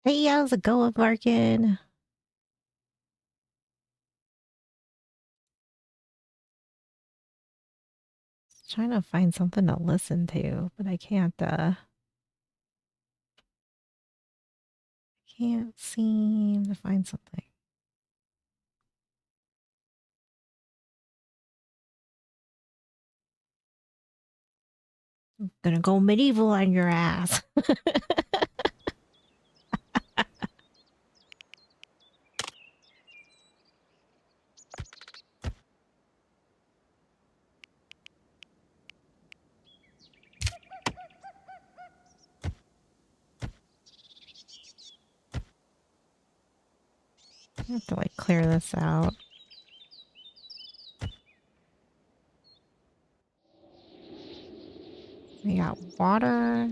Hey, how's it going, Markin? Trying to find something to listen to, but I can't seem to find something. I'm gonna go medieval on your ass. I have to like clear this out. We got water.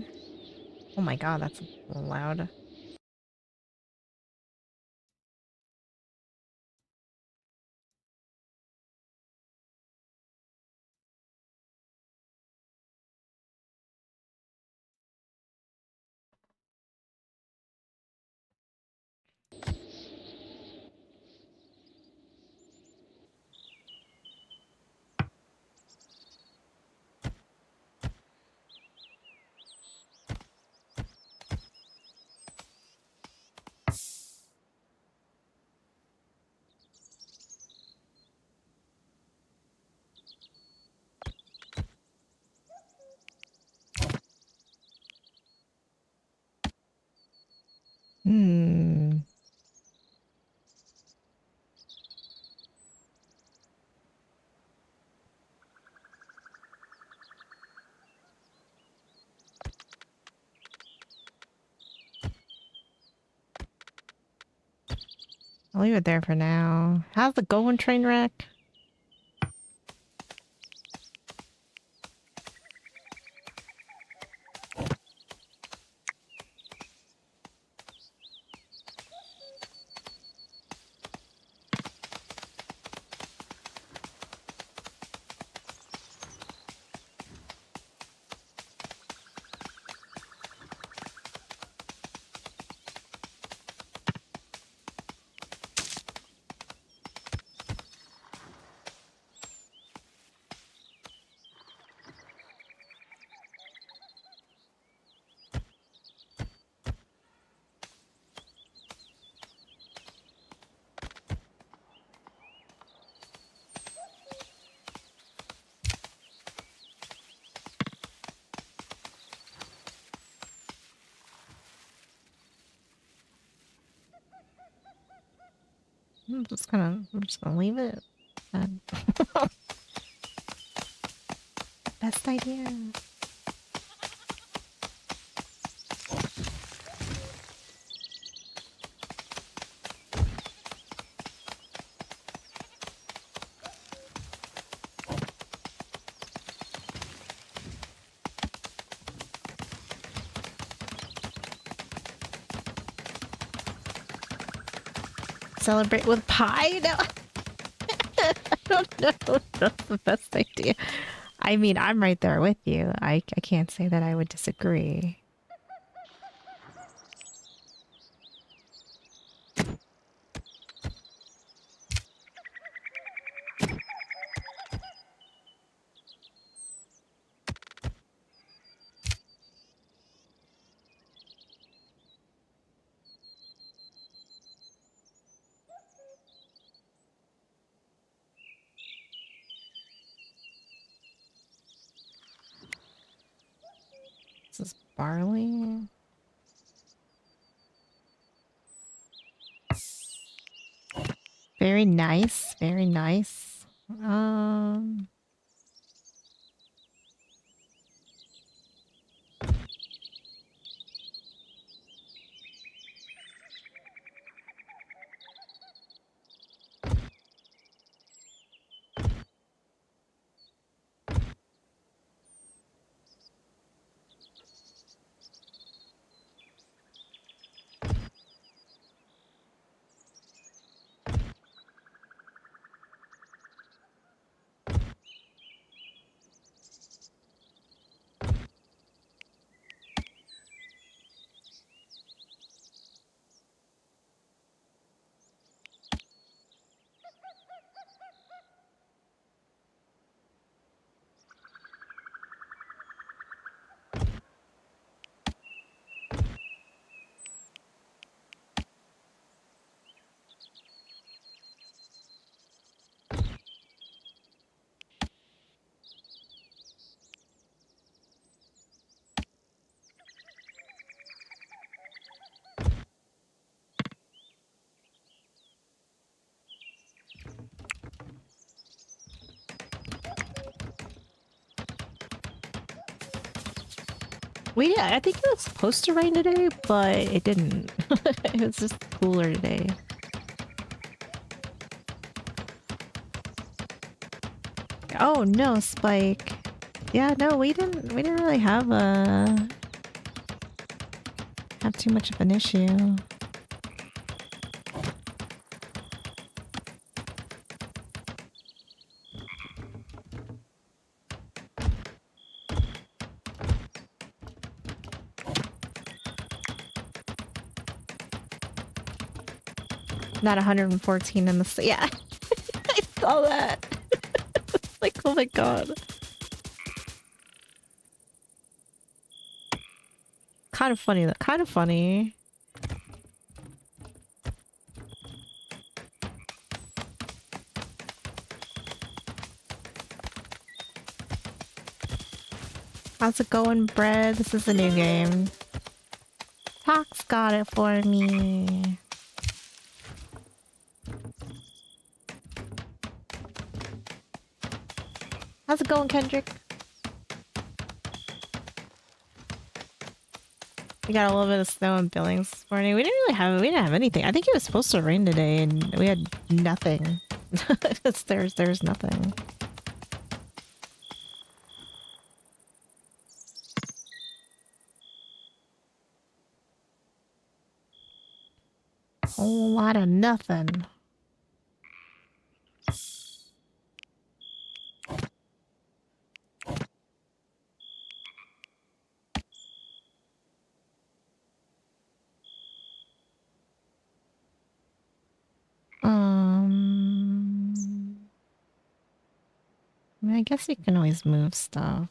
Oh my god, that's loud. Hmm. I'll leave it there for now. How's it going, train wreck? I'm just gonna leave it. Uh, Best idea. Celebrate with pie? No, I don't know. That's the best idea. I mean, I'm right there with you. I can't say that I would disagree. This is barley. Very nice. Very nice. Um, I think it was supposed to rain today, but it didn't. It was just cooler today. Oh no, Spike. Yeah, no, we didn't really have too much of an issue. Not 114 in the yeah. I saw that. Like, oh my god. Kind of funny though. Kind of funny. How's it going, Bread? This is a new game. Fox got it for me. How's it going, Kendrick? We got a little bit of snow in Billings this morning. We didn't have anything. I think it was supposed to rain today and we had nothing. there's nothing. Whole lot of nothing. I mean, I guess you can always move stuff.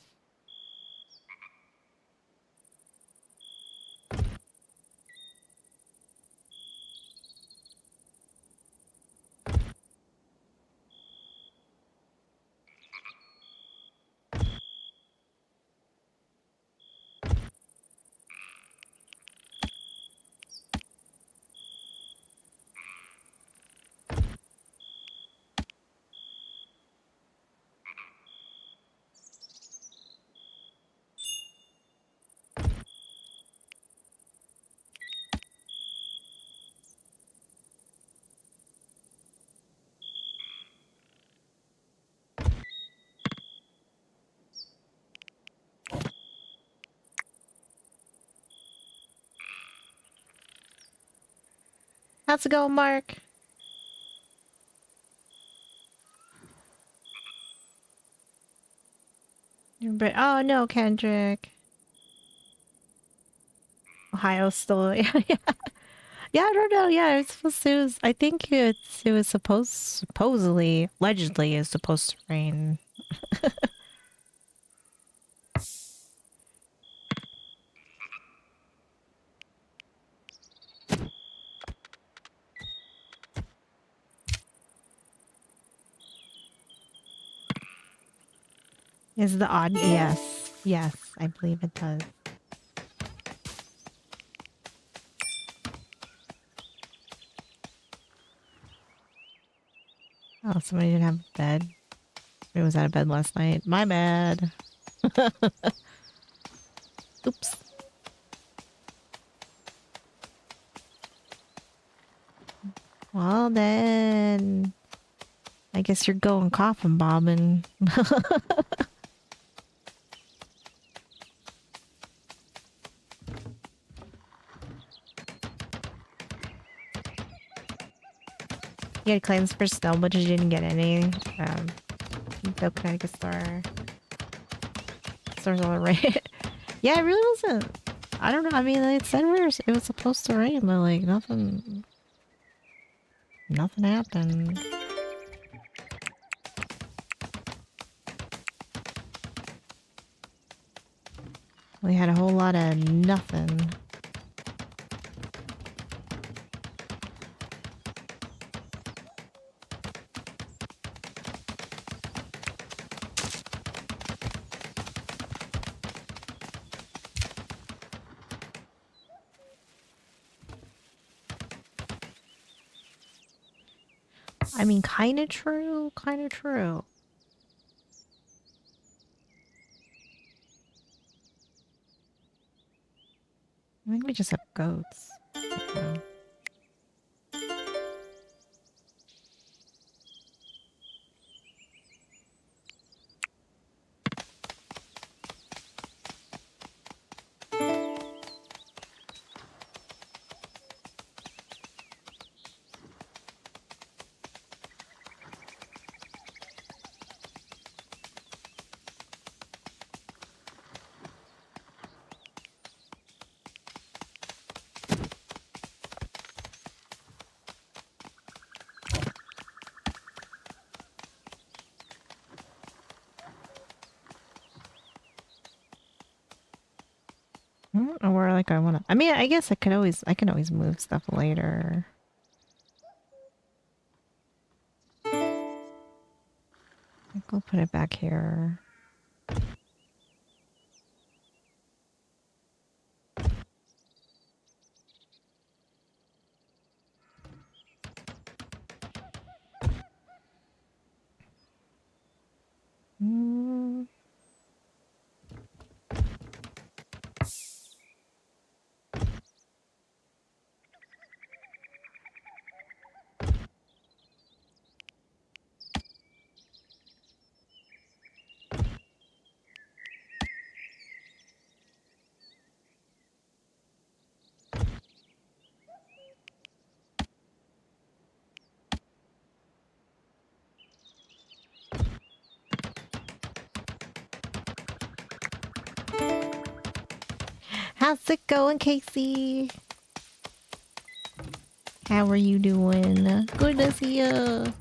How's it going, Mark? Oh no, Kendrick. Ohio's still yeah. Yeah, I don't know. Yeah, it's supposed to. I think it was supposedly, allegedly, is supposed to rain. Is the odd? Yes, yes, I believe it does. Oh, somebody didn't have a bed. It was out of bed last night. My bad. Oops. Well then, I guess you're going coffin bombing. You had claims for snow, but you didn't get any. The Connecticut store. Stores all right. Yeah, it really wasn't. I don't know. I mean, it said it was supposed to rain, but like nothing happened. We had a whole lot of nothing. I mean, kind of true, kind of true. I think we just have goats. Yeah. I don't know where like I wanna. I mean, I guess I can always move stuff later. I think we'll put it back here. Mm. How's it going, Casey? How are you doing? Good to see you.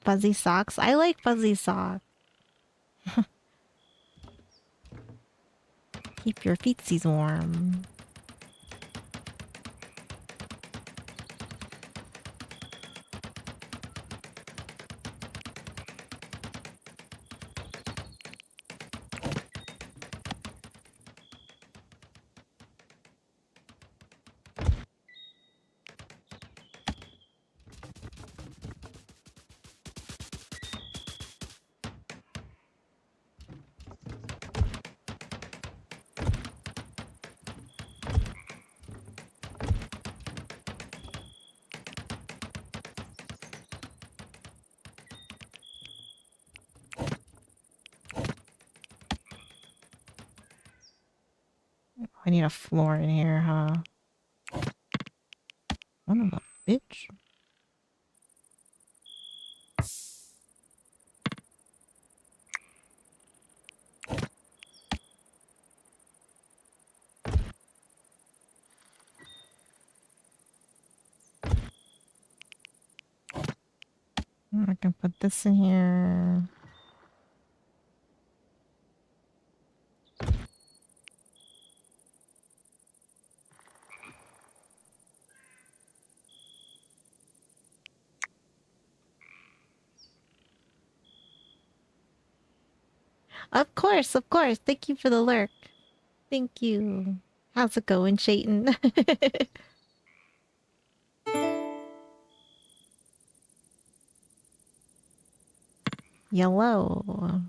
Fuzzy socks. I like fuzzy socks. Keep your feetsies warm. I need a floor in here, huh? Son of a bitch. I can put this in here. Of course, of course. Thank you for the lurk. Thank you. How's it going, Chayton? Yellow.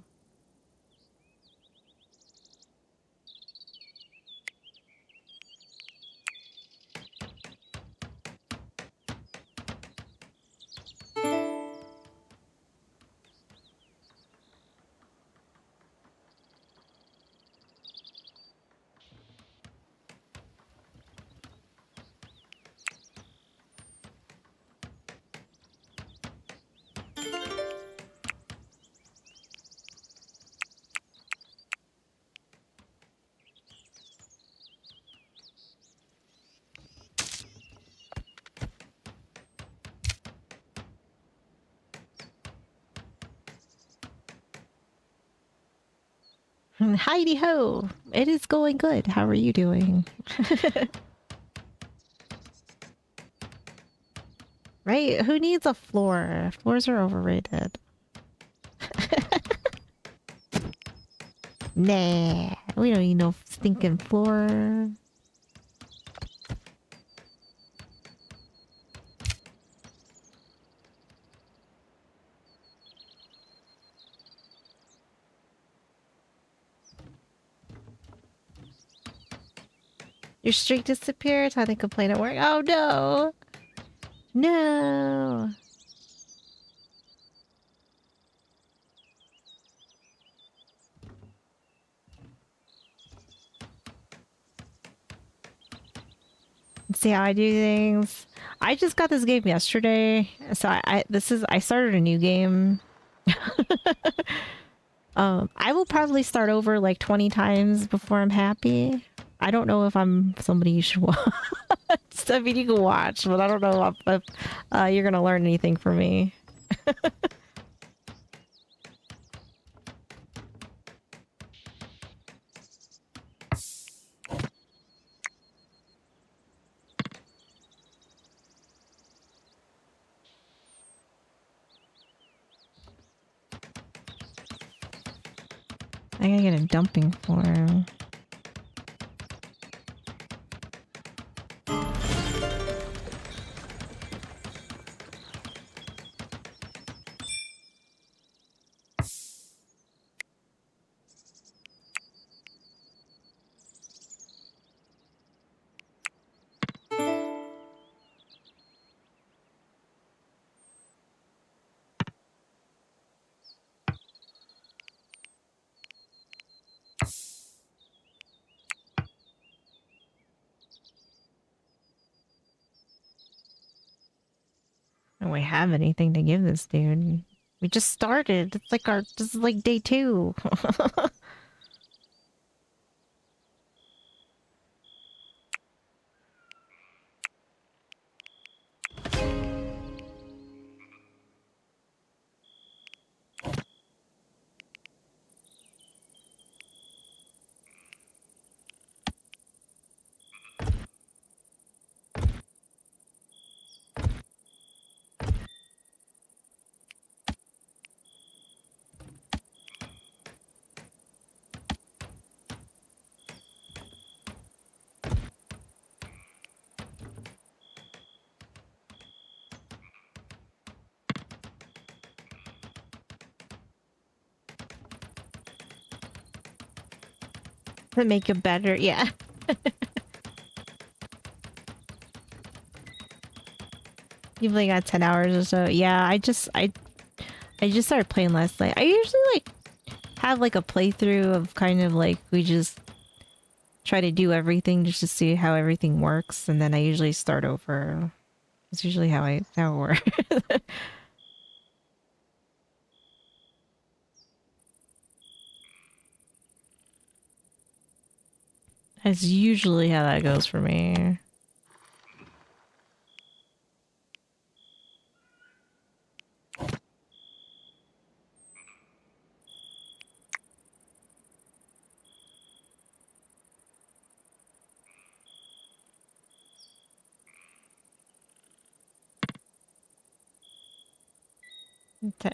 Heidi ho! It is going good. How are you doing? Right? Who needs a floor? Floors are overrated. Nah, we don't need no stinking floor. Your streak disappeared. How they complain at work. Oh no! No! Let's see how I do things. I just got this game yesterday, so I started a new game. I will probably start over like 20 times before I'm happy. I don't know if I'm somebody you should watch. I mean, you can watch, but I don't know if you're gonna learn anything from me. I gotta get a dumping floor. Don't we have anything to give this dude? We just started. It's like this is like day 2. To make it better, yeah. You've only got 10 hours or so. Yeah, I just started playing last night. I usually like have like a playthrough of kind of like we just try to do everything just to see how everything works, and then I usually start over. It's usually how it works. That's usually how that goes for me.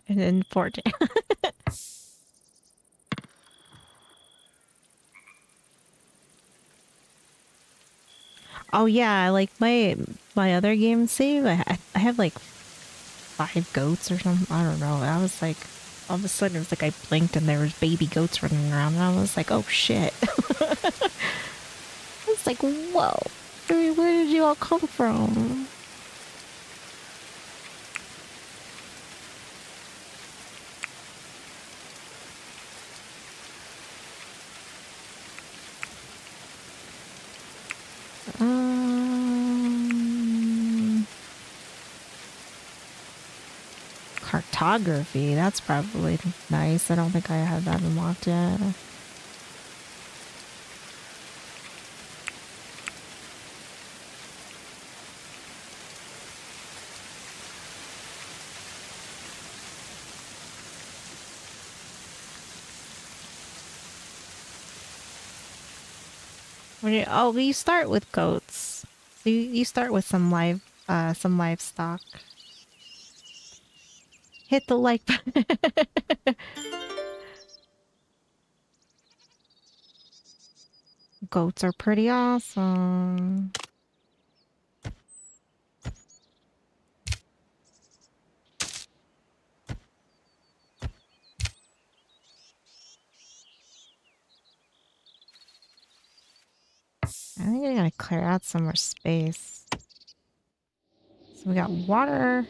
And then 14. Oh yeah, like my other game save, I have like 5 goats or something. I don't know. I was like, all of a sudden it was like I blinked and there was baby goats running around, and I was like, oh shit. It's like, whoa, where did you all come from? Cartography, that's probably nice. I don't think I have that unlocked yet. Oh, you start with goats. So you start with some livestock. Hit the like button. Goats are pretty awesome. I think I gotta clear out some more space. So we got water.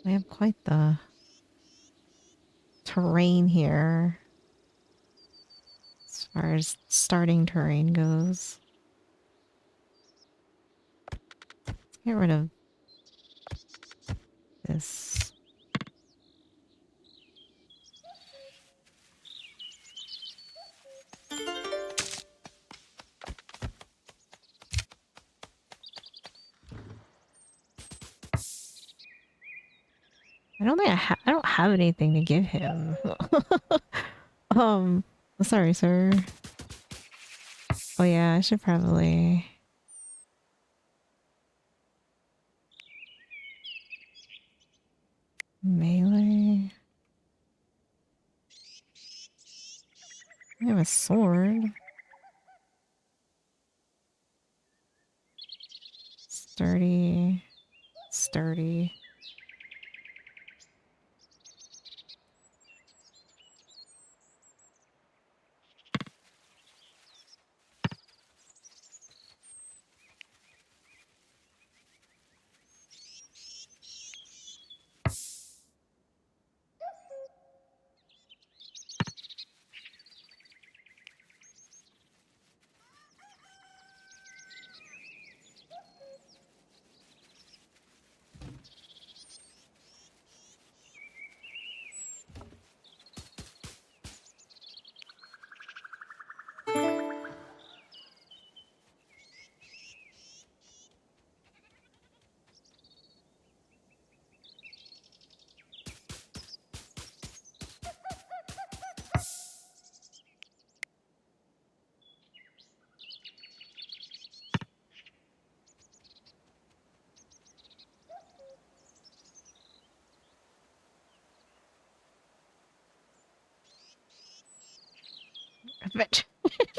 We have quite the terrain here as far as starting terrain goes. Let's get rid of this. I don't think I don't have anything to give him. um, sorry, sir. Oh yeah, I should probably melee. I have a sword. Sturdy. Sturdy.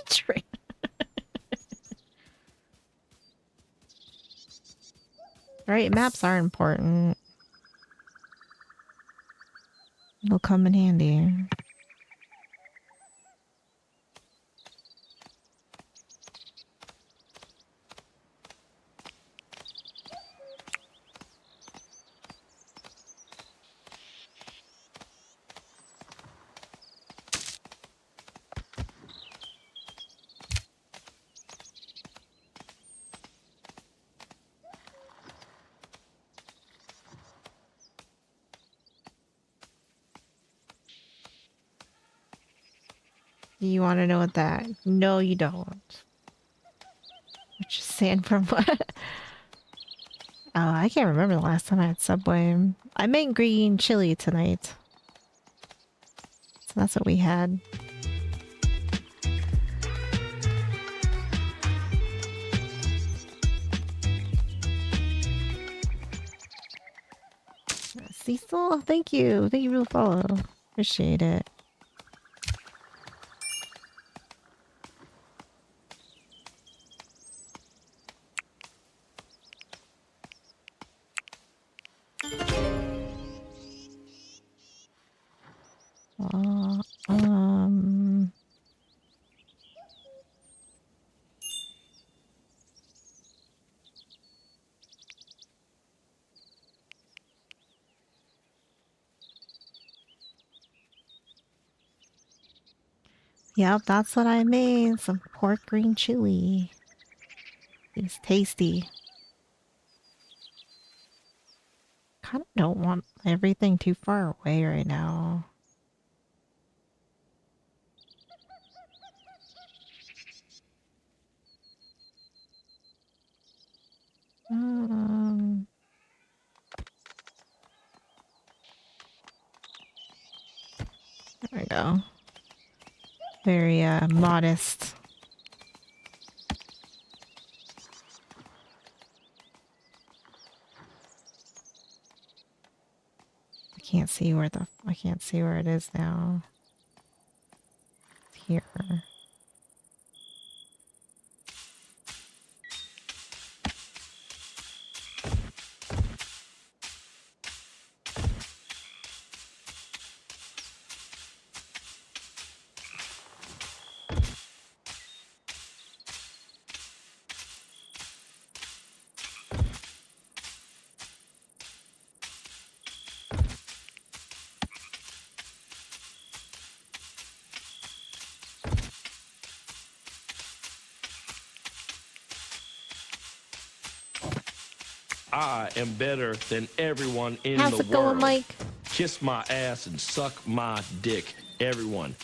Tree. Right, maps are important. They'll come in handy. Do you want to know what that? No, you don't. Which is sand from what? Oh, I can't remember the last time I had Subway. I made green chili tonight. So that's what we had. Cecil, thank you. Thank you for the follow. Appreciate it. Um... Yep, that's what I made. Some pork green chili. It's tasty. Kind of don't want everything too far away right now. Um, there we go. Very modest. I can't see where it is now. It's here. I am better than everyone in How's the it going, world. Mike? Kiss my ass and suck my dick, everyone.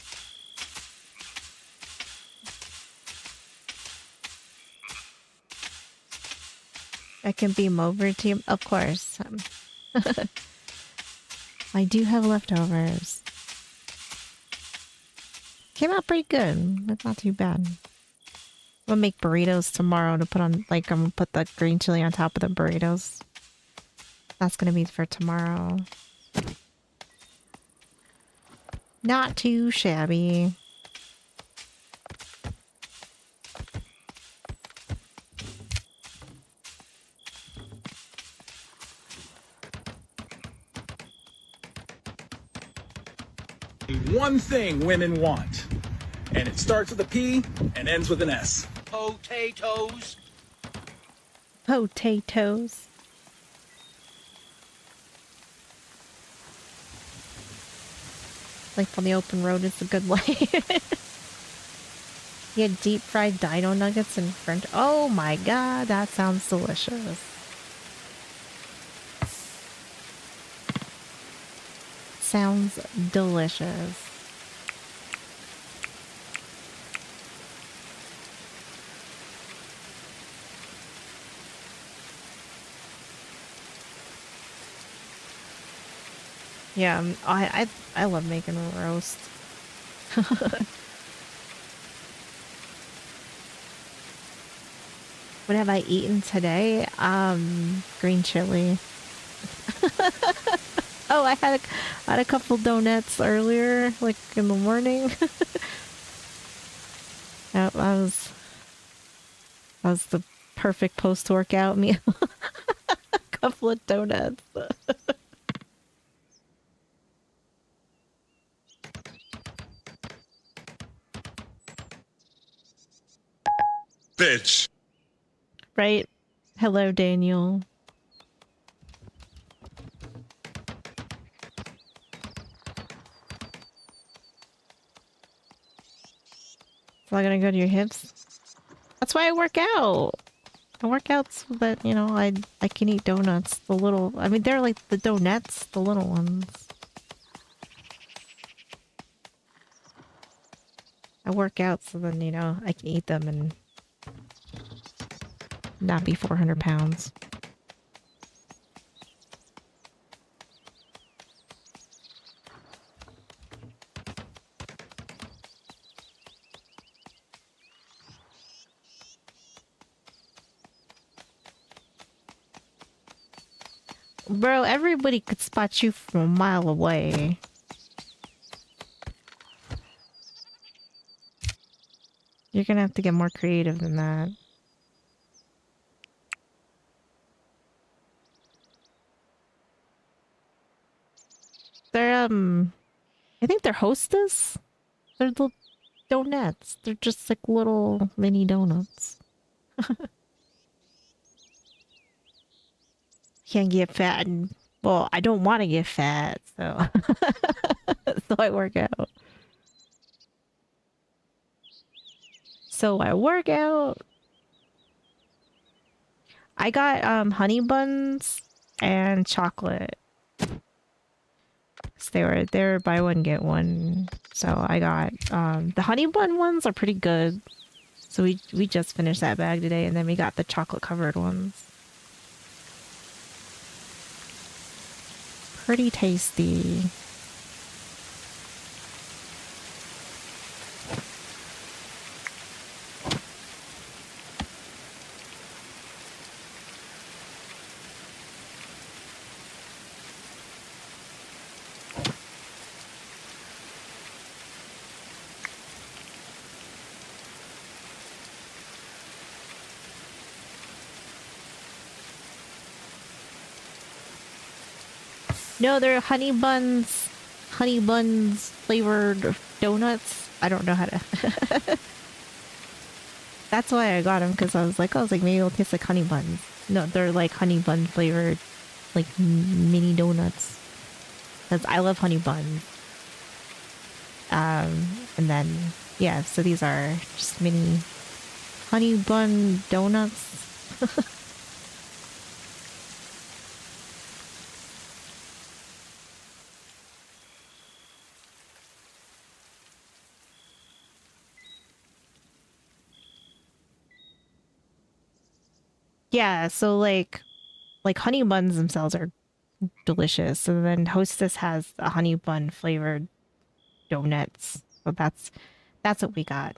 I can beam over to you. Of course. I do have leftovers. Came out pretty good. It's not too bad. I'm gonna make burritos tomorrow to put on, like, I'm gonna put the green chili on top of the burritos. That's gonna be for tomorrow. Not too shabby. One thing women want, and it starts with a P and ends with an S. Potatoes. Potatoes. Life on the open road is a good life. You had deep fried dino nuggets and French. Oh my god, that sounds delicious. Sounds delicious. Yeah, I love making a roast. What have I eaten today? Green chili. Oh, I had a couple donuts earlier, like in the morning. That was the perfect post-workout meal. A couple of donuts. Bitch. Right? Hello, Daniel. It's not gonna go to your hips. That's why I work out. I work out so that, you know, I can eat donuts. The little, I mean, they're like the donuts, the little ones. I work out so then, you know, I can eat them and not be 400 pounds. Bro, everybody could spot you from a mile away. You're gonna have to get more creative than that. They're, I think they're Hostess. They're the donuts. They're just like little mini donuts. Can't get fat and, well, I don't want to get fat, so so I work out. So I work out. I got honey buns and chocolate. So they were buy one get one. So I got the honey bun ones are pretty good. So we just finished that bag today, and then we got the chocolate covered ones. Pretty tasty. No, they're honey buns flavored donuts. I don't know how to. That's why I got them, because I was like, maybe it'll taste like honey buns. No, they're like honey bun flavored, like mini donuts. Because I love honey buns. And then yeah, so these are just mini honey bun donuts. Yeah, so like honey buns themselves are delicious. And then Hostess has the honey bun flavored donuts. So that's what we got.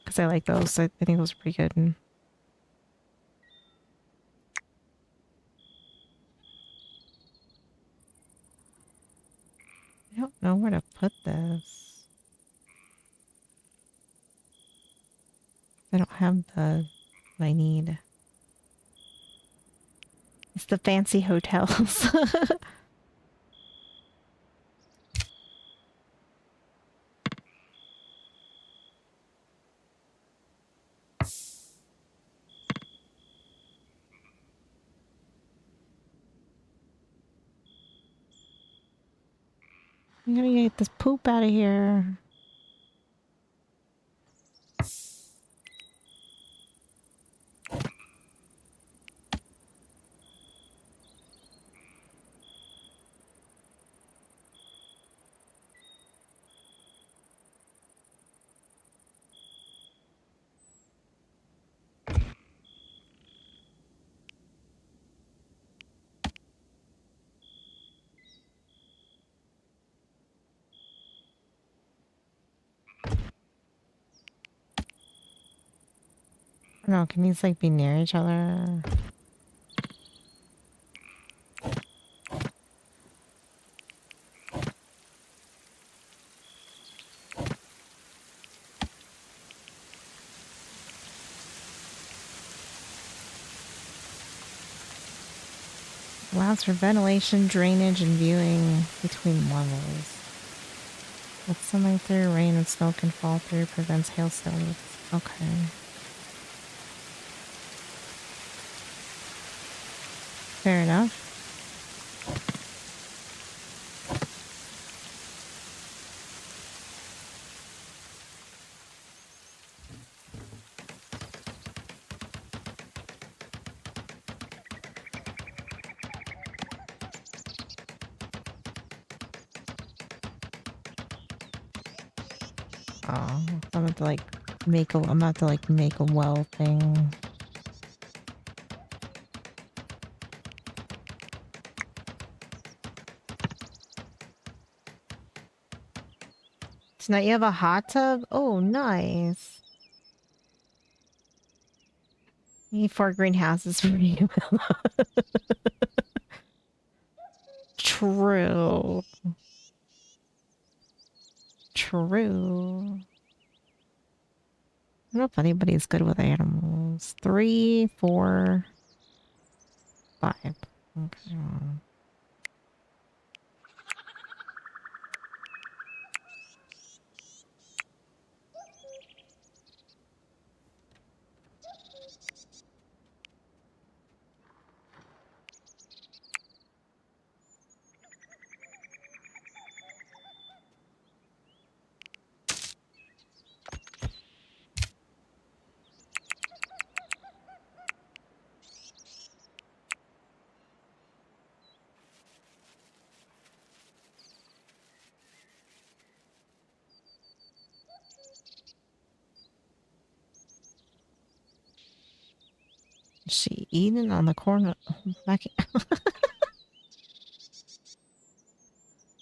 Because I like those. I think those are pretty good. And I don't know where to put this. I don't have the what I need. It's the fancy hotels. I'm gonna get this poop out of here. No, can these like be near each other? Allows for ventilation, drainage, and viewing between levels. Let sunlight through, rain and snow can fall through, prevents hailstones. Okay. Fair enough. Oh, I'm about to like I'm about to like make a well thing. So now you have a hot tub? Oh, nice. You need 4 greenhouses for you. True. True. I don't know if anybody's good with animals. 3, 4, 5. Okay. Is she eating on the corner? Back.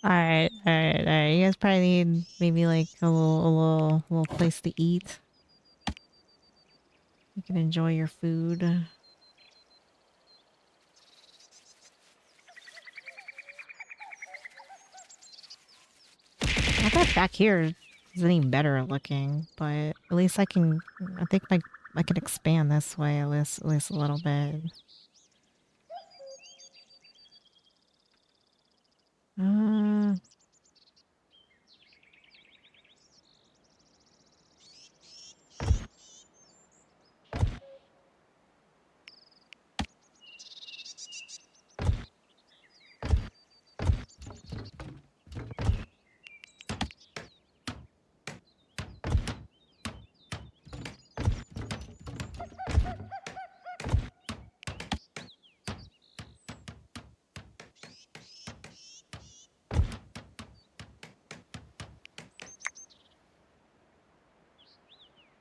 Alright, alright, alright. You guys probably need maybe like a little place to eat. You can enjoy your food. I bet back here is any better looking, but at least I can. I think I can expand this way at least a little bit. Uh,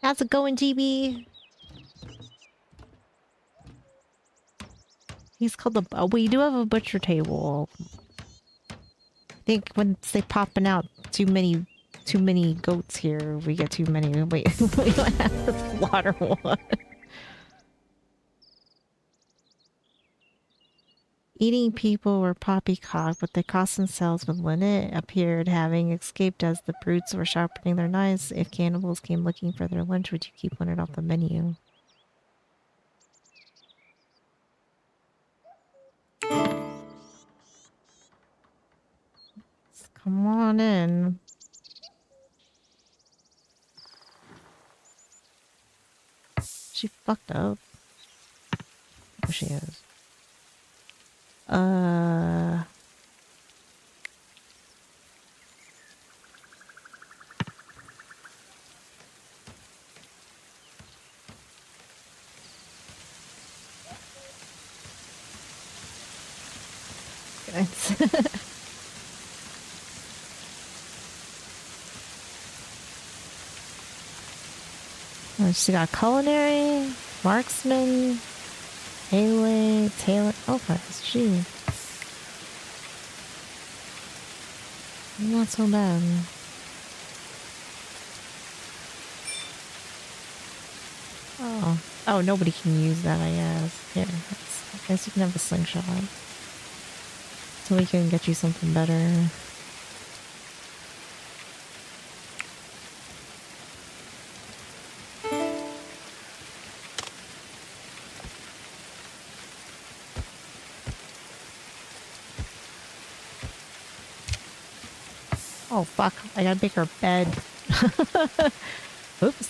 How's it going, GB? He's called the... Oh, we do have a butcher table. I think once they popping out too many goats here, we get too many. Wait, we don't have to slaughter one. Eating people were poppycock, but they crossed themselves when Lynette appeared, having escaped as the brutes were sharpening their knives. If cannibals came looking for their lunch, would you keep Leonard off the menu? Come on in. She fucked up. Oh, she is. It's she got culinary, marksman, melee, tailor. Oh, that's she. Not so bad. Oh. Oh, nobody can use that, I guess. Here, I guess you can have the slingshot. So we can get you something better. Oh, fuck. I gotta make her bed. Oops.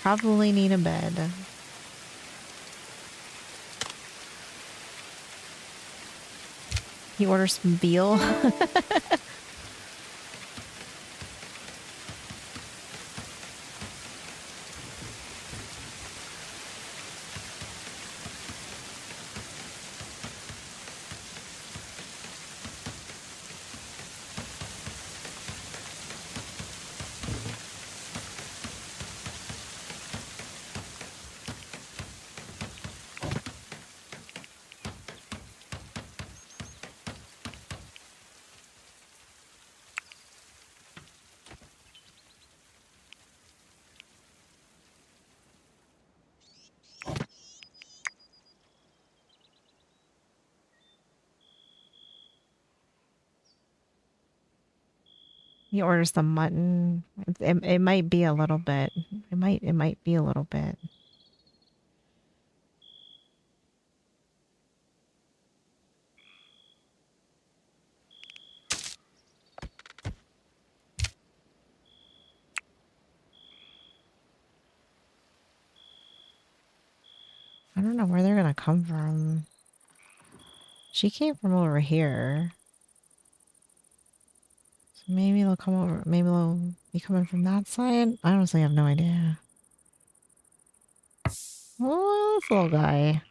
Probably need a bed. You order some veal? You order some mutton. It might be a little bit. It might be a little bit. I don't know where they're gonna come from. She came from over here. So maybe they'll come over. Maybe they'll be coming from that side. I honestly have no idea. Oh, this little guy.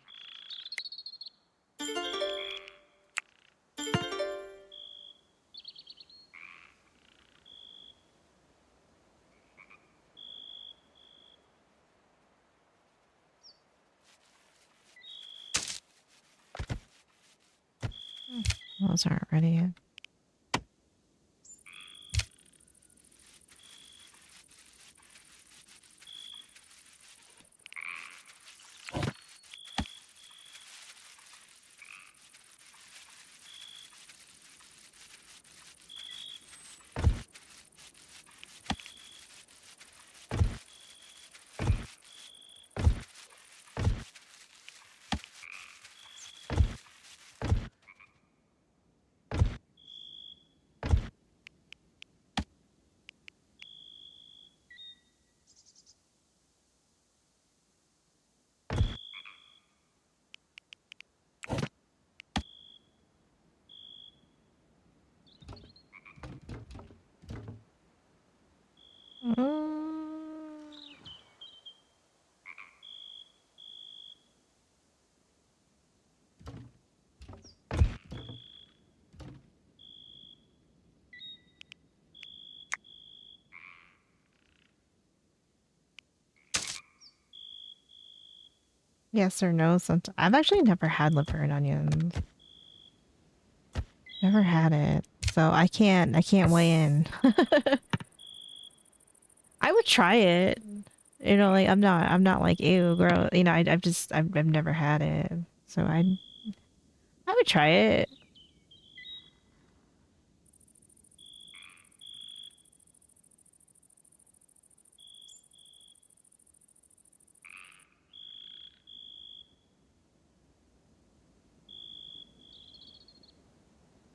Those aren't ready yet. Yes or no? Sometimes I've actually never had liver and onions. Never had it, so I can't weigh in. I would try it. You know, like I'm not like ew, girl. You know, I've never had it, so I would try it.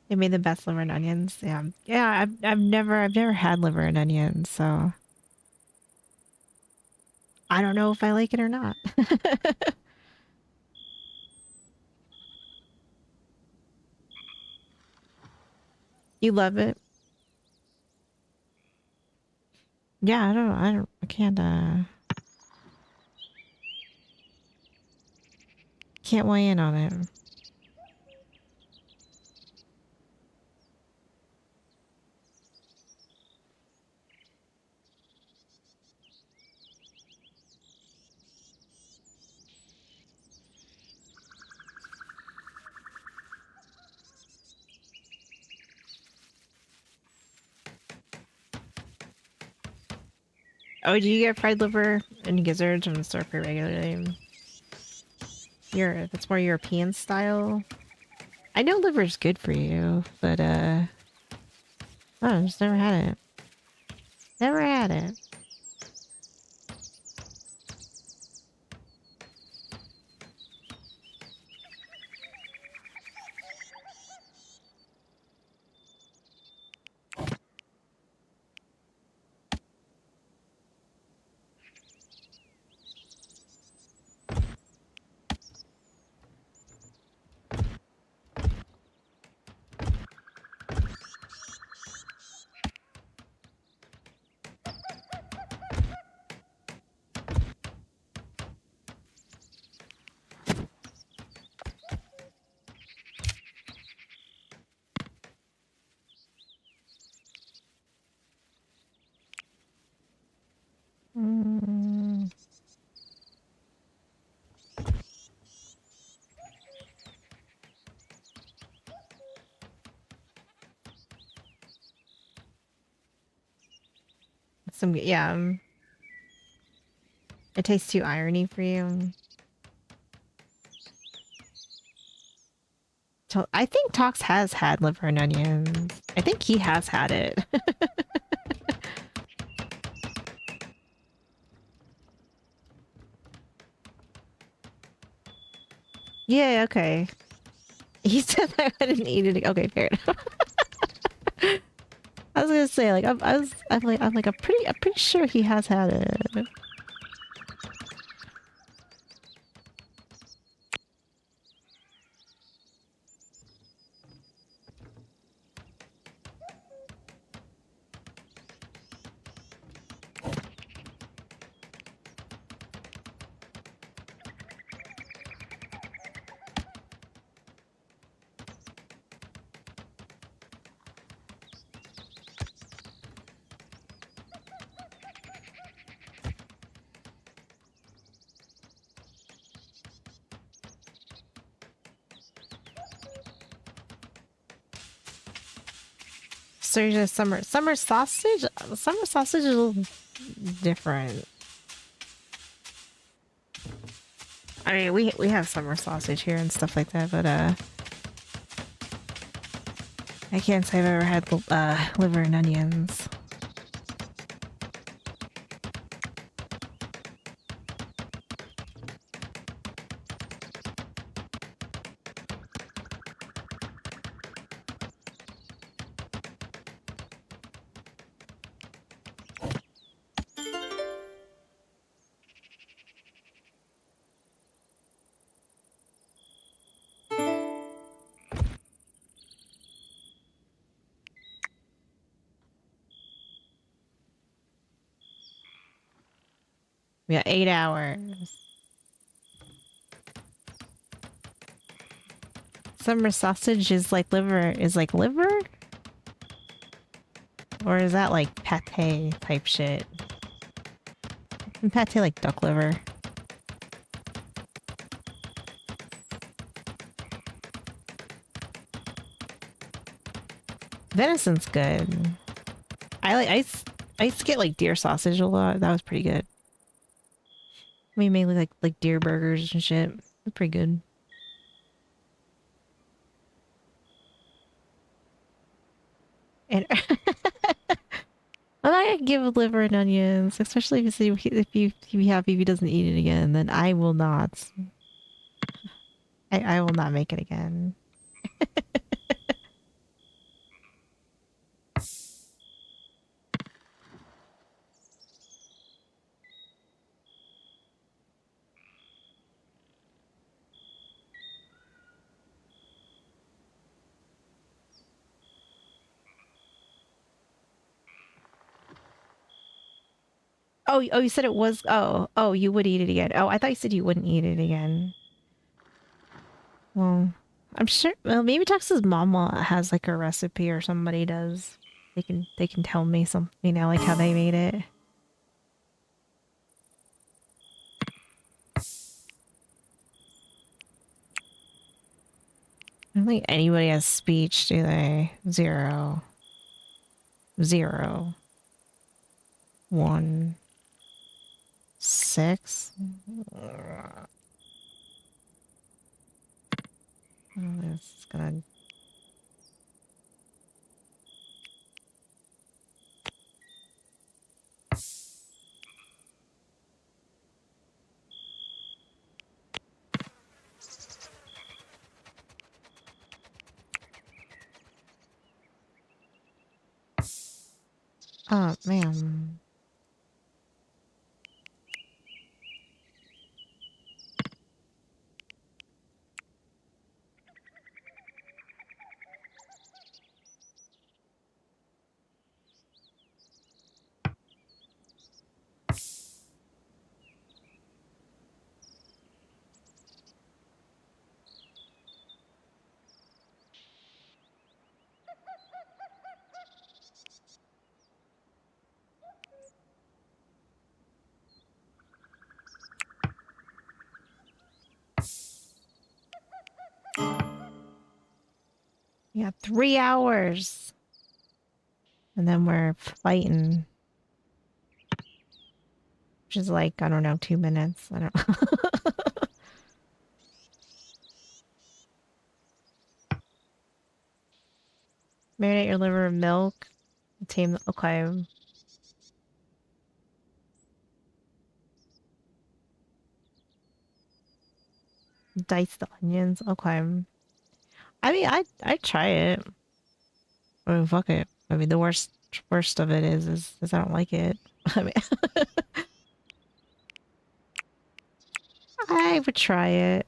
They made the best liver and onions. Yeah, yeah. I've never had liver and onions, so I don't know if I like it or not. You love it? Yeah, I can't weigh in on it. Oh, do you get fried liver and gizzards from the store pretty regularly? That's more European style. I know liver's good for you, but I just never had it. Never had it. Mm. Yeah. It tastes too irony for you. I think Tox has had liver and onions. I think he has had it. Yeah, okay. He said I wouldn't eat it. Okay, fair enough. I was gonna say, like, I'm pretty sure he has had it. So just summer sausage. Summer sausage is a little different. I mean, we have summer sausage here and stuff like that, but I can't say I've ever had liver and onions. We got 8 hours. Summer sausage is like liver. Is like liver, or is that like pate type shit? Isn't pate like duck liver? Venison's good. I used to get like deer sausage a lot. That was pretty good. We mainly like deer burgers and shit. Pretty good. And I'm not gonna give liver and onions, especially if you happy if he doesn't eat it again. Then I will not. I will not make it again. Oh, you said it was. Oh, you would eat it again. Oh, I thought you said you wouldn't eat it again. Well, I'm sure. Well, maybe Texas Mama has like a recipe or somebody does. They can tell me some, like how they made it. I don't think anybody has speech, do they? 0, 0, 1, 6. This is gonna. Oh man. Yeah, 3 hours. And then we're fighting. Which is like, I don't know, 2 minutes. I don't know. Marinate your liver in milk. Tame. Okay. Dice the onions. Okay. I mean, I'd try it. I mean, fuck it. I mean, the worst of it is I don't like it. I mean, I would try it.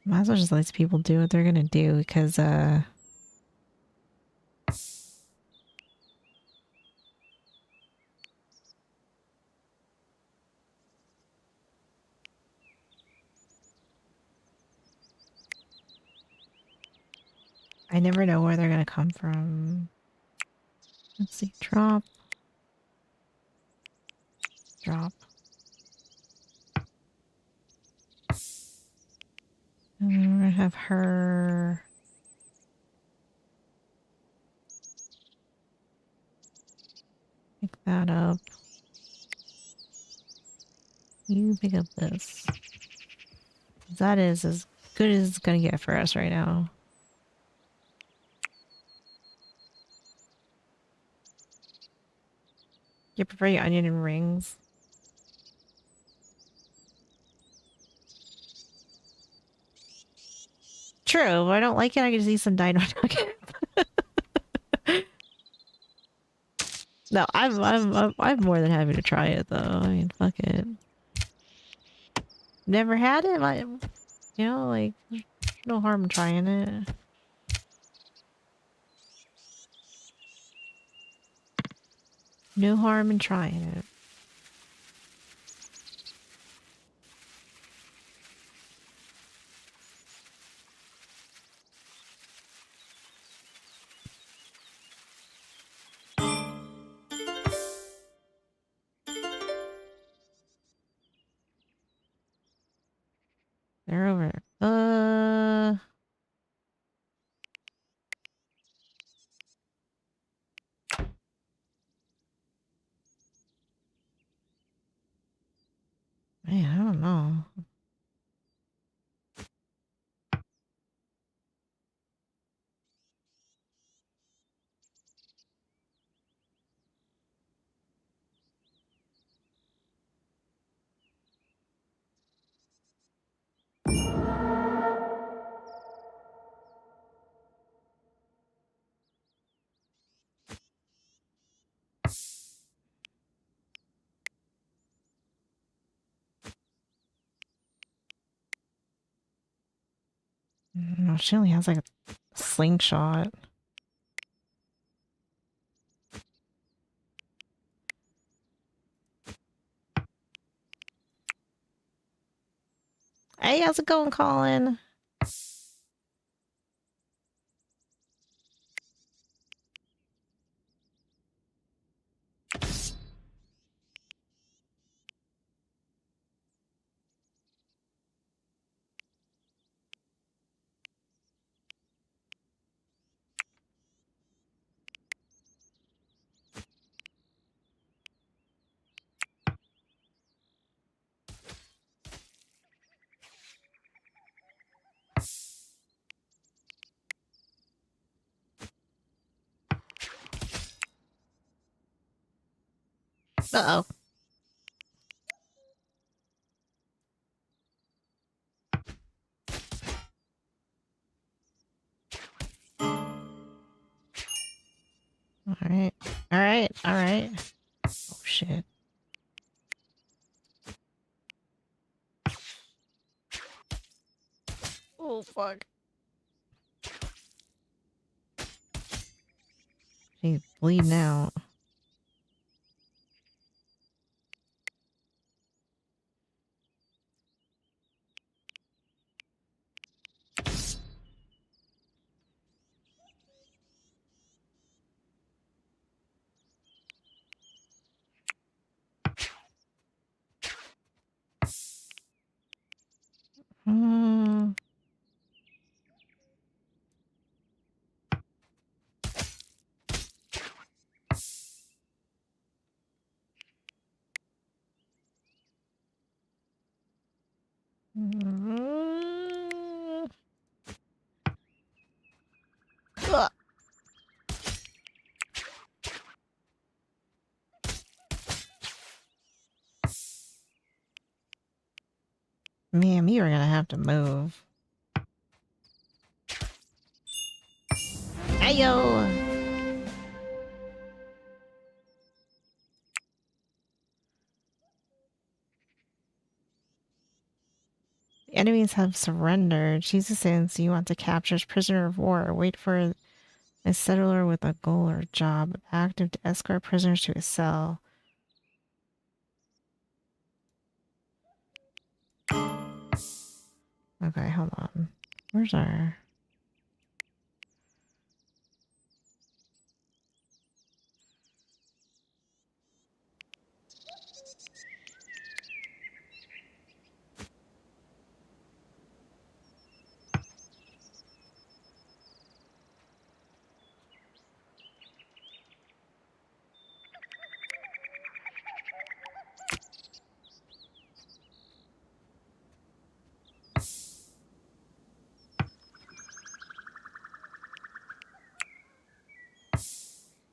Might as well just let people do what they're gonna do because I never know where they're gonna come from. Let's see. Drop. Drop. And we're gonna have her. Pick that up. You pick up this. That is as good as it's gonna get for us right now. You prefer your onion in rings? True. If I don't like it, I can just eat some dino nugget. No, I'm more than happy to try it though. I mean, fuck it. Never had it. Like, no harm in trying it. No harm in trying it. Man, I don't know. No, she only has like a slingshot. Hey, how's it going, Colin? Uh-oh. Alright. Alright. Alright. Oh, shit. Oh, fuck. She's bleeding out. Hmm. Mm. Ugh. Man, you are gonna have to move. Ayo! The enemies have surrendered. Jesus says you want to capture a prisoner of war. Wait for a settler with a goal or job. Active to escort prisoners to a cell. Okay, hold on. Where's our...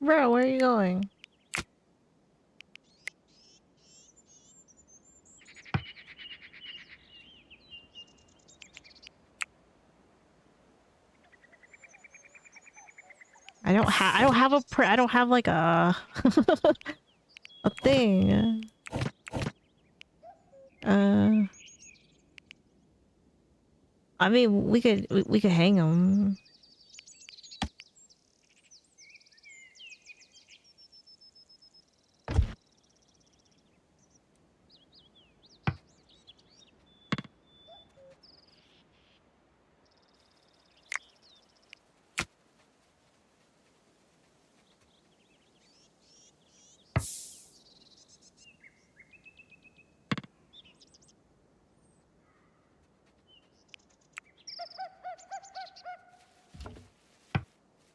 Bro, where are you going? I don't have like a a thing. Uh I mean, we could hang them.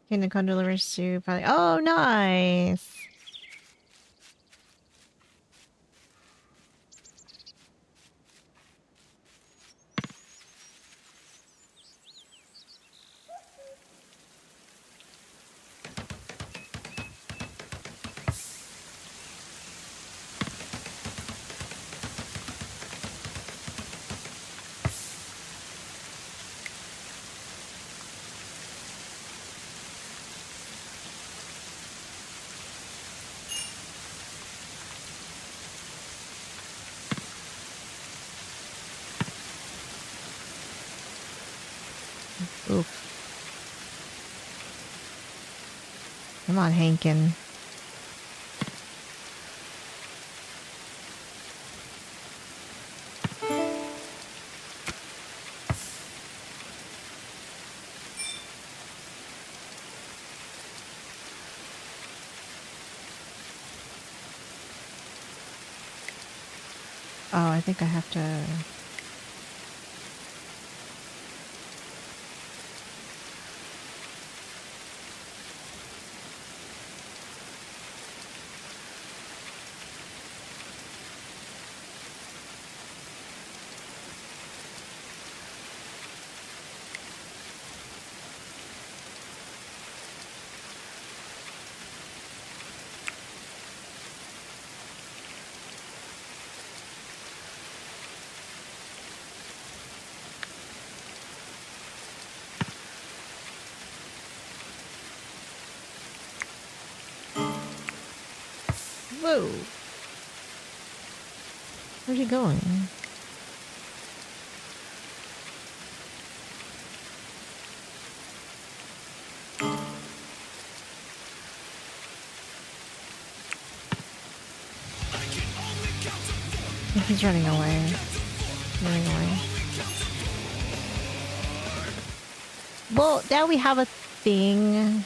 Kingdom Come delivers to probably. Oh, nice. Oof. Come on, Hankin. Oh, I think I have to... Whoa! Where's he going? He's running away. Running away. Well, now we have a thing.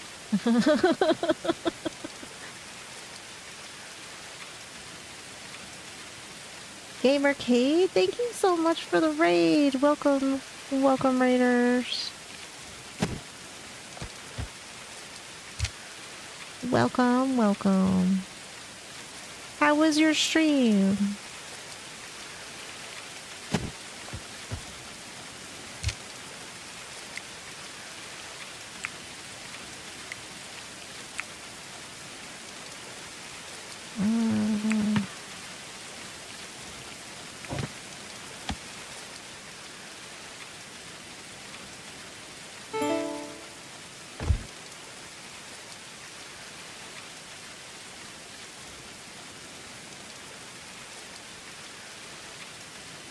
Gamercade, thank you so much for the raid. Welcome, welcome raiders. Welcome, welcome. How was your stream?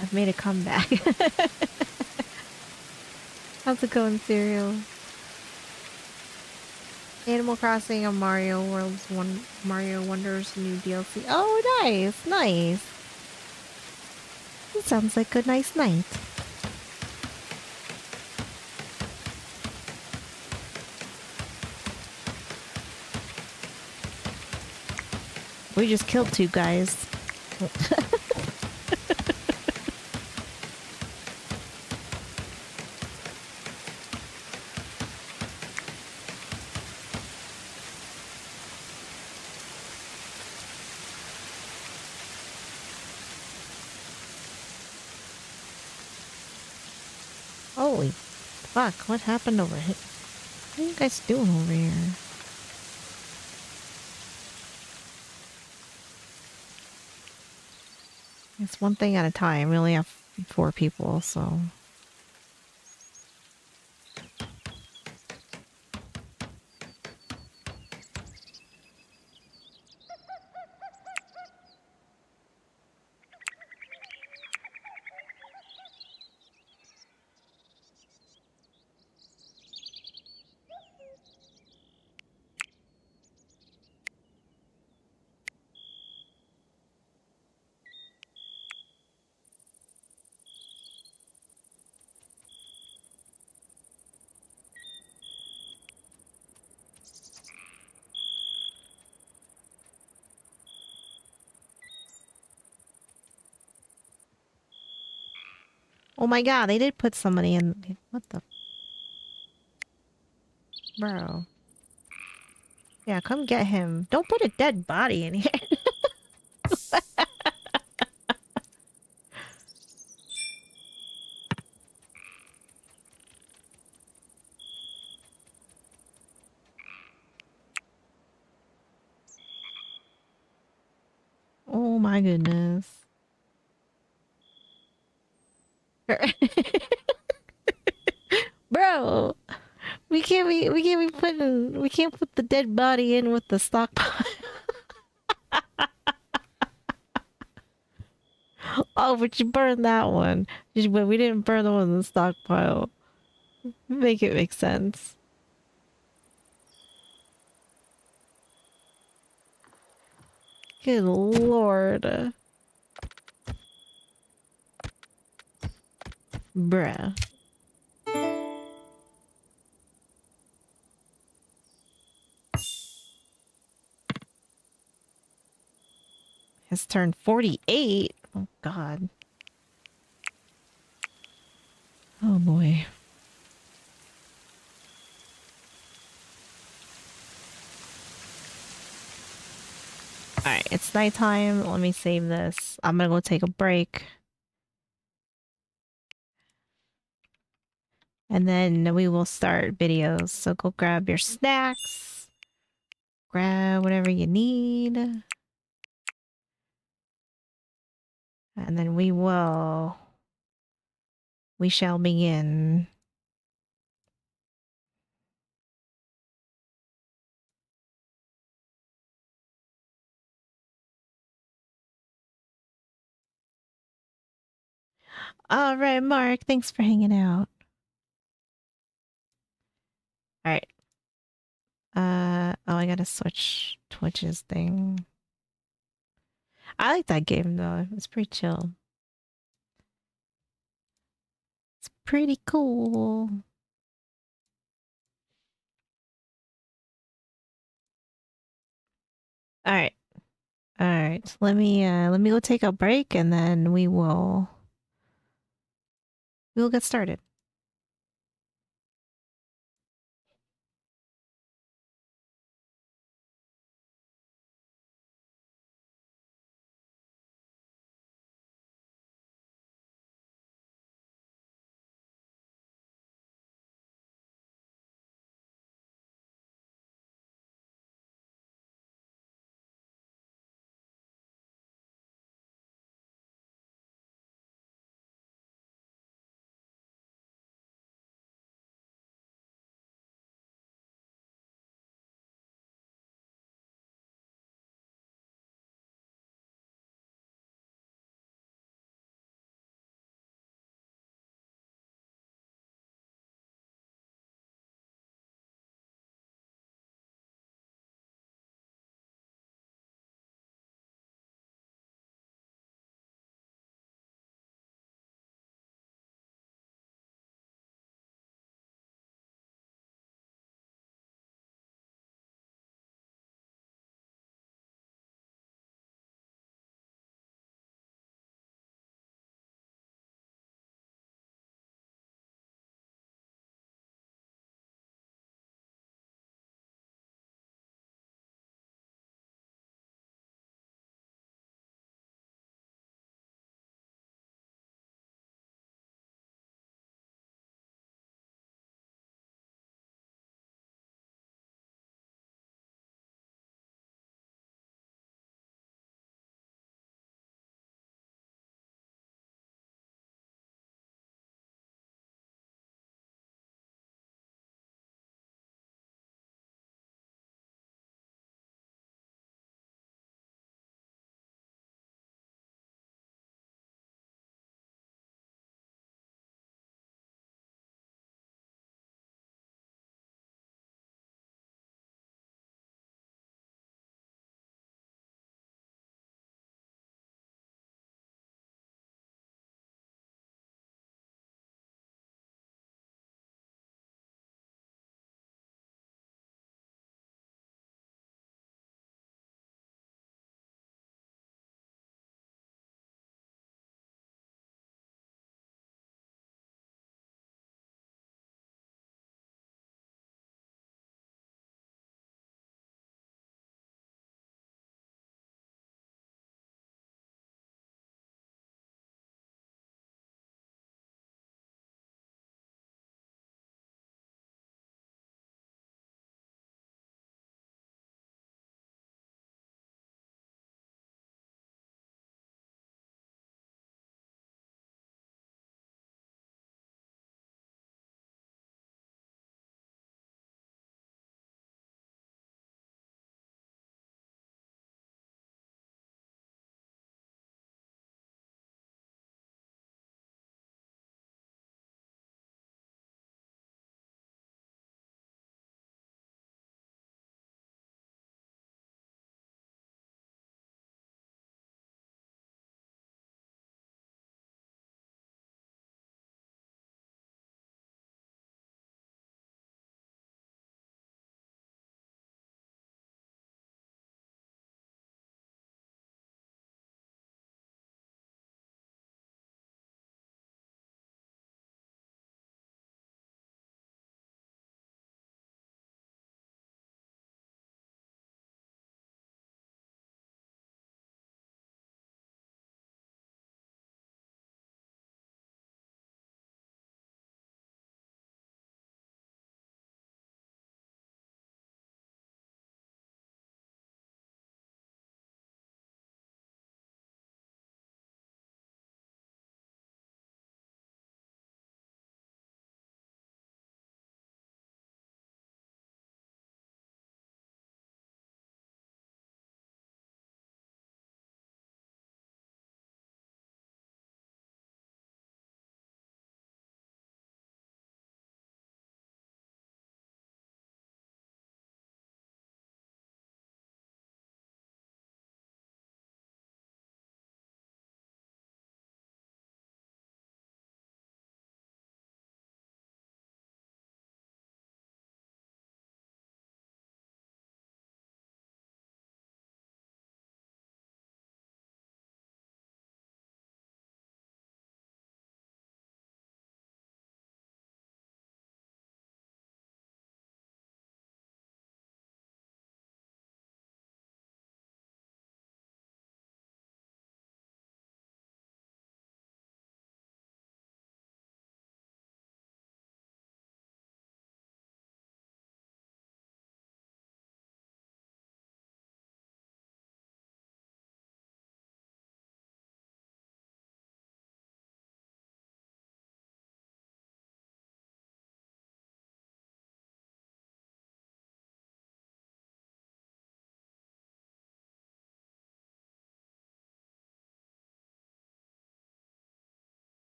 I've made a comeback. How's it going, Cereal? Animal Crossing and Mario World's Mario Wonders new DLC. Oh, nice, nice. It sounds like a nice night. We just killed 2 guys. Holy fuck, what happened over here? What are you guys doing over here? It's one thing at a time. We only have 4 people, so... Oh my god, they did put somebody in... What the... Bro. Yeah, come get him. Don't put a dead body in here. Oh my goodness. Bro, we can't put the dead body in with the stockpile. Oh, but you burned that one. But we didn't burn the one in the stockpile. Make it make sense. Good lord. Bruh. Has turned 48. Oh god. Oh boy. Alright, it's nighttime. Let me save this. I'm gonna go take a break. And then we will start videos. So go grab your snacks. Grab whatever you need. And then we shall begin. All right, Mark, thanks for hanging out. All right. Oh, I gotta switch Twitch's thing. I like that game though. It's pretty chill. It's pretty cool. All right. All right. Let me go take a break and then we'll get started.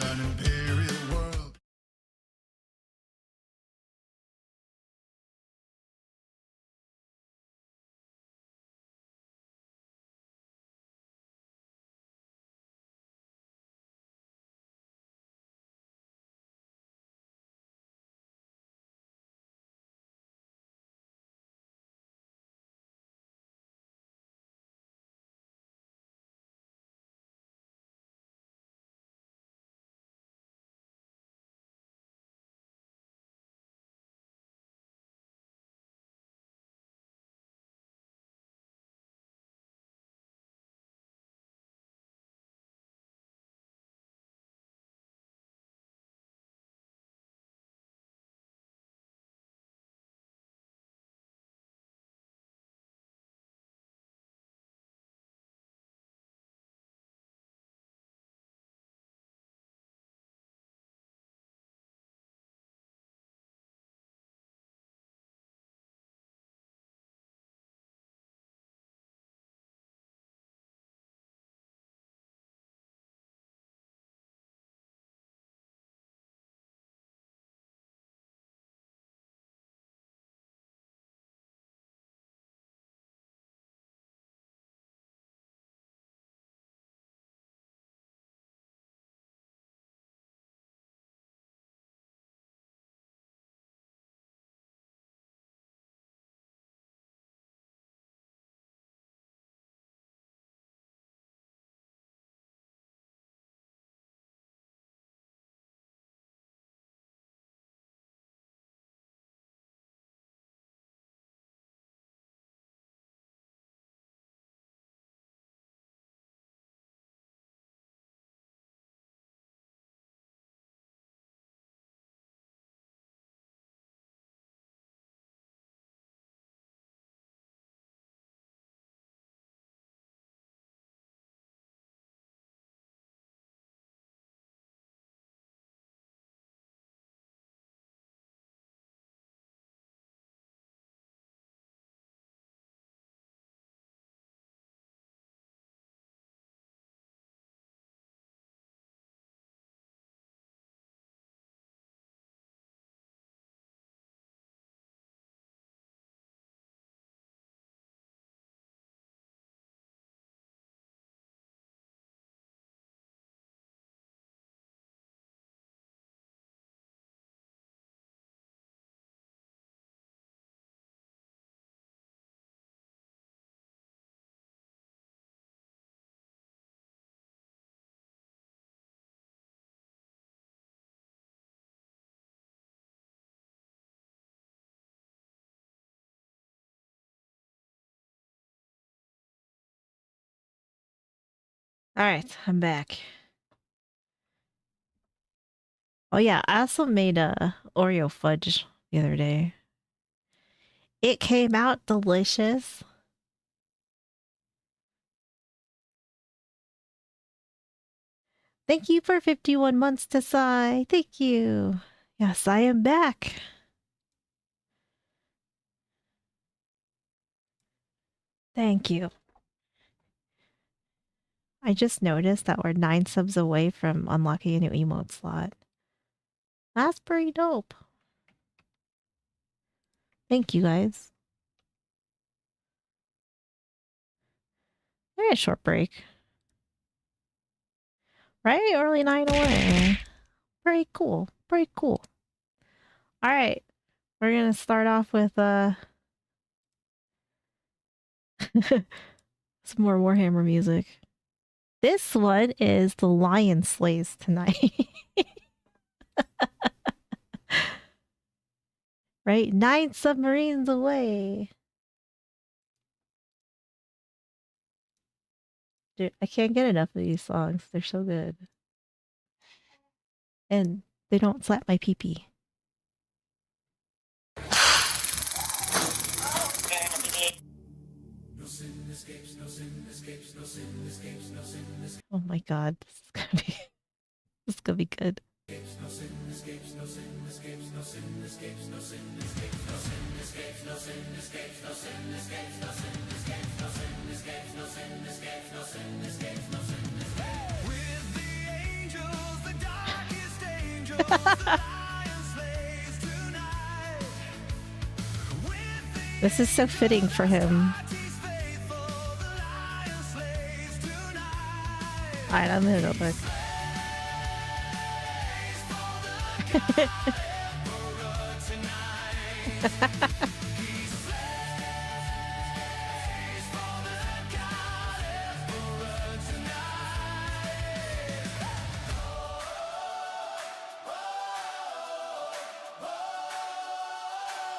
an imperial world. All right, I'm back. Oh yeah, I also made a Oreo fudge the other day. It came out delicious. Thank you for 51 months to Sai. Thank you. Yes, I am back. Thank you. I just noticed that we're 9 subs away from unlocking a new emote slot. That's pretty dope. Thank you guys. Maybe a short break. Right? Early 9 away. Pretty cool. Pretty cool. Alright. We're gonna start off with some more Warhammer music. This one is the Lion Slays tonight. Right? 9 submarines away. Dude, I can't get enough of these songs. They're so good. And they don't slap my pee-pee. Oh my god, this is gonna be good. This is so fitting for him. Alright, I'm gonna go look.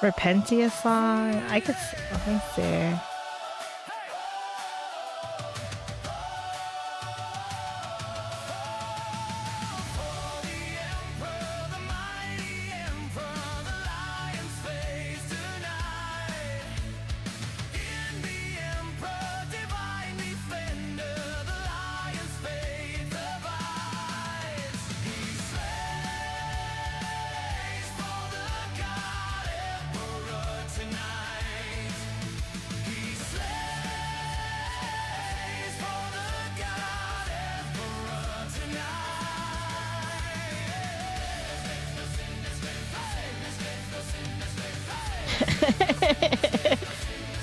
Repentia song? I could. Let me see.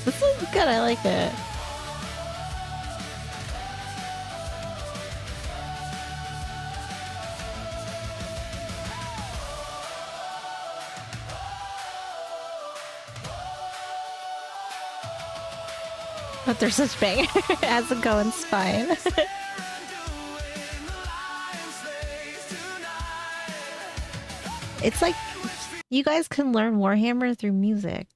This is good. I like it. But there's such bang. It has a going spine. It's like you guys can learn Warhammer through music.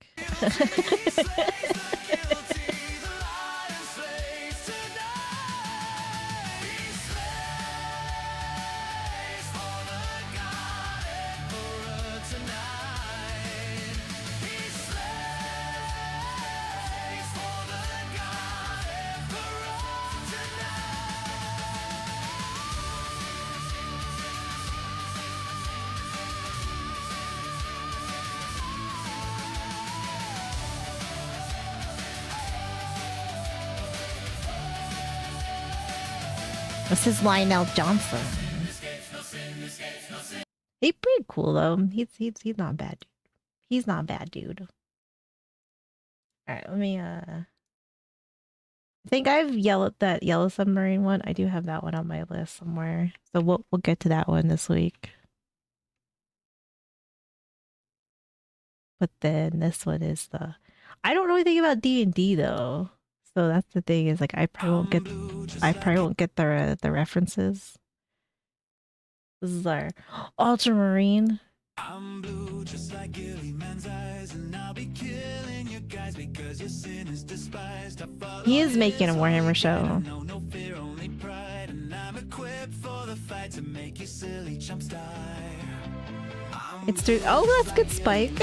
This is Lionel Johnson. He's pretty cool though. He's not bad. He's not bad, dude. All right, let me. I think I've that yellow submarine one. I do have that one on my list somewhere, so we'll get to that one this week. But then this one is the. I don't know anything about D&D though. So that's the thing, is like I probably won't get the references. This is our ultramarine. I'm blue, just like Gillyman's eyes, and I'll be killing you guys because your sin is despised. He is making a Warhammer show. No fear, only pride, and I'm equipped for the fight to make you silly chumps die. It's through. Oh, that's good, Spike.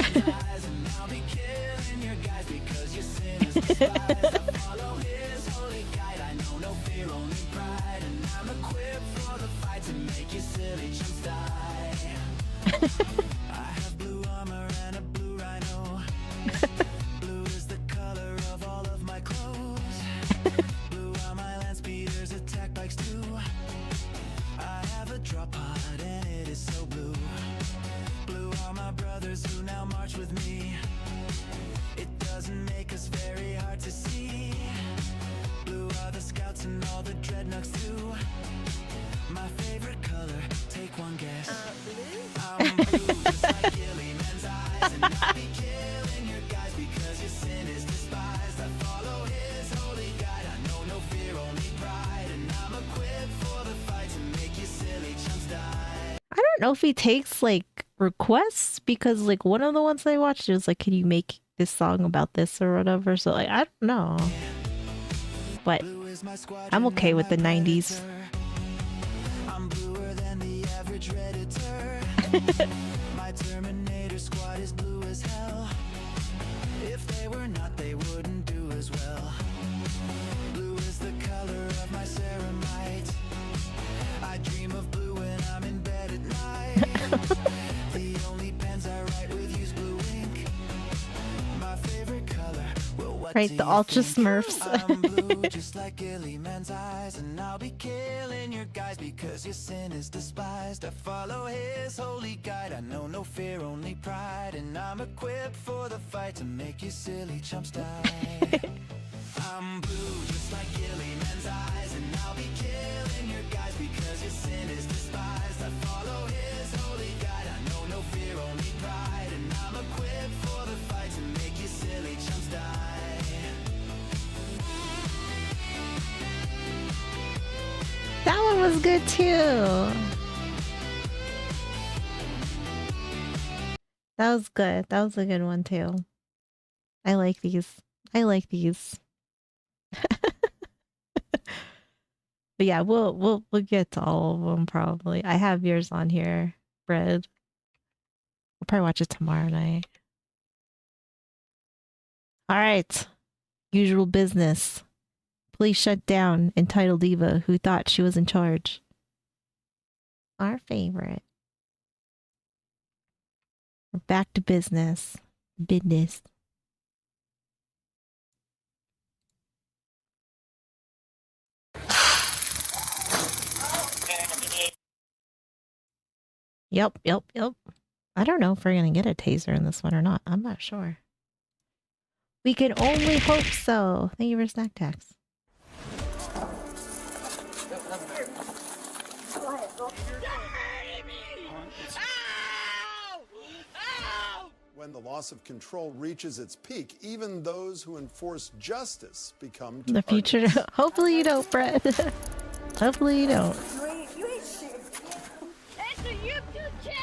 I have blue armor and a blue rhino. Blue is the color of all of my clothes. Blue are my land speeders, attack bikes too. I have a drop pod and it is so blue. Blue are my brothers who now march with me. It doesn't make us very hard to see. Blue are the scouts and all the dreadnoughts too. My favorite color, take one guess. I'm blue, just like Gillyman's eyes, and I'll be killing your guys because your sin is despised. I follow his holy guide, I know no fear, only pride, and I'm equipped for the fight to make you silly chumps die. I don't know if he takes like requests, because like one of the ones I watched was like, can you make this song about this or whatever? So like, I don't know, but I'm okay with the 90s. I'm bluer than the average Redditor. My Terminator squad is blue as hell. If they were not, they wouldn't do as well. Blue is the color of my ceramite. I dream of blue when I'm in bed at night. The only pens I write with use blue ink. My favorite color will Right, the Ultra Smurfs. I'm blue, just like Gillyman's eyes, and I'll be killing your guys because your sin is despised. I follow his holy guide. I know no fear, only pride, and I'm equipped for the fight to make you silly chumps die. I'm blue, just like Gillyman's eyes, and I'll be killing your guys because your sin is despised. I follow his holy guide. I know no fear, only pride, and I'm equipped for the fight to make you silly chumps die. That one was good too. That was good. That was a good one too. I like these. I like these. But yeah, we'll get to all of them probably. I have yours on here, Bread. We'll probably watch it tomorrow night. All right. Usual business. Police shut down entitled diva who thought she was in charge. Our favorite. We're back to business. Business. Yep. I don't know if we're gonna get a taser in this one or not. I'm not sure. We can only hope so. Thank you for snack tax. When the loss of control reaches its peak, even those who enforce justice become The future. targets. Hopefully you don't, Brett. Hopefully you don't.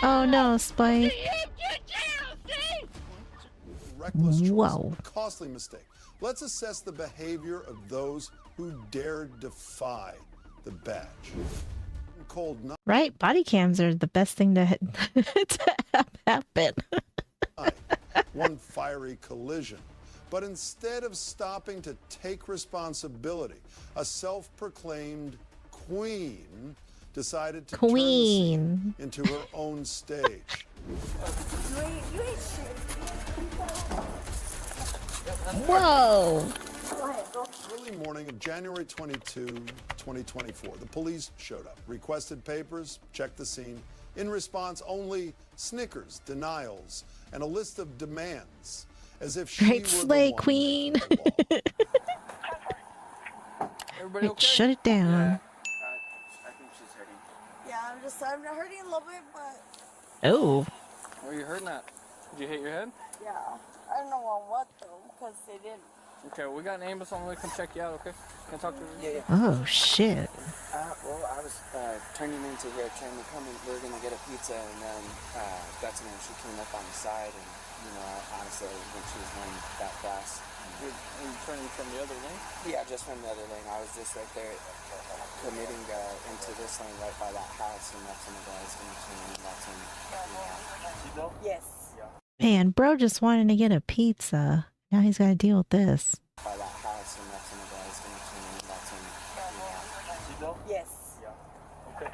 Oh no, Spike. Reckless choice, Whoa. a costly mistake. Let's assess the behavior of those who dare defy the badge. Cold night, Right? Body cams are the best thing to, to happen. one fiery collision. But instead of stopping to take responsibility, a self-proclaimed queen decided to turn the scene Queen. into her own stage. Whoa. Early morning of January 22, 2024, the police showed up, requested papers, checked the scene. In response, only snickers, denials, and a list of demands, as if she Great were slay, the one queen. making the law. Everybody Right, okay? shut it down. I think she's hurting. Yeah, I'm hurting a little bit, but Oh. Where are you hurting at? Did you hit your head? yeah, I don't know on what though, because they didn't. Okay, well, we got an ambulance on the way. Come check you out, okay? Can I talk to you? Yeah. Oh shit. Well, I was turning into here trying to come and we were going to get a pizza, and then that's when she came up on the side, and, you know, honestly, when she was going that fast. Are you turning from the other lane? Yeah, just from the other lane. I was just right there committing into this lane right by that house, and that's when the guy was going to turn, and that's when, You know? Yes. Man, bro just wanted to get a pizza. Now he's got to deal with this. by that house, and that's when the guy was going to turn, and that's when, You know? Yes. Okay.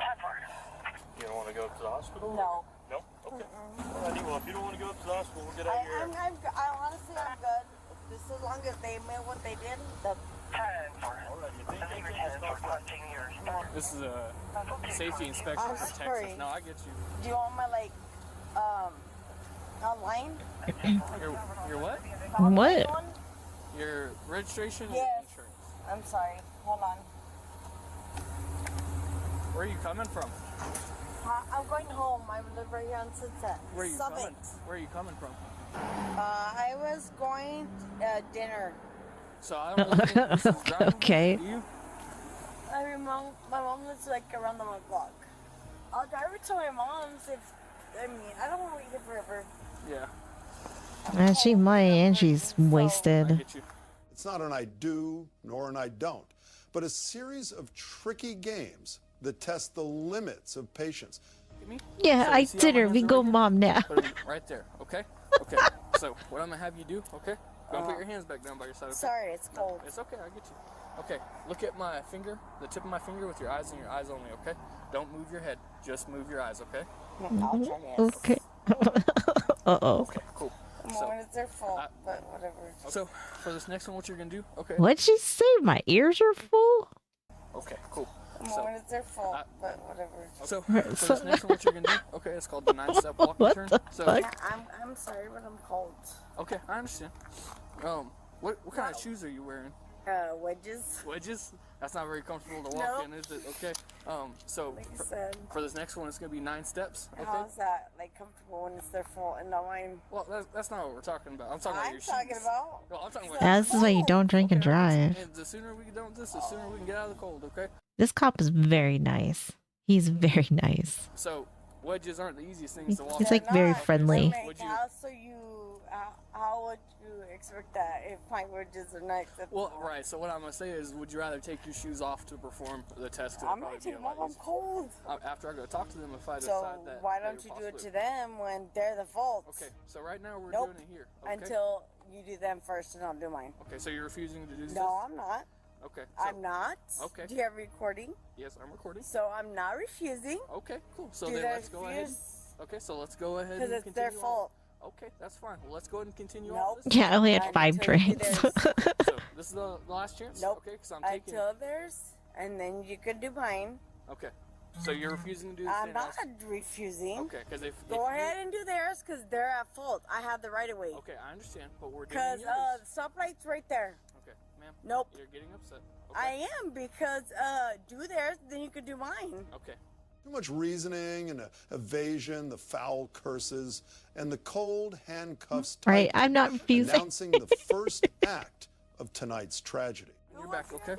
You don't want to go to the hospital? No. No? Okay. Alrighty, well, if you don't want to go up to the hospital, we'll get out of here. I honestly, I'm good. Just as long as they meant what they did. Alright, you think they can just go? This is a safety inspection I'm for sorry. Texas. No, I get you. Do you want my online? Your what? What? One? Your registration and Yes. insurance. I'm sorry. Hold on. Where are you coming from? I'm going home. I live right here on Sunset. Where are you Summit. coming? Where are you coming from? I was going dinner. So I don't really think this is driving. Okay. Do you? My mom lives like around the block. I'll drive it to my mom's if, I don't want to wait here forever. Yeah. She might, and she's I wasted. get you. It's not an I do nor an I don't, but a series of tricky games that test the limits of patience. Me? Yeah, So I you see how did my her. hands We are go right here? mom now. Put 'em right there, okay? Okay. So what I'm gonna have you do, okay? Don't put your hands back down by your side, okay? Sorry, it's cold. It's okay, I get you. Okay, look at my finger, the tip of my finger with your eyes and your eyes only, okay? Don't move your head, just move your eyes, okay? I'll try yes. Okay. Uh-oh. Okay, cool. Come So, on, it's their fault, but whatever. So for this next one, what you're gonna do? Okay. What'd she say? My ears are full? Okay, cool. The moment it's their fault, but whatever. So for this next one, what you're gonna do? Okay, it's called the 9-step walking What turn. the So fuck? I'm sorry, but I'm cold. okay, I understand. What kind of shoes are you wearing? Wedges. Wedges? That's not very comfortable to walk in, is it? Okay. So Like you said. for this next one, it's gonna be 9 steps. Okay. How's that like comfortable when it's their fault and not mine? Well, that's not what we're talking about. I'm talking about your talking shoes. about. Well, I'm talking about. Yeah, this is why you don't drink and drive. And the sooner we don't this, the sooner we can get out of the cold. Okay. This cop is very nice. He's very nice. So wedges aren't the easiest things to walk. He's like very friendly. How would you expect that if my wedges are not acceptable? Well, right. So what I'm gonna say is, would you rather take your shoes off to perform the test? I'm gonna take them off. I'm cold. After I go talk to them, if I decide So that. why don't you do it to them when they're the fault? Okay. So right now we're Nope. doing it here. Okay? Until you do them first and I'll do mine. Okay. So you're refusing to do this? No, I'm not. Okay. So, I'm not. Okay. Do you have a recording? Yes, I'm recording. So I'm not refusing. Okay. Cool. So Do then they let's go ahead. refuse? Okay. So let's go ahead. Because and it's their continue on. fault. Okay, that's fine. Well, let's go ahead and continue Nope. on. Yeah, I only had Not 5 until you do drinks. So this is the last chance. Nope. Okay, because I'm taking. Until theirs, and then you can do mine. Okay. So you're refusing to do the I'm same not as- refusing. Okay, because if Go ahead and do theirs because they're at fault. I have the right of way. Okay, I understand, but we're doing Because yours. the stoplight's right there. Okay, ma'am. Nope. You're getting upset. Okay. I am because do theirs, then you can do mine. Okay. Too much reasoning and evasion, the foul curses, and the cold handcuffs Right, tightening, I'm not refusing. announcing the first act of tonight's tragedy. You're back, okay?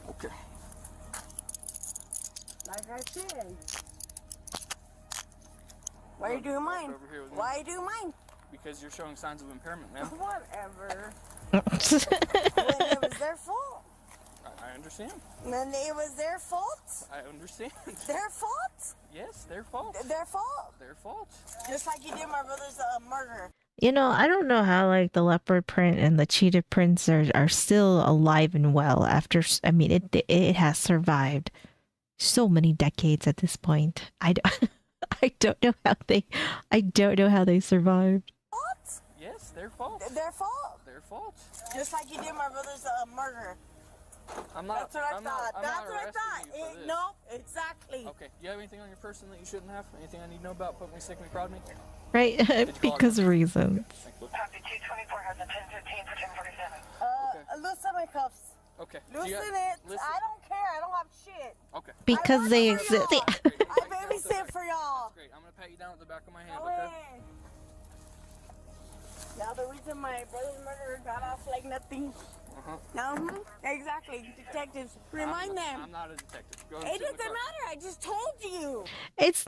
Okay. Like I said. Why are you doing mine? Over here with me. Why are you doing mine? Because you're showing signs of impairment, ma'am. Whatever. When it was their fault. I understand. Then it was their fault. I understand. Their fault. Yes, their fault. Their fault. Their fault. Just like you did my brother's murder. You know, I don't know how like the leopard print and the cheetah prints are still alive and well after. I mean, it has survived so many decades at this point. I don't know how they survived. Fault? Yes, their fault. Their fault. Their fault. Just like you did my brother's murder. I'm not. That's what I I'm thought. Not, I'm That's not what I arresting thought. you for this. No, exactly. Okay. Do you have anything on your person that you shouldn't have? Anything I need to know about? Put me, sick me, prod me. Right, because of reasons. Copy 224 has a 1015 for 1047. Loosen my cuffs. Okay. Loosen it. I don't care. I don't have shit. Okay. Because they exist. I babysit for y'all. Great. I'm gonna pat you down at the back of my hand. Go Okay. ahead. Now the reason my brother's murderer got off like nothing. No, exactly. Detectives, remind them. I'm not a detective. Go It ahead. doesn't matter. I just told you. It's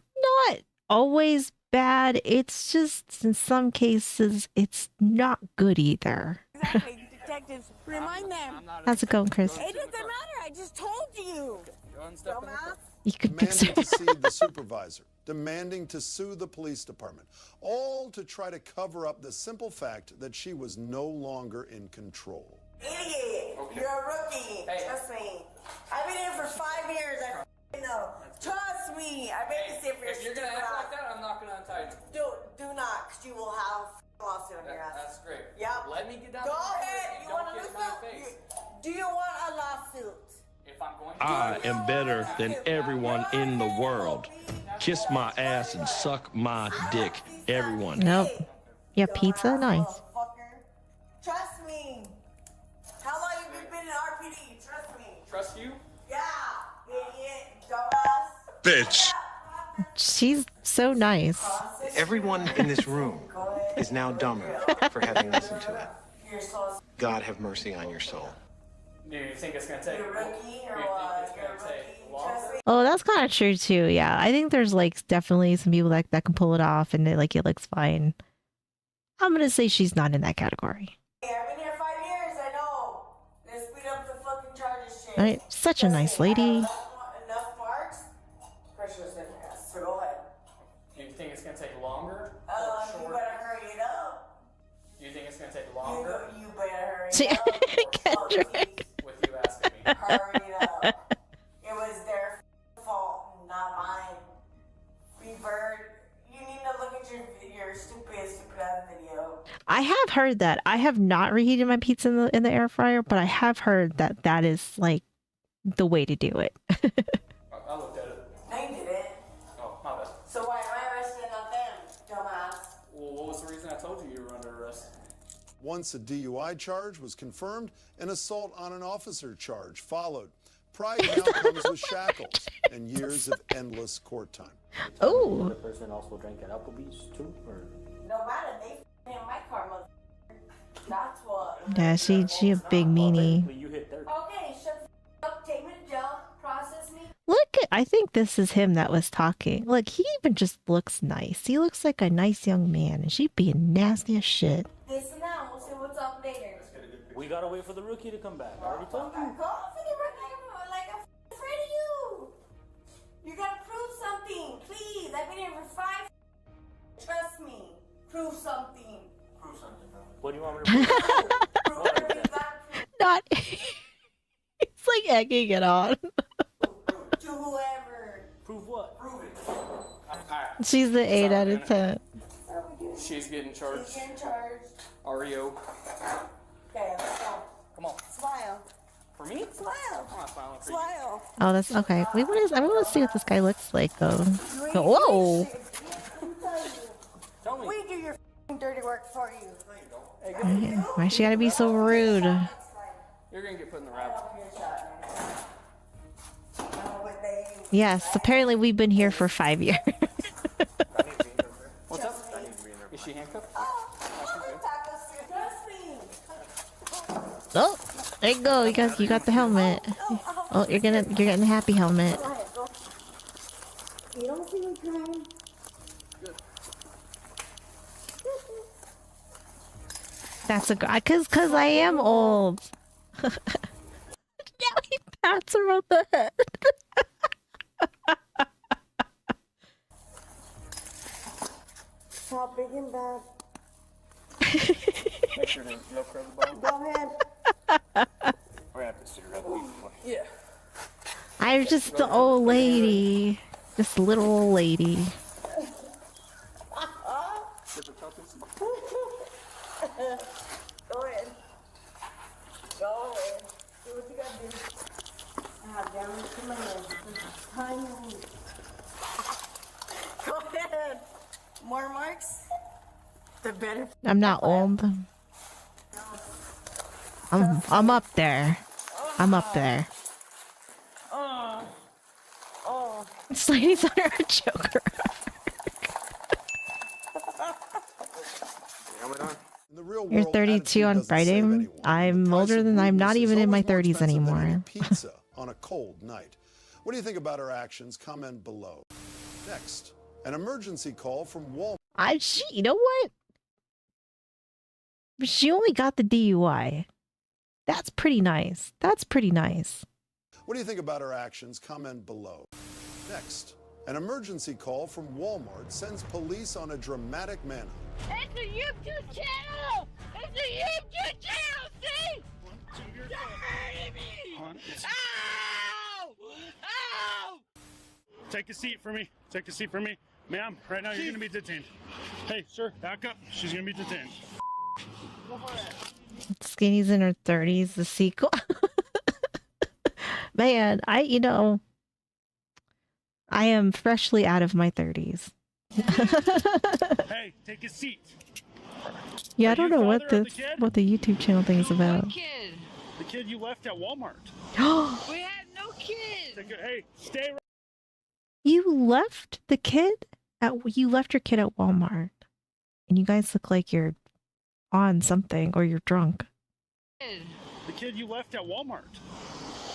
not always bad. It's just in some cases it's not good either. Exactly. Detectives, remind them. How's it going, Chris? It doesn't matter. I just told you. Go ahead and step in the car. You could fix Demanding it. to see the supervisor, demanding to sue the police department, all to try to cover up the simple fact that she was no longer in control. Idiot. You're a rookie. Trust me. I've been here for 5 years. I know. Trust me. I babysit for your If you're gonna act like that, I'm not gonna untie you. Do not, because you will have a lawsuit on your ass. That's great. Yep. Let me get down. Go to the road ahead. and You don't want get a in my lawsuit? face. Do you want a lawsuit? If I'm going I am better than everyone in the world. Kiss my ass and suck my dick, everyone. Nope. Yeah, pizza, nice. Motherfucker. Trust me. How long have you been in RPD? Trust me. Trust you? Yeah. Idiot. Dumbass. Bitch. She's so nice. Everyone in this room is now dumber for having listened to it. You're so God have mercy on your soul. Do you think it's gonna take? You're a rookie or what? You're a rookie. Trust me. Oh, that's kind of true too. Yeah, I think there's like definitely some people that can pull it off and it looks fine. I'm gonna say she's not in that category. Hey, I've been here 5 years. I know. Let's speed up the fucking charges shit. Right, such a nice lady. Enough marks. Pressure's in your ass. So go ahead. Do you think it's gonna take longer? You better hurry it up. Do you think it's gonna take longer? You better hurry See, it up. Kendrick. With you asking me. Hurry it up. It was their fault, not mine. Rebird, you need to look at your stupid ass video. I have heard that. I have not reheated my pizza in the air fryer, but I have heard that that is like the way to do it. I looked at it. I did it. Oh, my bad. So why am I arrested, not them, dumbass? Well, what was the reason I told you were under arrest? Once a DUI charge was confirmed, an assault on an officer charge followed. Pride now comes with shackles and years of endless court time. Oh. The person also drank at Applebee's too, or? No matter, they in my car, mother. That's what. Yeah, she a big meanie. You hit 30. Okay, shut the up, take me to jail, process me. Look, I think this is him that was talking. Look, he even just looks nice. He looks like a nice young man, and she being nasty as shit. This and that, we'll see what's up later. We gotta wait for the rookie to come back. I already told you. Go for the record, like I'm afraid of you. You gotta prove something, please. I've been here for 5. Trust me. Prove something. Prove something, bro. What do you want me to prove? Prove whatever you gotta prove Not. It's like egging it on. to whoever. Prove what? Prove it. She's the 8 out of 10. She's getting charged. She's getting charged. REO. Okay, let's go. Come on. Smile. For me? Smile. I'm not smiling for you. Smile. Oh, that's okay. Wait, what is? I want to see what this guy looks like, though. Whoa. Tell me. We do your dirty work for you. Hey, good. Why she gotta be so rude? You're gonna get put in the wrap. Yes, apparently we've been here for 5 years. What's up? Is she handcuffed? Oh, there you go. You got the helmet. Oh, you're getting the happy helmet. You don't see me crying. That's a cause I am old. Now he pats her on the head. How big and bad. Make sure to no curve the ball. Go ahead. We're gonna have to sit around the beach. Yeah. I'm just the old lady. Just a little old lady. Go ahead. Go ahead. Do what you gotta do. Ah, damn it. Come on. Go ahead. More marks? The better. I'm not old. I'm up there. I'm up there. This lady's under a choker. In the real You're world, 32 attitude on doesn't Friday. save anyone. I'm The price older of than I'm not rudeness even is in my always more 30s expensive than anymore. eating pizza on a cold night. What do you think about her actions? Comment below. Next, an emergency call from Walmart. You know what? She only got the DUI. That's pretty nice. That's pretty nice. What do you think about her actions? Comment below. Next, an emergency call from Walmart sends police on a dramatic manhunt. It's a YouTube channel! It's a YouTube channel, see? You're hurting me! Ow! Ow! Take a seat for me. Take a seat for me. Ma'am, right now you're going to be detained. Hey, sir, back up. She's going to be detained. Skinny's in her 30s, the sequel. Man, I am freshly out of my 30s. Hey, take a seat. Yeah, I don't know what the YouTube channel thing is about. The kid you left at Walmart. We had no kids! Hey, stay right. You left your kid at Walmart, and you guys look like you're on something or you're drunk. The kid you left at Walmart.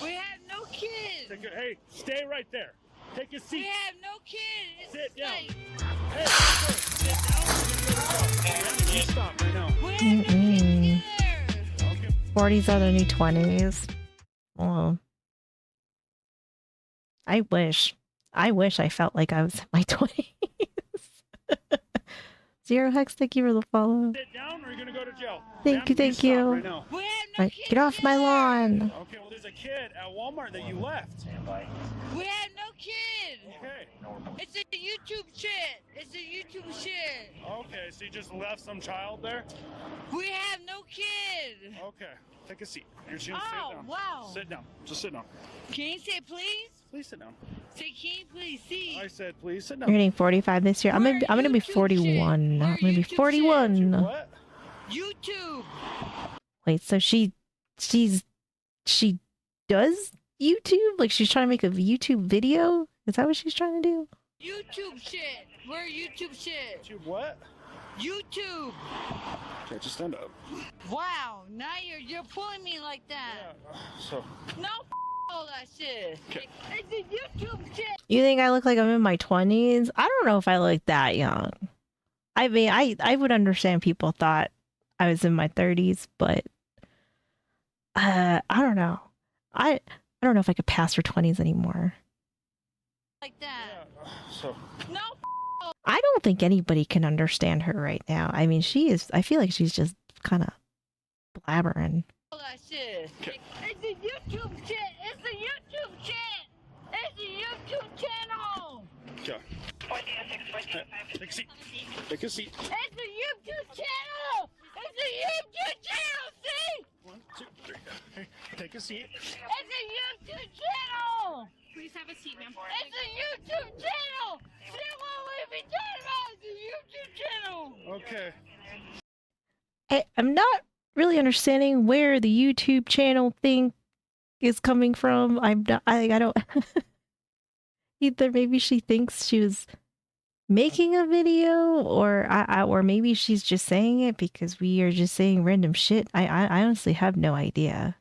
We had no kids! Hey, stay right there. Take a seat. We have no kids! Sit down. Hey, sir, sit down. You stop right now. We have no kids either! Okay. 40s are the new 20s. Oh. I wish I felt like I was in my 20s. Zero Hex, thank you for the follow. Sit down or you're going to go to jail. Thank you. Stop right now. We have no Right, kids get off my lawn. Okay, well, there's a kid at Walmart that you left. We had no kids! Okay. It's a YouTube shit! It's a YouTube shit! Okay, so you just left some child there? We have no kid. Okay, take a seat. You're just gonna sit down. Wow. Sit down. Just sit down. Can you say please? Please sit down. Say can you please see? I said please sit You're down. getting 45 this year. I'm gonna be 41. I'm gonna be 41. What? YouTube. Wait, so she does YouTube? Like she's trying to make a YouTube video? Is that what she's trying to do? YouTube shit. We're YouTube shit. YouTube what? YouTube. Okay, just stand up. Wow. Now you're pulling me like that. Yeah. So. No. All that shit. Okay. It's a YouTube shit. You think I look like I'm in my 20s? I don't know if I look that young. I mean, I would understand people thought I was in my 30s, but I don't know. I don't know if I could pass for 20s anymore. Like that. Yeah. So. No. I don't think anybody can understand her right now. I mean, I feel like she's just kind of blabbering. All that shit. Okay. It's a YouTube shit. It's a YouTube shit. It's a YouTube channel. Okay. Take a seat. Take a seat. It's a YouTube channel. It's a YouTube channel. See? 1, 2, 3. Hey, take a seat. It's a YouTube channel. Please have a seat, ma'am. It's a YouTube channel. See what we've been talking about? It's a YouTube channel. Okay. I'm not really understanding where the YouTube channel thing is coming from. I don't either. Maybe she thinks she was making a video, or maybe she's just saying it because we are just saying random shit. I honestly have no idea.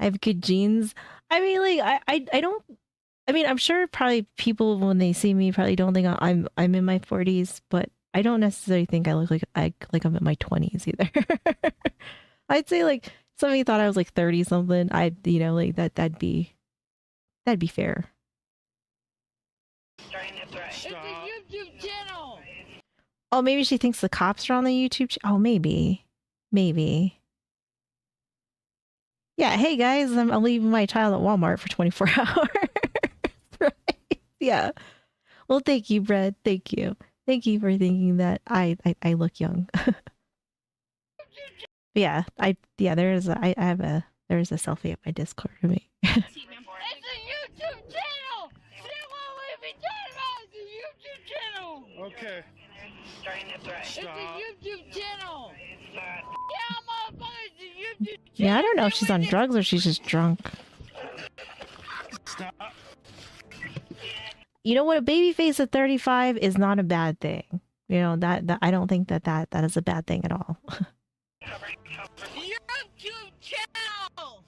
I have good genes. I mean, like I don't. I mean, I'm sure probably people when they see me probably don't think I'm in my 40s, but I don't necessarily think I look like I'm in my 20s either. I'd say like somebody thought I was like 30 something. Like that'd be fair. It's a YouTube channel. Oh, maybe she thinks the cops are on the YouTube. Oh, maybe. Yeah. Hey guys, I'm leaving my child at Walmart for 24 hours. Right? Yeah. Well, thank you, Brett. Thank you. Thank you for thinking that I look young. Yeah, there's a selfie at my Discord of me. It's a YouTube channel. See what we've been talking about? It's a YouTube channel. Okay. It's a YouTube channel. Yeah, motherfucker, it's a YouTube channel. Yeah, I don't know if she's on drugs or she's just drunk. Stop. You know what? A baby face at 35 is not a bad thing. You know, that I don't think that is a bad thing at all. YouTube channel.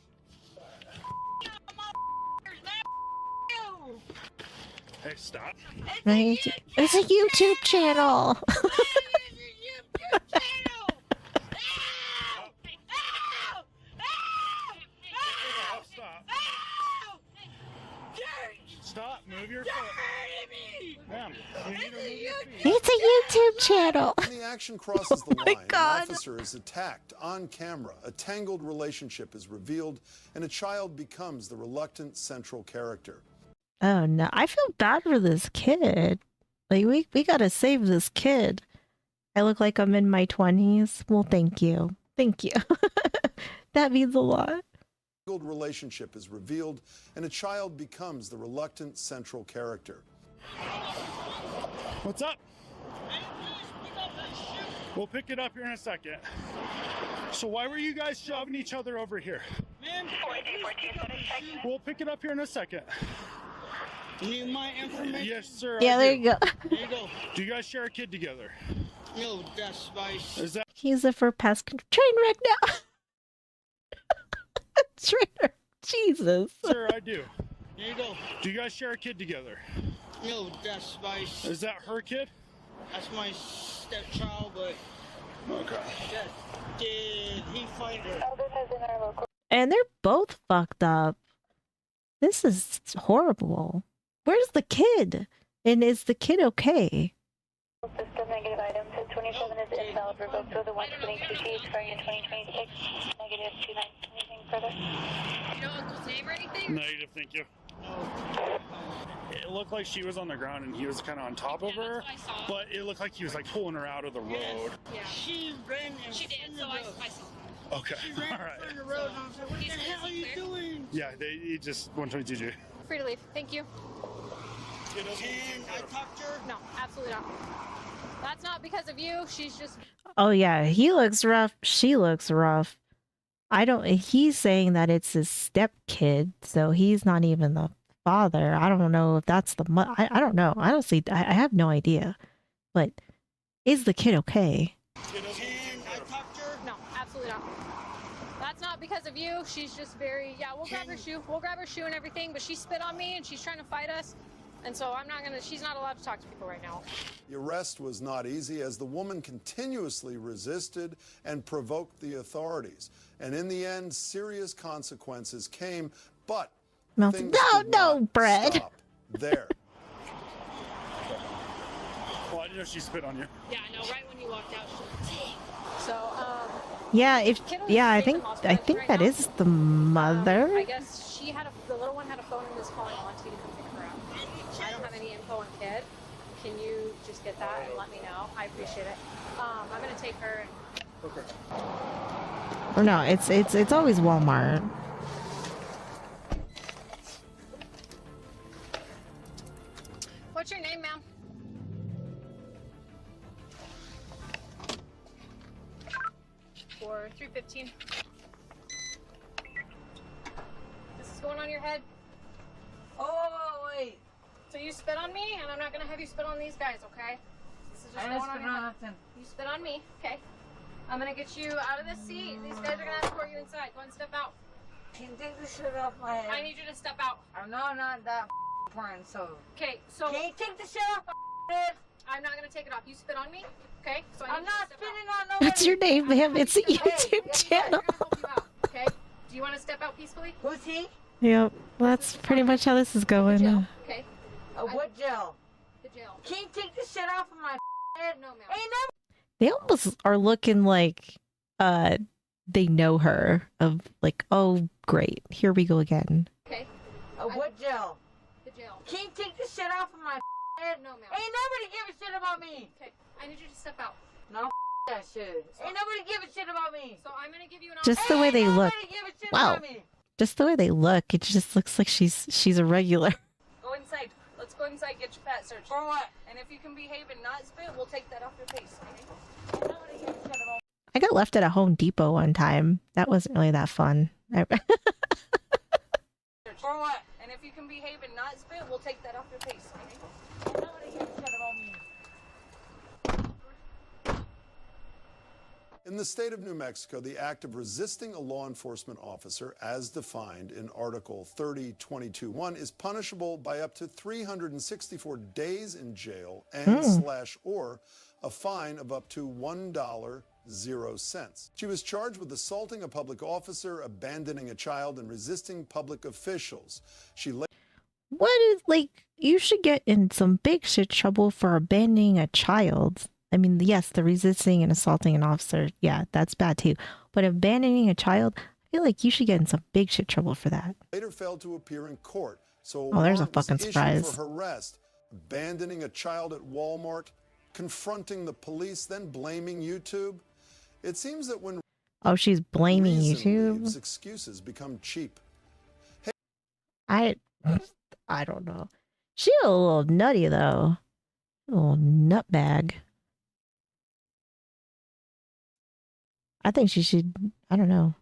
Hey, stop. Right? It's a YouTube channel. Stop. Move your foot. Ma'am, you need to move your feet. It's a YouTube channel. When the action crosses the line, an God. officer is attacked on camera. A tangled relationship is revealed, and a child becomes the reluctant central character. Oh no, I feel bad for this kid. Like we gotta save this kid. I look like I'm in my 20s. Well, thank you. That means a lot. Tangled relationship is revealed, and a child becomes the reluctant central character. What's up? We'll pick it up here in a second. So why were you guys shoving each other over here? We'll pick it up here in a second. You need my information? Yes, sir. Yeah, there you go. There you go. Do you guys share a kid together? No, that's spice. Is that? He's a for pest control train wreck now. Trainer, Jesus. Sir, I do. There you go. Do you guys share a kid together? No, that's spice. Is that her kid? That's my stepchild, but Okay. did he find her? And they're both fucked up. This is horrible. Where's the kid? And is the kid okay? System negative items. 27 is invalid. Revoked for the 122 T expiring in 2026. Negative 29. Anything further? You know Uncle's name or anything? Negative, thank you. It looked like she was on the ground and he was kind of on top of her, but it looked like he was like pulling her out of the road. Yeah. She ran in She did, so I saw. Okay, She ran all right. in front of the road, and I was like, what the hell are you doing? Yeah, he just 122G. Free to leave. Thank you. Can I talk to her? No, absolutely not. That's not because of you. She's just. Oh yeah, he looks rough. She looks rough. I don't. He's saying that it's his step kid, so he's not even the father. I don't know if that's the. I don't know. Honestly, I have no idea. But is the kid okay? Can I talk to her? No, absolutely not. That's not because of you. She's just very. Yeah, we'll grab her shoe. We'll grab her shoe and everything. But she spit on me and she's trying to fight us. And so I'm not gonna. She's not allowed to talk to people right now. The arrest was not easy as the woman continuously resisted and provoked the authorities. And in the end, serious consequences came, but things did not Brad. stop there. Well, I didn't know she spit on you. Yeah, I know. Right when you walked out, she went, dang. So Yeah, I think right that now. is the mother. I guess she had the little one had a phone and was calling Auntie to come pick her up. I don't have any info on kid. Can you just get that and let me know? I appreciate it. I'm gonna take her. Okay. Or no, it's always Walmart. What's your name, ma'am? For 315. This is going on your head. Oh, wait. So you spit on me, and I'm not gonna have you spit on these guys, okay? This is just going on your head. You spit on me, okay? I'm gonna get you out of this seat. These guys are gonna escort you inside. Go and step out. Can you take the shit off my head? I need you to step out. I know I'm not that porn, so. Okay, so. Can you take the shit off my head? I'm not gonna take it off. You spit on me, okay? So I'm not spitting on nobody. What's your name, ma'am? It's a YouTube Yeah, channel. we're gonna help you out, okay? Do you want to step out peacefully? Who's he? Yep, that's pretty much how this is going. Okay. What jail? The jail. Can you take the shit off of my head? No, ma'am. Ain't never. They almost are looking like they know her. Of like, oh great, here we go again. Okay. What jail? The jail. Can you take the shit off of my head? No, ma'am. Ain't nobody give a shit about me. Okay. I need you to step out. No, that shit. Ain't nobody give a shit about me. So I'm gonna give you an. Just the way they look. Nobody give a shit Wow. about me. Just the way they look, it just looks like she's a regular. Go inside. Let's go inside. Get your fat search. For what? And if you can behave and not spit, we'll take that off your face. Okay? Ain't nobody give a shit about me. I got left at a Home Depot one time. That wasn't really that fun. For what? And if you can behave and not spit, we'll take that off your face. Okay? Ain't nobody give a shit about me. In the state of New Mexico, the act of resisting a law enforcement officer, as defined in Article 3022.1, is punishable by up to 364 days in jail and or a fine of up to $1.00. She was charged with assaulting a public officer, abandoning a child, and resisting public officials. What is, like, you should get in some big shit trouble for abandoning a child. I mean, yes, the resisting and assaulting an officer, yeah, that's bad too. But abandoning a child, I feel like you should get in some big shit trouble for that. Later failed to appear in court, so Oh, there's a warrant was fucking issued surprise. for her arrest, abandoning a child at Walmart, confronting the police, then blaming YouTube. It seems that when Oh, she's blaming reason YouTube. leaves, excuses become cheap. I don't know. She a little nutty though. A little nutbag. I think she should, I don't know,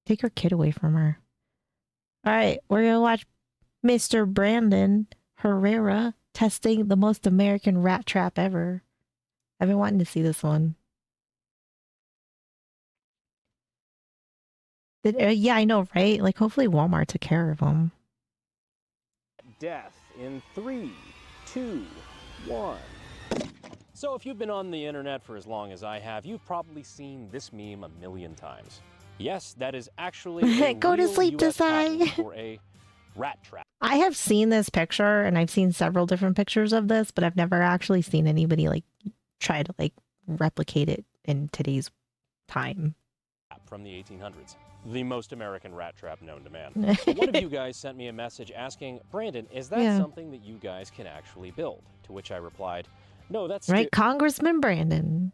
take her kid away from her. All right, we're going to watch Mr. Brandon Herrera testing the most American rat trap ever. I've been wanting to see this one. Yeah, I know, right? Like, hopefully Walmart took care of him. Death in 3, 2, 1. So if you've been on the internet for as long as I have, you've probably seen this meme a million times. Yes, that is actually a Go to real sleep, US Desai. patent for a rat trap. I have seen this picture and I've seen several different pictures of this, but I've never actually seen anybody like try to like replicate it in today's time. from the 1800s. The most American rat trap known to man. But one of you guys sent me a message asking, Brandon, is that something that you guys can actually build? To which I replied, no, that's... Right, Congressman Brandon.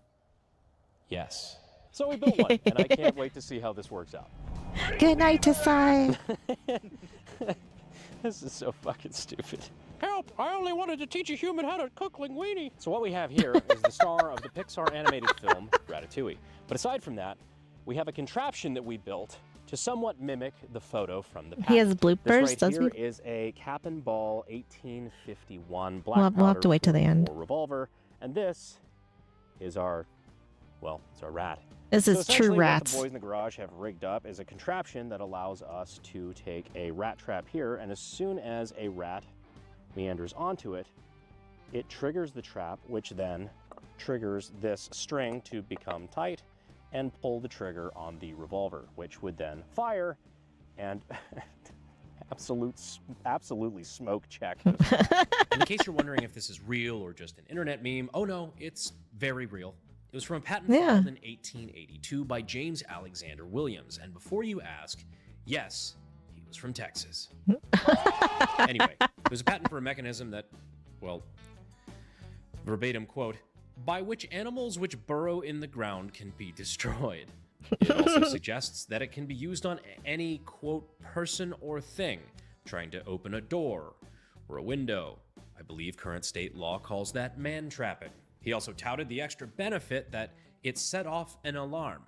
Yes. So we built one, and I can't wait to see how this works out. Good night, Tasai. This is so fucking stupid. Help! I only wanted to teach a human how to cook linguine. So what we have here is the star of the Pixar animated film, Ratatouille. But aside from that, we have a contraption that we built to somewhat mimic the photo from the patent. He has bloopers, this does here he? is a cap and ball 1851 black We'll have to wait till the end. revolver, and this is our, well, it's our rat. This is true rats. What the boys in the garage have rigged up is a contraption that allows us to take a rat trap here, and as soon as a rat meanders onto it, it triggers the trap, which then triggers this string to become tight and pull the trigger on the revolver, which would then fire and absolutely smoke check. In case you're wondering if this is real or just an internet meme, oh no, it's very real. It was from a patent filed in 1882 by James Alexander Williams. And before you ask, yes, he was from Texas. Anyway, it was a patent for a mechanism that, well, verbatim quote, by which animals which burrow in the ground can be destroyed. It also suggests that it can be used on any, quote, person or thing trying to open a door or a window. I believe current state law calls that man-trapping. He also touted the extra benefit that it set off an alarm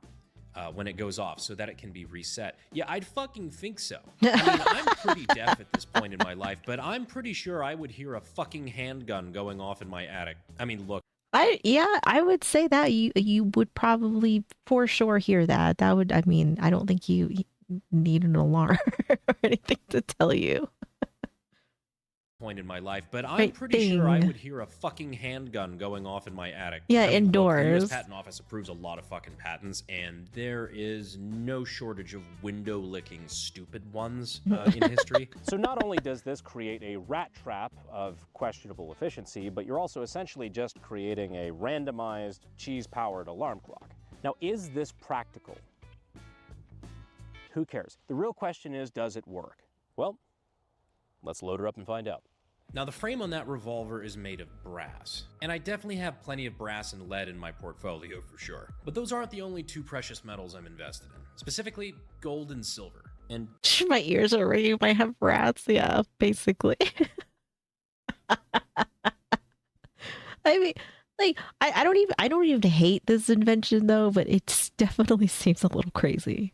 when it goes off so that it can be reset. Yeah, I'd fucking think so. I mean, I'm pretty deaf at this point in my life, but I'm pretty sure I would hear a fucking handgun going off in my attic. I mean, look. I would say that you would probably for sure hear that. That would, I mean, I don't think you need an alarm or anything to tell you. Point in my life, but I'm pretty sure I would hear a fucking handgun going off in my attic. Yeah, I mean, indoors. Look, the US Patent Office approves a lot of fucking patents, and there is no shortage of window-licking stupid ones in history. So not only does this create a rat trap of questionable efficiency, but you're also essentially just creating a randomized cheese-powered alarm clock. Now, is this practical? Who cares? The real question is, does it work? Well, let's load her up and find out. Now, the frame on that revolver is made of brass, and I definitely have plenty of brass and lead in my portfolio for sure. But those aren't the only two precious metals I'm invested in, specifically gold and silver. And my ears are ringing. I have rats. Yeah, basically. I mean, like, I don't even hate this invention though, but it definitely seems a little crazy.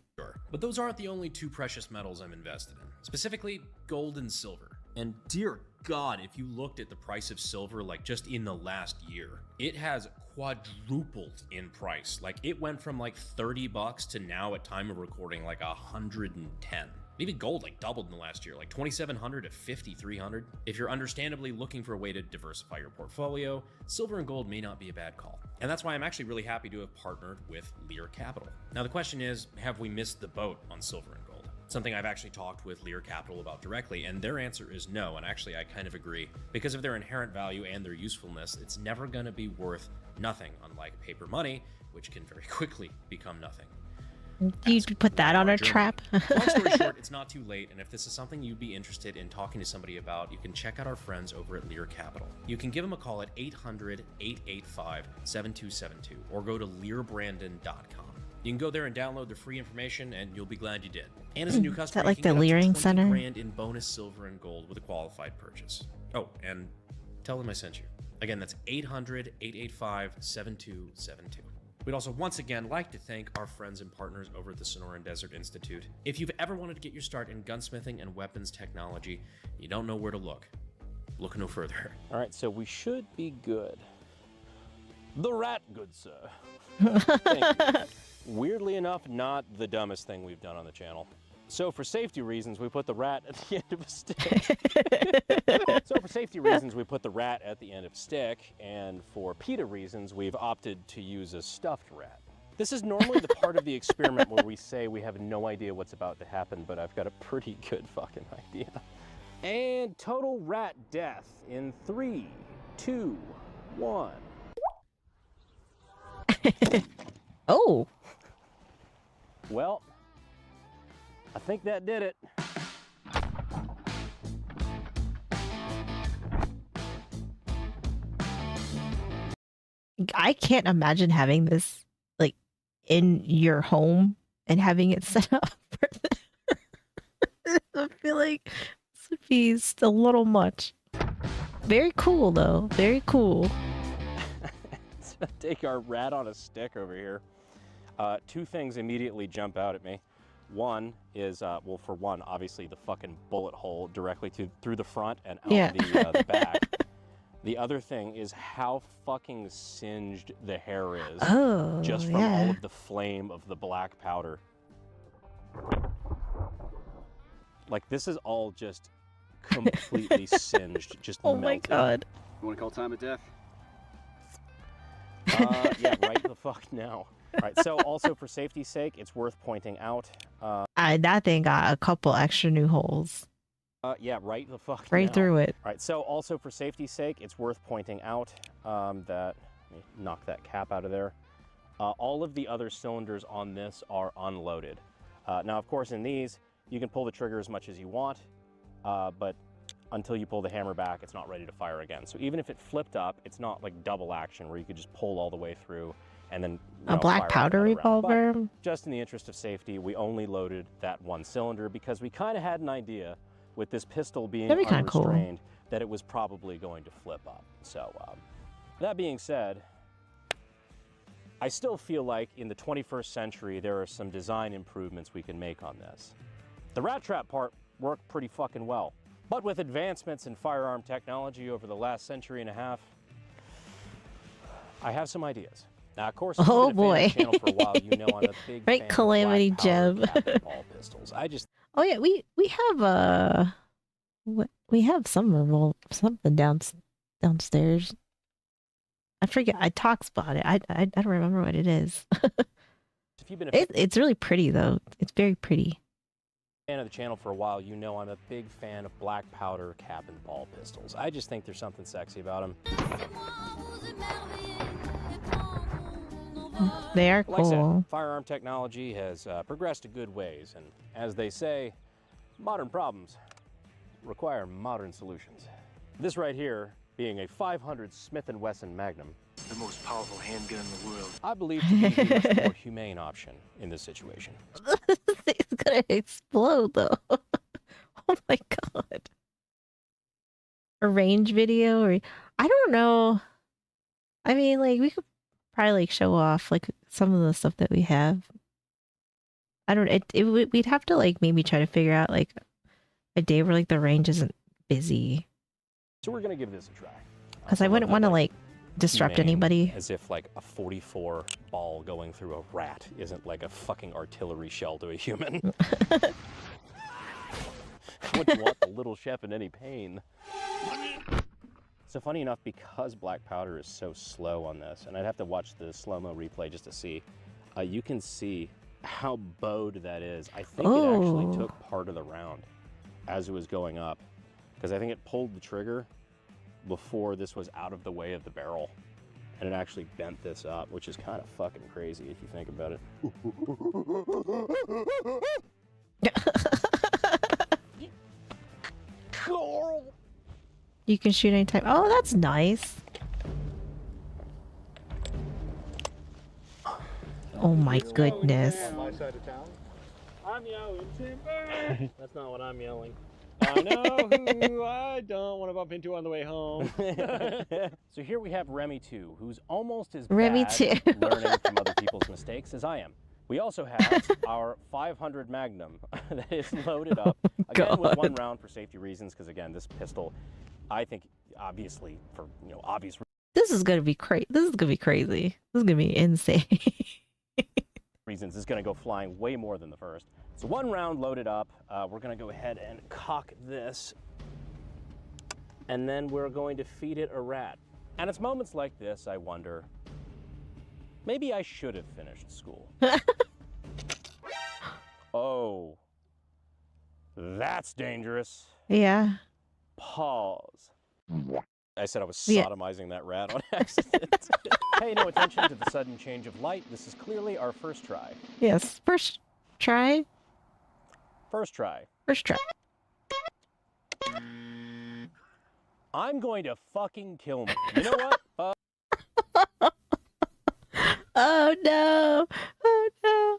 But those aren't the only two precious metals I'm invested in, specifically gold and silver. And dear God, if you looked at the price of silver, like just in the last year, it has quadrupled in price. Like it went from like $30 to now at time of recording, like 110. Even gold like doubled in the last year, like 2,700 to 5,300. If you're understandably looking for a way to diversify your portfolio, silver and gold may not be a bad call. And that's why I'm actually really happy to have partnered with Lear Capital. Now the question is, have we missed the boat on silver and gold? Something I've actually talked with Lear Capital about directly, and their answer is no, and actually I kind of agree. Because of their inherent value and their usefulness, it's never gonna be worth nothing, unlike paper money, which can very quickly become nothing. You put that on a trap? Long story short, it's not too late, and if this is something you'd be interested in talking to somebody about, you can check out our friends over at Lear Capital. You can give them a call at 800-885-7272 or go to learbrandon.com. You can go there and download the free information, and you'll be glad you did. And as a new customer, Is that like you the can get Learing up to Center? $20,000 in bonus silver and gold with a qualified purchase. Oh, and tell them I sent you. Again, that's 800-885-7272. We'd also once again like to thank our friends and partners over at the Sonoran Desert Institute. If you've ever wanted to get your start in gunsmithing and weapons technology, you don't know where to look. Look no further. All right, so we should be good. The rat, good sir. Thank you. Weirdly enough, not the dumbest thing we've done on the channel. So for safety reasons, we put the rat at the end of a stick. And for PETA reasons, we've opted to use a stuffed rat. This is normally the part of the experiment where we say we have no idea what's about to happen, but I've got a pretty good fucking idea. And total rat death in 3, 2, 1. Oh. Well, I think that did it. I can't imagine having this like in your home and having it set up for this. I feel like this would be a little much. Very cool though. Very cool. So take our rat on a stick over here. Two things immediately jump out at me. One is, well, for one, obviously the fucking bullet hole directly through the front and out the back. The other thing is how fucking singed the hair is. Oh, just from all of the flame of the black powder. Like, this is all just completely singed, just Oh melted. my god. You want to call time of death? Yeah, right the fuck now. All right, so also for safety's sake, it's worth pointing out. That thing got a couple extra new holes. Yeah, right the fuck Right now. through it. All right, so also for safety's sake, it's worth pointing out that, let me knock that cap out of there. All of the other cylinders on this are unloaded. Now, of course, in these, you can pull the trigger as much as you want, but until you pull the hammer back, it's not ready to fire again. So even if it flipped up, it's not like double action where you could just pull all the way through and then A black fire powder another round. revolver? But just in the interest of safety, we only loaded that one cylinder because we kind of had an idea with this pistol being That'd be kinda cool. unrestrained that it was probably going to flip up. So that being said, I still feel like in the 21st century, there are some design improvements we can make on this. The rat trap part worked pretty fucking well. But with advancements in firearm technology over the last century and a half, I have some ideas. Now, of course, if Oh you've been a fan of the boy. channel for a while, you know I'm a big Right, fan Calamity of black powder Jeb. cap and ball pistols. I just Oh yeah, we have we have something downstairs. I forget. I talks about it. I don't remember what it is. if you've been a It's really pretty though. It's very pretty. fan of the channel for a while, you know I'm a big fan of black powder cap and ball pistols. I just think there's something sexy about them. They are Like I said, cool. firearm technology has progressed a good ways, and as they say, modern problems require modern solutions. This right here being a 500 Smith & Wesson Magnum, The most powerful handgun in the world. I believe to be the much more humane option in this situation. It's gonna explode though. Oh my god. A range video or I don't know. I mean, like we could probably like show off like some of the stuff that we have. I don't. We'd have to like maybe try to figure out like a day where like the range isn't busy. So we're gonna give this a try. Because I wouldn't want to like disrupt Humane, anybody. As if like a 44 ball going through a rat isn't like a fucking artillery shell to a human. Wouldn't want the little chef in any pain. So funny enough, because black powder is so slow on this, and I'd have to watch the slow-mo replay just to see, you can see how bowed that is. I think it actually took part of the round as it was going up, because I think it pulled the trigger before this was out of the way of the barrel, and it actually bent this up, which is kind of fucking crazy if you think about it. You can shoot anytime. Oh, that's nice. Oh my goodness. On my side of town. I'm yelling timber. That's not what I'm yelling. I know who I don't want to bump into on the way home. So here we have Remy 2, who's almost as Remy bad 2. at learning from other people's mistakes as I am. We also have our 500 Magnum that is loaded up, again with one round for safety reasons, because again, this pistol, I think, obviously, for obvious This is gonna be crazy. This is gonna be crazy. This is gonna be insane. reasons, is going to go flying way more than the first. So one round loaded up. We're going to go ahead and cock this, and then we're going to feed it a rat. And it's moments like this I wonder, maybe I should have finished school. Oh, that's dangerous. Yeah. Pause. I said I was sodomizing that rat on accident. Pay no attention to the sudden change of light. This is clearly our first try. Yes, first try? First try. First try. I'm going to fucking kill me. You know what? Oh no! Oh no!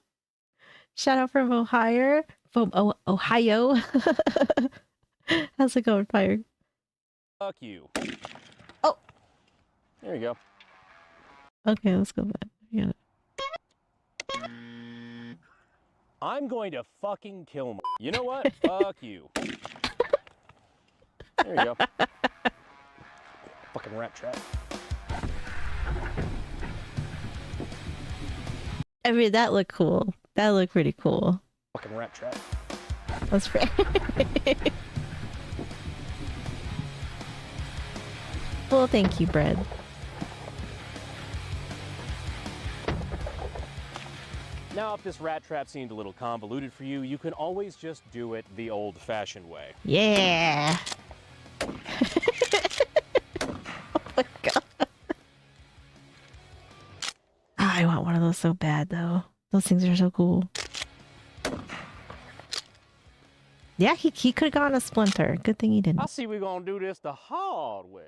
Shout out from Ohio. From Ohio. How's it going, Fire? Fuck you. Oh. There you go. Okay, let's go back. Yeah. I'm going to fucking kill me. You know what? Fuck you. There you go. Fucking rat trap. I mean, that looked cool. That looked pretty cool. Fucking rat trap. That's right. Well, thank you, Bread. Now, if this rat trap seemed a little convoluted for you, you can always just do it the old-fashioned way. Yeah. Oh my god. I want one of those so bad, though. Those things are so cool. Yeah, he could have gotten a splinter. Good thing he didn't. I see we're gonna do this the hard way.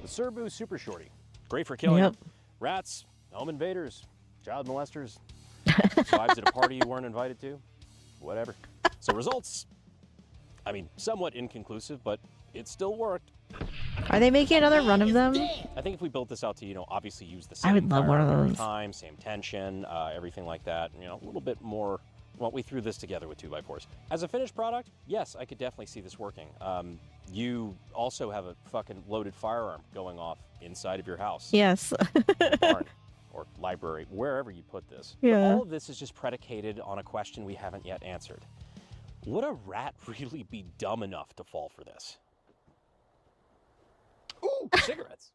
The Serbu Super Shorty. Great for killing rats, home invaders, child molesters, wives at a party you weren't invited to, whatever. So results, I mean, somewhat inconclusive, but it still worked. Are they making another run of them? I think if we built this out to, obviously use the same I would love one of every those. time, same tension, everything like that, a little bit more. Well, we threw this together with 2x4s. As a finished product, yes, I could definitely see this working. You also have a fucking loaded firearm going off inside of your house. Yes. Barn or library, wherever you put this. Yeah. But all of this is just predicated on a question we haven't yet answered. Would a rat really be dumb enough to fall for this? Ooh, cigarettes.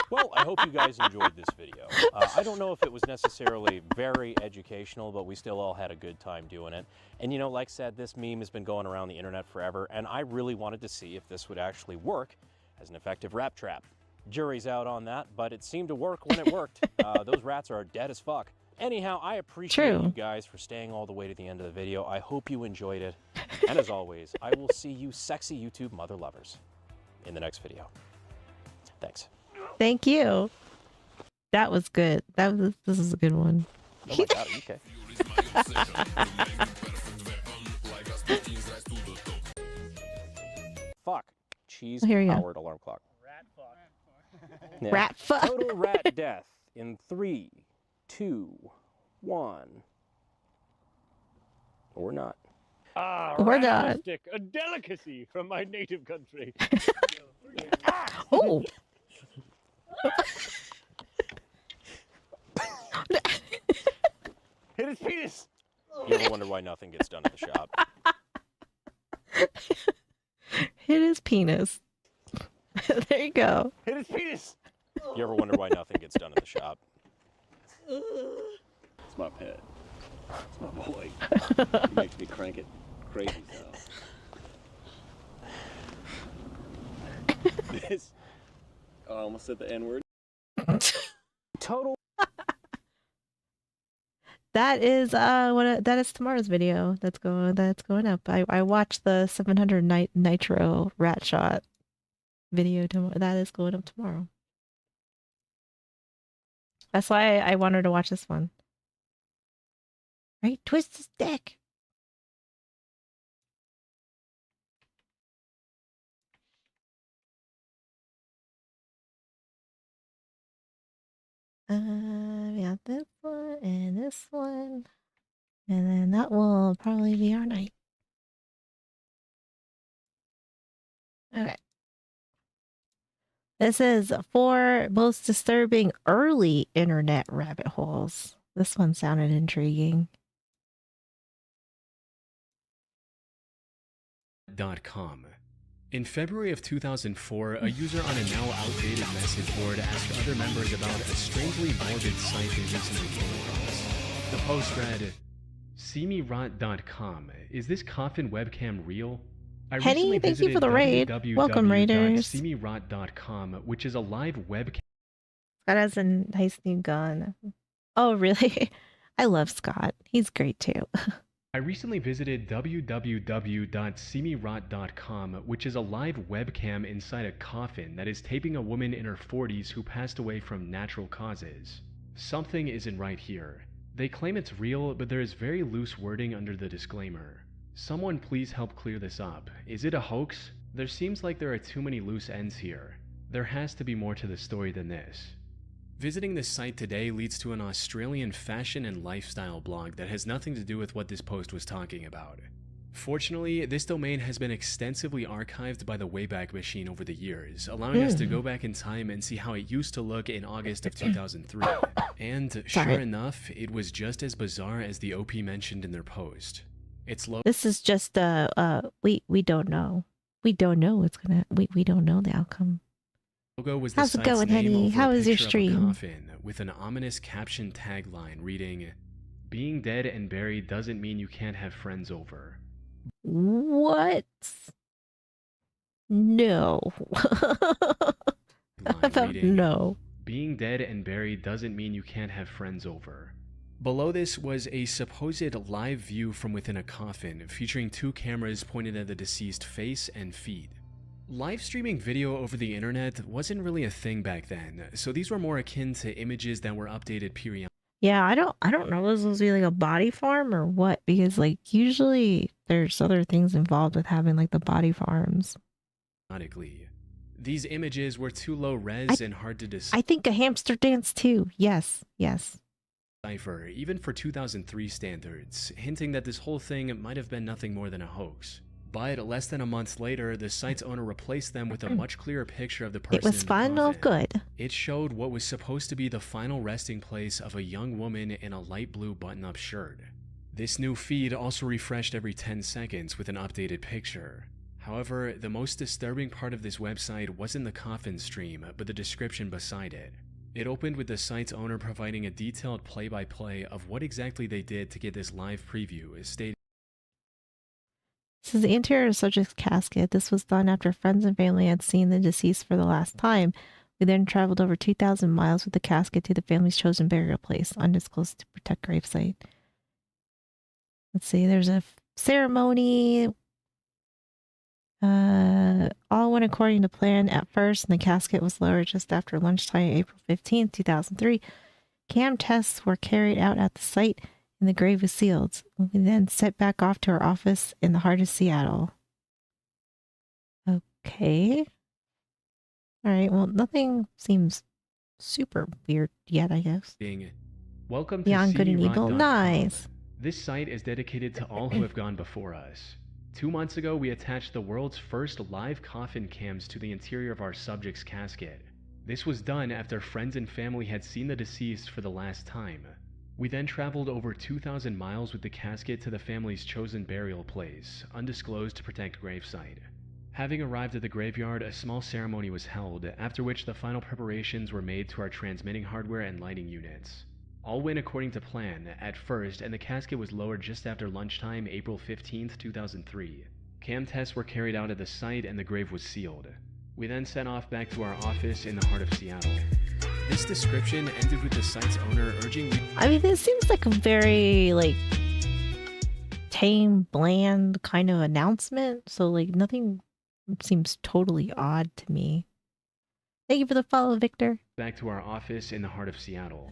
Well, I hope you guys enjoyed this video. I don't know if it was necessarily very educational, but we still all had a good time doing it. And like I said, this meme has been going around the internet forever, and I really wanted to see if this would actually work as an effective rat trap. Jury's out on that, but it seemed to work when it worked. Those rats are dead as fuck. Anyhow, I appreciate you guys for staying all the way to the end of the video. I hope you enjoyed it. And as always, I will see you sexy YouTube mother lovers in the next video. Thanks. Thank you. That was good. This is a good one. Oh my god, are you okay? Fuck. Cheese Here we go. powered alarm clock. Rat fuck. Yeah. Rat fuck. Total rat death in 3, 2, 1. Or not. Ah, We're rat done. lipstick, a delicacy from my native country. Oh. Hit his penis. You ever wonder why nothing gets done at the shop? Hit his penis. There you go. Hit his penis. You ever wonder why nothing gets done at the shop? It's my pet. It's my boy. He makes me crank it crazy so. This. Oh, I almost said the N-word. Total. That is that is tomorrow's video. That's going up. I watched the 700 Nitro rat shot video tomorrow. That is going up tomorrow. That's why I wanted to watch this one. Right? Twist his dick. We got this one and this one. And then that will probably be our night. Okay. This is 4 most disturbing early internet rabbit holes. This one sounded intriguing. .com. In February of 2004, a user on a now outdated message board asked other members about a strangely morbid site they recently came across. The post read, "SeeMeRot.com. Is this coffin webcam real? I Henny, recently thank you for visited the raid. Welcome, raiders. www.semirot.com, which is a live webcam. Scott has a nice new gun. Oh, really? I love Scott. He's great too. I recently visited www.semirot.com, which is a live webcam inside a coffin that is taping a woman in her 40s who passed away from natural causes. Something isn't right here. They claim it's real, but there is very loose wording under the disclaimer. Someone please help clear this up. Is it a hoax? There seems like there are too many loose ends here. There has to be more to the story than this. Visiting this site today leads to an Australian fashion and lifestyle blog that has nothing to do with what this post was talking about. Fortunately, this domain has been extensively archived by the Wayback Machine over the years, allowing us to go back in time and see how it used to look in August of 2003. And sure enough, it was just as bizarre as the OP mentioned in their post. This is just we don't know. We don't know what's gonna we don't know the outcome. Logo was the How's it site's going, name Henny? over How a is your picture of a stream? coffin with an ominous caption tagline reading, "Being dead and buried doesn't mean you can't have friends over." What? No. Reading, no. "Being dead and buried doesn't mean you can't have friends over." Below this was a supposed live view from within a coffin featuring two cameras pointed at the deceased face and feet. Live streaming video over the internet wasn't really a thing back then, so these were more akin to images that were updated periodically. Yeah, I don't know if this was be like a body farm or what, because like usually there's other things involved with having like the body farms. These images were too low res and hard to decipher. I think a hamster dance too. Yes, yes. Even for 2003 standards, hinting that this whole thing might have been nothing more than a hoax. But less than a month later, the site's owner replaced them with a much clearer picture of the person. It was fun or good. It showed what was supposed to be the final resting place of a young woman in a light blue button-up shirt. This new feed also refreshed every 10 seconds with an updated picture. However, the most disturbing part of this website wasn't the coffin stream, but the description beside it. It opened with the site's owner providing a detailed play-by-play of what exactly they did to get this live preview, stating, This is the interior of the subject's casket. This was done after friends and family had seen the deceased for the last time. We then traveled over 2,000 miles with the casket to the family's chosen burial place, undisclosed to protect gravesite. Let's see, there's a ceremony. All went according to plan at first, and the casket was lowered just after lunchtime, April 15th, 2003. Cam tests were carried out at the site, and the grave was sealed. We then set back off to our office in the heart of Seattle. Okay. All right, well, nothing seems super weird yet, I guess. "Welcome to Beyond Good and Evil. CDRock.com. Nice. This site is dedicated to all who have gone before us. 2 months ago, we attached the world's first live coffin cams to the interior of our subject's casket. This was done after friends and family had seen the deceased for the last time. We then traveled over 2,000 miles with the casket to the family's chosen burial place, undisclosed to protect gravesite. Having arrived at the graveyard, a small ceremony was held, after which the final preparations were made to our transmitting hardware and lighting units. All went according to plan at first, and the casket was lowered just after lunchtime, April 15th, 2003. Cam tests were carried out at the site and the grave was sealed. We then set off back to our office in the heart of Seattle. This description ended with the site's owner urging I mean, this seems like a very, like, tame, bland kind of announcement. So, like, nothing seems totally odd to me. Thank you for the follow, Victor. back to our office in the heart of Seattle.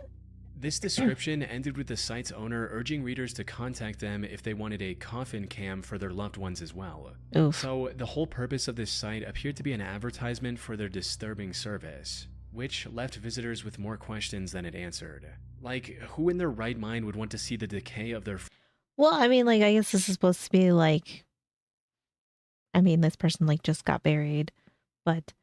This description ended with the site's owner urging readers to contact them if they wanted a coffin cam for their loved ones as well. Oof. So the whole purpose of this site appeared to be an advertisement for their disturbing service, which left visitors with more questions than it answered. Like, who in their right mind would want to see the decay of their... Well, I mean, like, I guess this is supposed to be like, I mean, this person like just got buried, but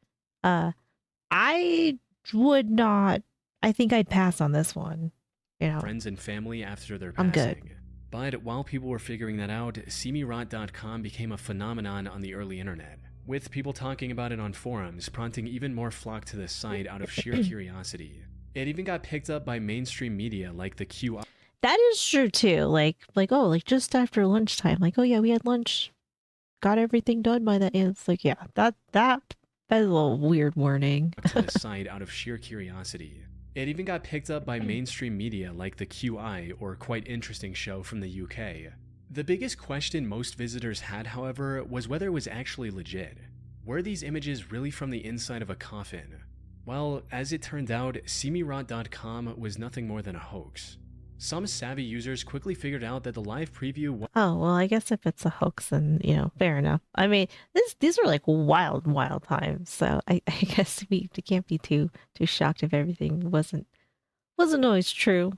I would not, I think I'd pass on this one, you know. friends and family after their I'm passing. good. But while people were figuring that out, semirot.com became a phenomenon on the early internet, with people talking about it on forums, prompting even more flock to the site out of sheer curiosity. It even got picked up by mainstream media like the Q. That is true too. Like, oh, like just after lunchtime, like, oh yeah, we had lunch a got everything done by the end. It's like, yeah, that is a little weird warning. To the site out of sheer curiosity. It even got picked up by mainstream media like the QI, or Quite Interesting show from the UK. The biggest question most visitors had, however, was whether it was actually legit. Were these images really from the inside of a coffin? Well, as it turned out, SeeMeRot.com was nothing more than a hoax. Some savvy users quickly figured out that the live preview Oh, well, I guess if it's a hoax, then, fair enough. I mean, these were like wild times, so I guess we can't be too shocked if everything wasn't always true.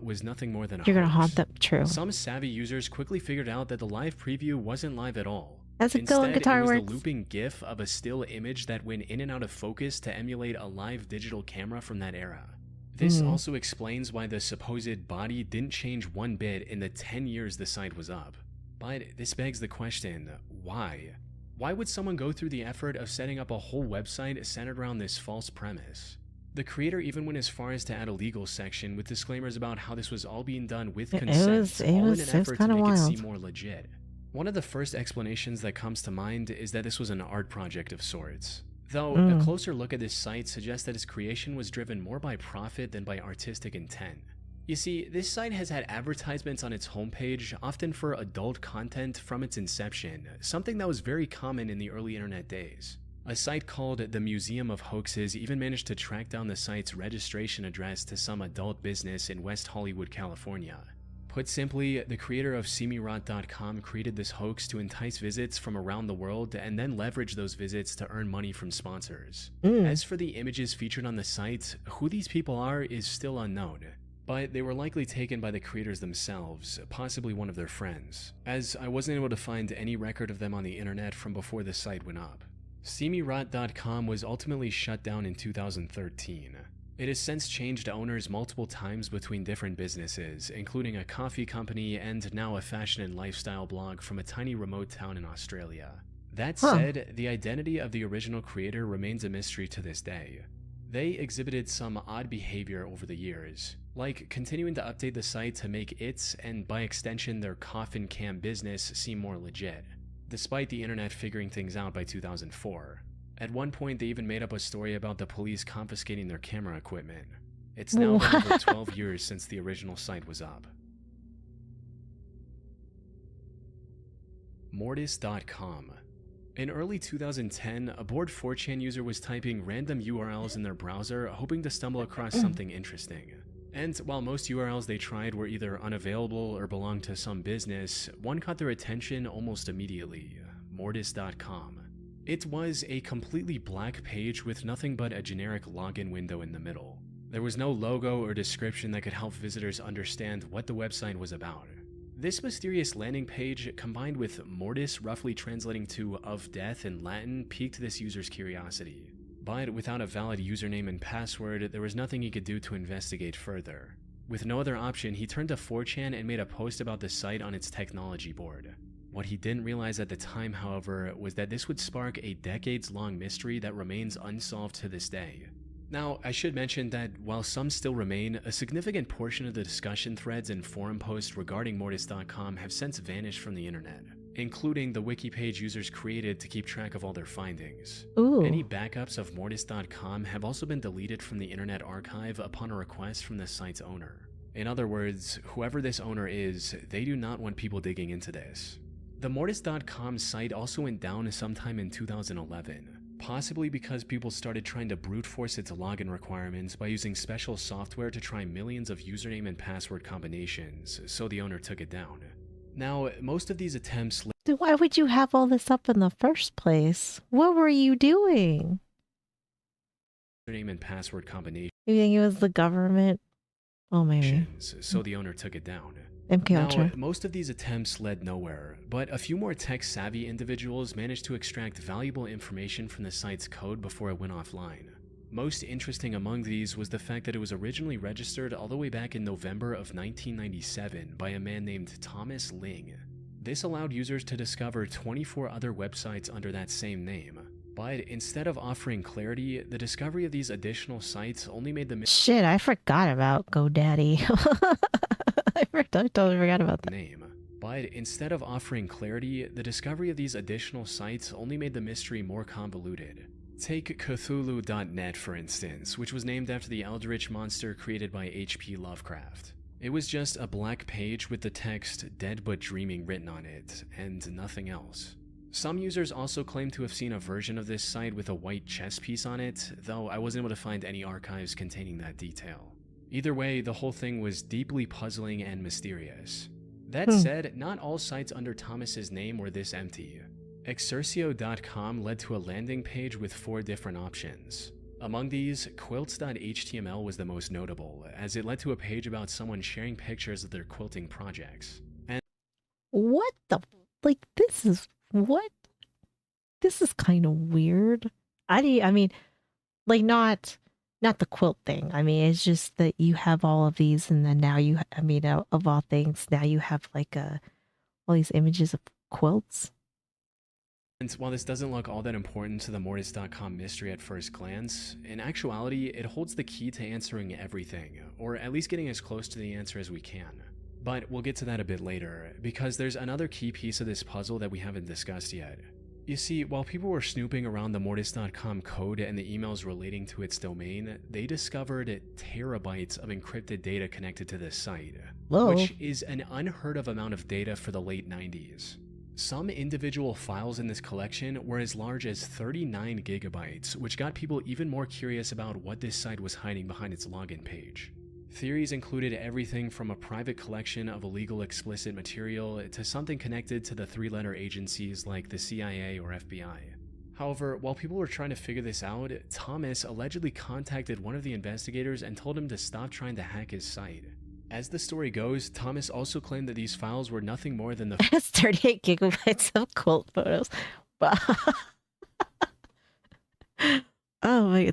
was nothing more than a You're gonna hoax. haunt them, true. Some savvy users quickly figured out that the live preview wasn't live at all. How's it going, Guitar it was Works? the looping GIF of a still image that went in and out of focus to emulate a live digital camera from that era. This also explains why the supposed body didn't change one bit in the 10 years the site was up. But this begs the question, why? Why would someone go through the effort of setting up a whole website centered around this false premise? The creator even went as far as to add a legal section with disclaimers about how this was all being done with consent, all in an effort to make it seem more legit. One of the first explanations that comes to mind is that this was an art project of sorts. Though a closer look at this site suggests that its creation was driven more by profit than by artistic intent. You see, this site has had advertisements on its homepage, often for adult content from its inception, something that was very common in the early internet days. A site called the Museum of Hoaxes even managed to track down the site's registration address to some adult business in West Hollywood, California. Put simply, the creator of SeeMeRot.com created this hoax to entice visits from around the world and then leverage those visits to earn money from sponsors. As for the images featured on the site, who these people are is still unknown, but they were likely taken by the creators themselves, possibly one of their friends, as I wasn't able to find any record of them on the internet from before the site went up. SeeMeRot.com was ultimately shut down in 2013. It has since changed owners multiple times between different businesses, including a coffee company and now a fashion and lifestyle blog from a tiny remote town in Australia. That said, the identity of the original creator remains a mystery to this day. They exhibited some odd behavior over the years, like continuing to update the site to make its, and by extension their coffin cam business, seem more legit, despite the internet figuring things out by 2004. At one point, they even made up a story about the police confiscating their camera equipment. It's now been over 12 years since the original site was up. Mortis.com. In early 2010, a bored 4chan user was typing random URLs in their browser, hoping to stumble across something interesting. And while most URLs they tried were either unavailable or belonged to some business, one caught their attention almost immediately: Mortis.com. It was a completely black page with nothing but a generic login window in the middle. There was no logo or description that could help visitors understand what the website was about. This mysterious landing page, combined with Mortis roughly translating to "of death" in Latin, piqued this user's curiosity. But without a valid username and password, there was nothing he could do to investigate further. With no other option, he turned to 4chan and made a post about the site on its technology board. What he didn't realize at the time, however, was that this would spark a decades-long mystery that remains unsolved to this day. Now, I should mention that while some still remain, a significant portion of the discussion threads and forum posts regarding Mortis.com have since vanished from the internet, including the wiki page users created to keep track of all their findings. Any backups of Mortis.com have also been deleted from the Internet Archive upon a request from the site's owner. In other words, whoever this owner is, they do not want people digging into this. The Mortis.com site also went down sometime in 2011, possibly because people started trying to brute force its login requirements by using special software to try millions of username and password combinations, so the owner took it down. Now, most of these attempts... Dude, why would you have all this up in the first place? What were you doing? Username and password combinations. You think it was the government? Oh, maybe. So the owner took it down. MK Ultra. Now, most of these attempts led nowhere, but a few more tech-savvy individuals managed to extract valuable information from the site's code before it went offline. Most interesting among these was the fact that it was originally registered all the way back in November of 1997 by a man named Thomas Ling. This allowed users to discover 24 other websites under that same name. But instead of offering clarity, the discovery of these additional sites only made the... Shit, I forgot about GoDaddy. I totally forgot about that. Name. But instead of offering clarity, the discovery of these additional sites only made the mystery more convoluted. Take Cthulhu.net for instance, which was named after the eldritch monster created by H.P. Lovecraft. It was just a black page with the text "Dead but Dreaming" written on it, and nothing else. Some users also claim to have seen a version of this site with a white chess piece on it, though I wasn't able to find any archives containing that detail. Either way, the whole thing was deeply puzzling and mysterious. That said, not all sites under Thomas's name were this empty. Exercio.com led to a landing page with 4 different options. Among these, quilts.html was the most notable, as it led to a page about someone sharing pictures of their quilting projects. And What the? Like, this is what? This is kind of weird. I mean, like, not the quilt thing. I mean, it's just that you have all of these, and then now you, I mean, of all things, now you have like all these images of quilts. And while this doesn't look all that important to the Mortis.com mystery at first glance, in actuality, it holds the key to answering everything, or at least getting as close to the answer as we can. But we'll get to that a bit later, because there's another key piece of this puzzle that we haven't discussed yet. You see, while people were snooping around the Mortis.com code and the emails relating to its domain, they discovered terabytes of encrypted data connected to this site, which is an unheard of amount of data for the late 90s. Some individual files in this collection were as large as 39 gigabytes, which got people even more curious about what this site was hiding behind its login page. Theories included everything from a private collection of illegal explicit material to something connected to the 3-letter agencies like the CIA or FBI. However, while people were trying to figure this out, Thomas allegedly contacted one of the investigators and told him to stop trying to hack his site. As the story goes, Thomas also claimed that these files were nothing more than the 38 gigabytes of quilt photos. Wow. Oh my,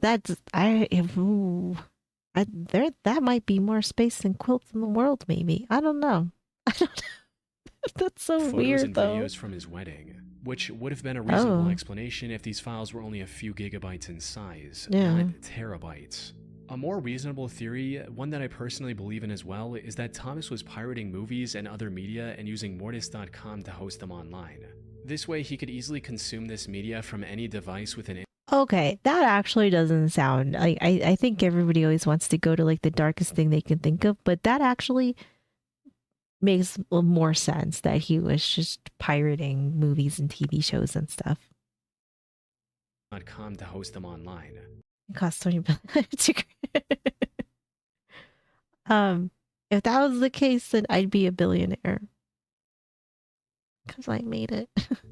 that might be more space than quilts in the world. Maybe, I don't know. That's so photos weird, and though. videos from his wedding, which would have been a reasonable explanation if these files were only a few gigabytes in size, not terabytes. A more reasonable theory, one that I personally believe in as well, is that Thomas was pirating movies and other media and using Mortis.com to host them online. This way he could easily consume this media from any device with an Okay, that actually doesn't sound like, I think everybody always wants to go to like the darkest thing they can think of, but that actually makes more sense that he was just pirating movies and TV shows and stuff. .com to host them online. It costs 20 if that was the case, then I'd be a billionaire. Because I made it.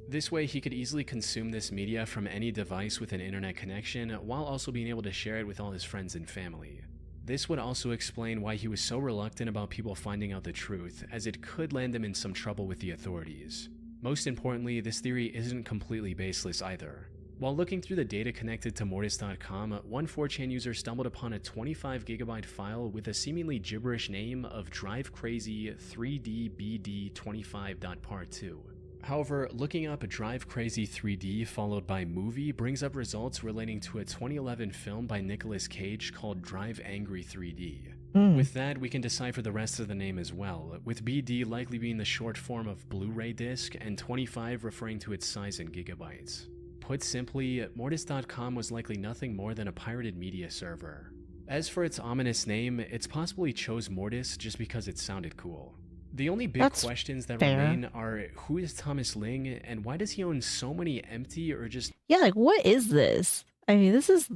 This way he could easily consume this media from any device with an internet connection, while also being able to share it with all his friends and family. This would also explain why he was so reluctant about people finding out the truth, as it could land him in some trouble with the authorities. Most importantly, this theory isn't completely baseless either. While looking through the data connected to Mortis.com, one 4chan user stumbled upon a 25 gigabyte file with a seemingly gibberish name of DriveCrazy 3DBD25.part2. However, looking up DriveCrazy 3D followed by movie brings up results relating to a 2011 film by Nicolas Cage called Drive Angry 3D. With that, we can decipher the rest of the name as well, with BD likely being the short form of Blu-ray disc and 25 referring to its size in gigabytes. Put simply, Mortis.com was likely nothing more than a pirated media server. As for its ominous name, it's possible he chose Mortis just because it sounded cool. The only big questions that remain are, who is Thomas Ling, and why does he own so many empty or just... Yeah, like, what is this? I mean, this is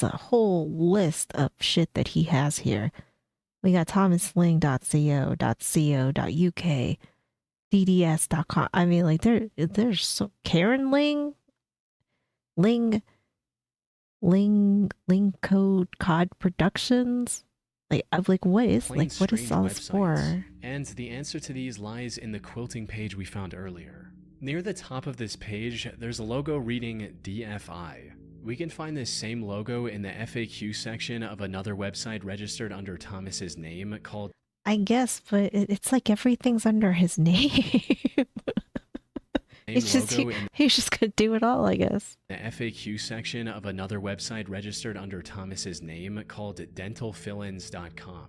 a whole list of shit that he has here. We got thomasling.co.uk, dds.com. I mean, like, there's so... Karen Ling? Ling Code Productions? Like what is all this for? And the answer to these lies in the quilting page we found earlier. Near the top of this page, there's a logo reading DFI. We can find this same logo in the FAQ section of another website registered under Thomas's name called... I guess, but it's like everything's under his name. He's just gonna do it all, I guess. The FAQ section of another website registered under Thomas's name called dentalfillins.com.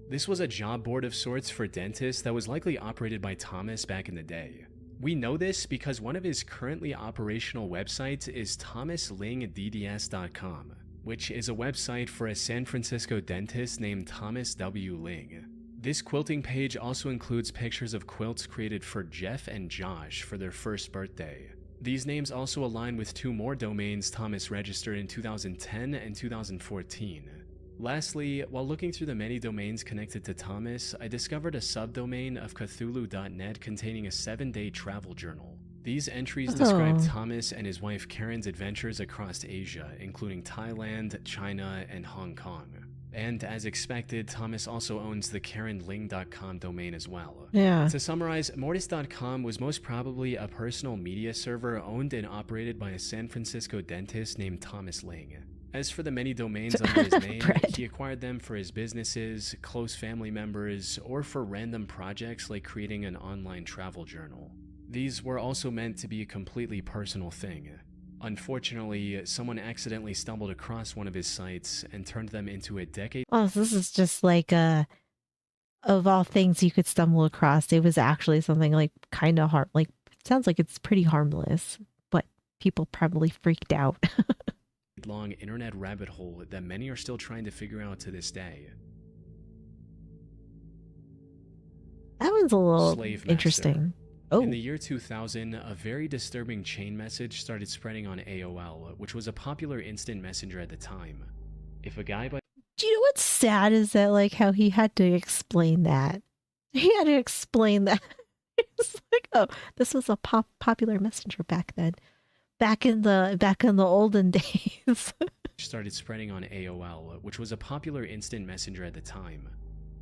This was a job board of sorts for dentists that was likely operated by Thomas back in the day. We know this because one of his currently operational websites is thomaslingdds.com, which is a website for a San Francisco dentist named Thomas W. Ling. This quilting page also includes pictures of quilts created for Jeff and Josh for their first birthday. These names also align with two more domains Thomas registered in 2010 and 2014. Lastly, while looking through the many domains connected to Thomas, I discovered a subdomain of Cthulhu.net containing a 7-day travel journal. These entries describe Thomas and his wife Karen's adventures across Asia, including Thailand, China, and Hong Kong. And as expected, Thomas also owns the KarenLing.com domain as well. Yeah. To summarize, Mortis.com was most probably a personal media server owned and operated by a San Francisco dentist named Thomas Ling. As for the many domains under his name, he acquired them for his businesses, close family members, or for random projects like creating an online travel journal. These were also meant to be a completely personal thing. Unfortunately, someone accidentally stumbled across one of his sites and turned them into a decade. Oh, so this is just like of all things you could stumble across, it was actually something like kind of like it sounds like it's pretty harmless, but people probably freaked out. Long internet rabbit hole that many are still trying to figure out to this day. That one's a little interesting. Oh. In the year 2000, a very disturbing chain message started spreading on AOL, which was a popular instant messenger at the time. If a guy by Do you know what's sad is that like how he had to explain that? He had to explain that. It's like, oh, this was a popular messenger back then. Back in the olden days. started spreading on AOL, which was a popular instant messenger at the time.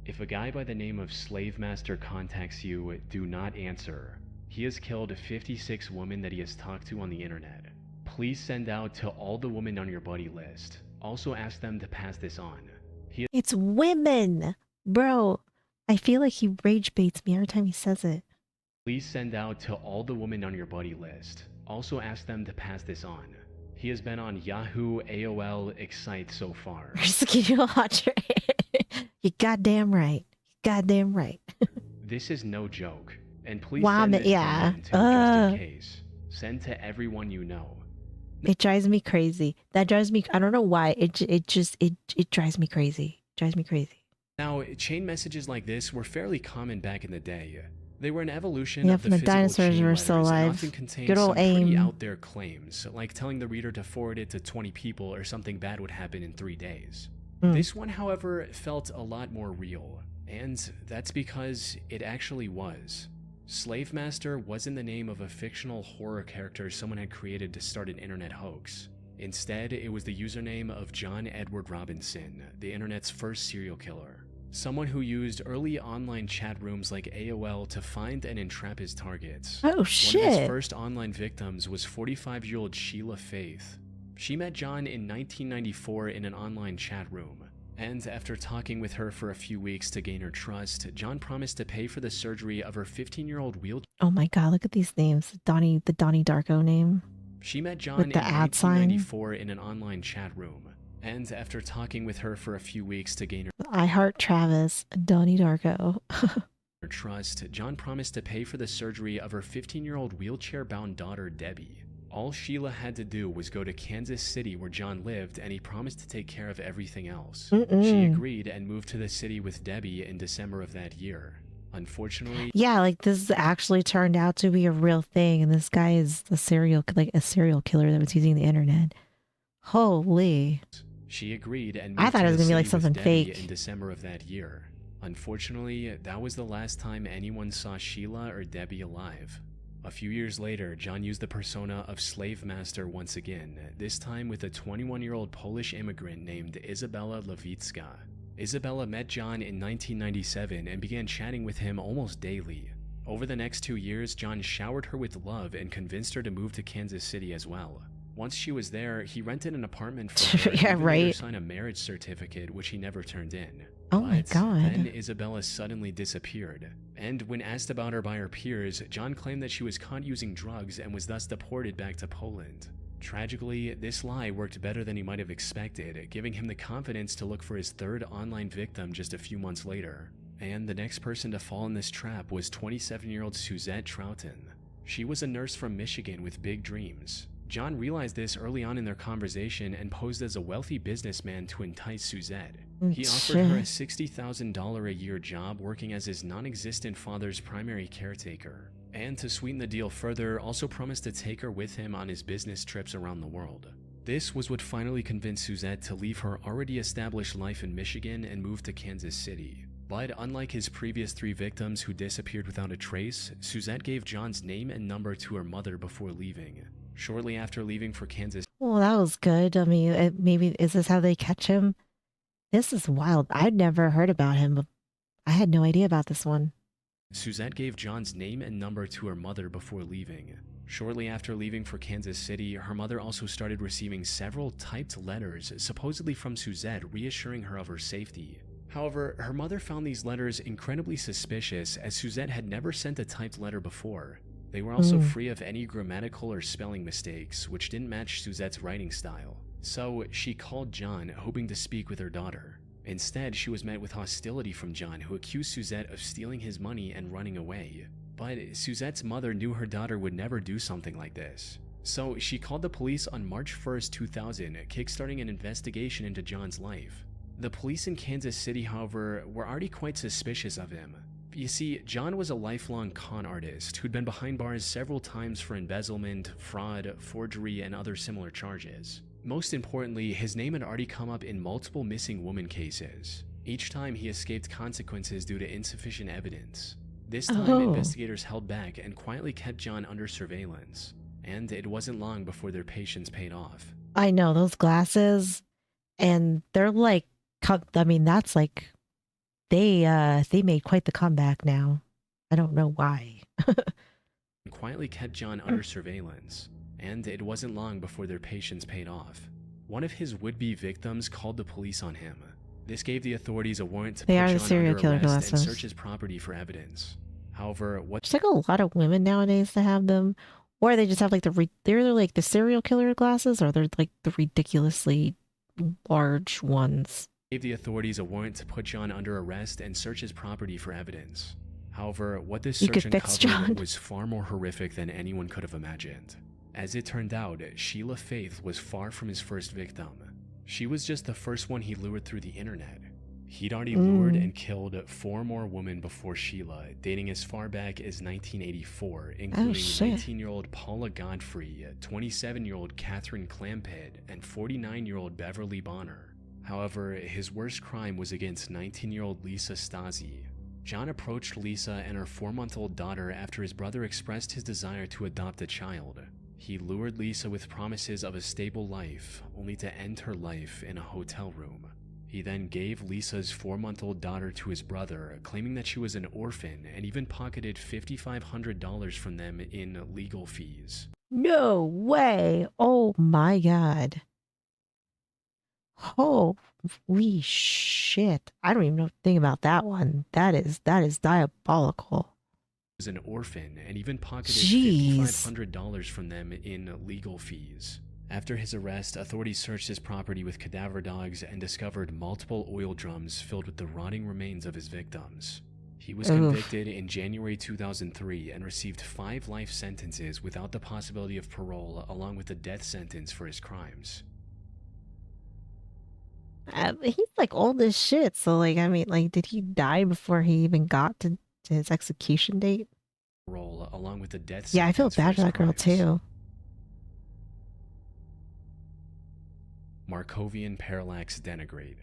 If a guy by the name of Slave Master contacts you, do not answer. He has killed 56 women that he has talked to on the internet. Please send out to all the women on your buddy list. Also ask them to pass this on. It's women! Bro, I feel like he rage baits me every time he says it. Please send out to all the women on your buddy list. Also ask them to pass this on. He has been on Yahoo, AOL, Excite so far. You goddamn right. Goddamn right. This is no joke. And please Wow, send it yeah. to just in case. Send to everyone you know. It drives me crazy. That drives me. I don't know why. It drives me crazy. Drives me crazy. Now, chain messages like this were fairly common back in the day. They were an evolution Yeah, of from the the dinosaurs chain were still letters and alive. often contained Good old some pretty AIM. out there claims, like telling the reader to forward it to 20 people or something bad would happen in 3 days. This one, however, felt a lot more real, and that's because it actually was. Slave Master wasn't the name of a fictional horror character someone had created to start an internet hoax. Instead, it was the username of John Edward Robinson, the internet's first serial killer. Someone who used early online chat rooms like AOL to find and entrap his targets. Oh, shit. One of his first online victims was 45-year-old Sheila Faith. She met John in 1994 in an online chat room. And after talking with her for a few weeks to gain her trust, John promised to pay for the surgery of her 15-year-old wheelchair. Oh my god, look at these names. The Donnie Darko name. She met John With in the ad sign. 1994 in an online chat room. And after talking with her for a few weeks to gain I heart Travis. Donnie Darko. her trust, John promised to pay for the surgery of her 15-year-old wheelchair-bound daughter, Debbie. All Sheila had to do was go to Kansas City where John lived, and he promised to take care of everything else. She agreed and moved to the city with Debbie in December of that year. Unfortunately, Yeah, like this actually turned out to be a real thing, and this guy is a serial killer that was using the internet. Holy. she agreed and I moved thought to it was the gonna be like city with something Debbie fake. in December of that year. Unfortunately, that was the last time anyone saw Sheila or Debbie alive. A few years later, John used the persona of Slave Master once again, this time with a 21-year-old Polish immigrant named Izabela Lewicka. Isabella met John in 1997 and began chatting with him almost daily. Over the next 2 years, John showered her with love and convinced her to move to Kansas City as well. Once she was there, he rented an apartment for her and Yeah, even made her right. sign a marriage certificate, which he never turned in. Oh my God. Then Isabella suddenly disappeared. And when asked about her by her peers, John claimed that she was caught using drugs and was thus deported back to Poland. Tragically, this lie worked better than he might have expected, giving him the confidence to look for his third online victim just a few months later. And the next person to fall in this trap was 27-year-old Suzette Troughton. She was a nurse from Michigan with big dreams. John realized this early on in their conversation and posed as a wealthy businessman to entice Suzette. He offered her a $60,000 a year job working as his non-existent father's primary caretaker. And to sweeten the deal further, also promised to take her with him on his business trips around the world. This was what finally convinced Suzette to leave her already established life in Michigan and move to Kansas City. But unlike his previous 3 victims who disappeared without a trace, Suzette gave John's name and number to her mother before leaving. Shortly after leaving for Kansas... Well, that was good. I mean, maybe, is this how they catch him? This is wild. I'd never heard about him, but I had no idea about this one. Suzette gave John's name and number to her mother before leaving. Shortly after leaving for Kansas City, her mother also started receiving several typed letters, supposedly from Suzette, reassuring her of her safety. However, her mother found these letters incredibly suspicious, as Suzette had never sent a typed letter before. They were also free of any grammatical or spelling mistakes, which didn't match Suzette's writing style. So she called John, hoping to speak with her daughter. Instead, she was met with hostility from John, who accused Suzette of stealing his money and running away. But Suzette's mother knew her daughter would never do something like this. So she called the police on March 1st, 2000, kickstarting an investigation into John's life. The police in Kansas City, however, were already quite suspicious of him. You see, John was a lifelong con artist who'd been behind bars several times for embezzlement, fraud, forgery, and other similar charges. Most importantly, his name had already come up in multiple missing woman cases. Each time he escaped consequences due to insufficient evidence. This time, investigators held back and quietly kept John under surveillance. And it wasn't long before their patience paid off. I know, those glasses, and they're like, I mean, that's like, they made quite the comeback now. I don't know why. Quietly kept John under surveillance. And it wasn't long before their patience paid off. One of his would-be victims called the police on him. This gave the authorities a warrant to put John under arrest and search his property for evidence. However, It's like a lot of women nowadays to have them, or they just have like they're either like the serial killer glasses, or they're like the ridiculously large ones. Gave the authorities a warrant to put John under arrest and search his property for evidence. However, what this search uncovered was far more horrific than anyone could have imagined. As it turned out, Sheila Faith was far from his first victim. She was just the first one he lured through the internet. He'd already lured and killed 4 more women before Sheila, dating as far back as 1984, including 19-year-old Paula Godfrey, 27-year-old Catherine Clampett, and 49-year-old Beverly Bonner. However, his worst crime was against 19-year-old Lisa Stasi. John approached Lisa and her 4-month-old daughter after his brother expressed his desire to adopt a child. He lured Lisa with promises of a stable life, only to end her life in a hotel room. He then gave Lisa's 4-month-old daughter to his brother, claiming that she was an orphan, and even pocketed $5,500 from them in legal fees. No way! Oh my god. Holy shit. I don't even know anything about that one. That is diabolical. Was an orphan and even pocketed $5,500 from them in legal fees. After his arrest, authorities searched his property with cadaver dogs and discovered multiple oil drums filled with the rotting remains of his victims. He was convicted in January 2003 and received 5 life sentences without the possibility of parole, along with a death sentence for his crimes. He's like old as shit, so like, I mean, like, did he die before he even got to his execution date? Parole, along with the death sentence. Yeah, I feel bad for that girl too. Markovian parallax denigrate.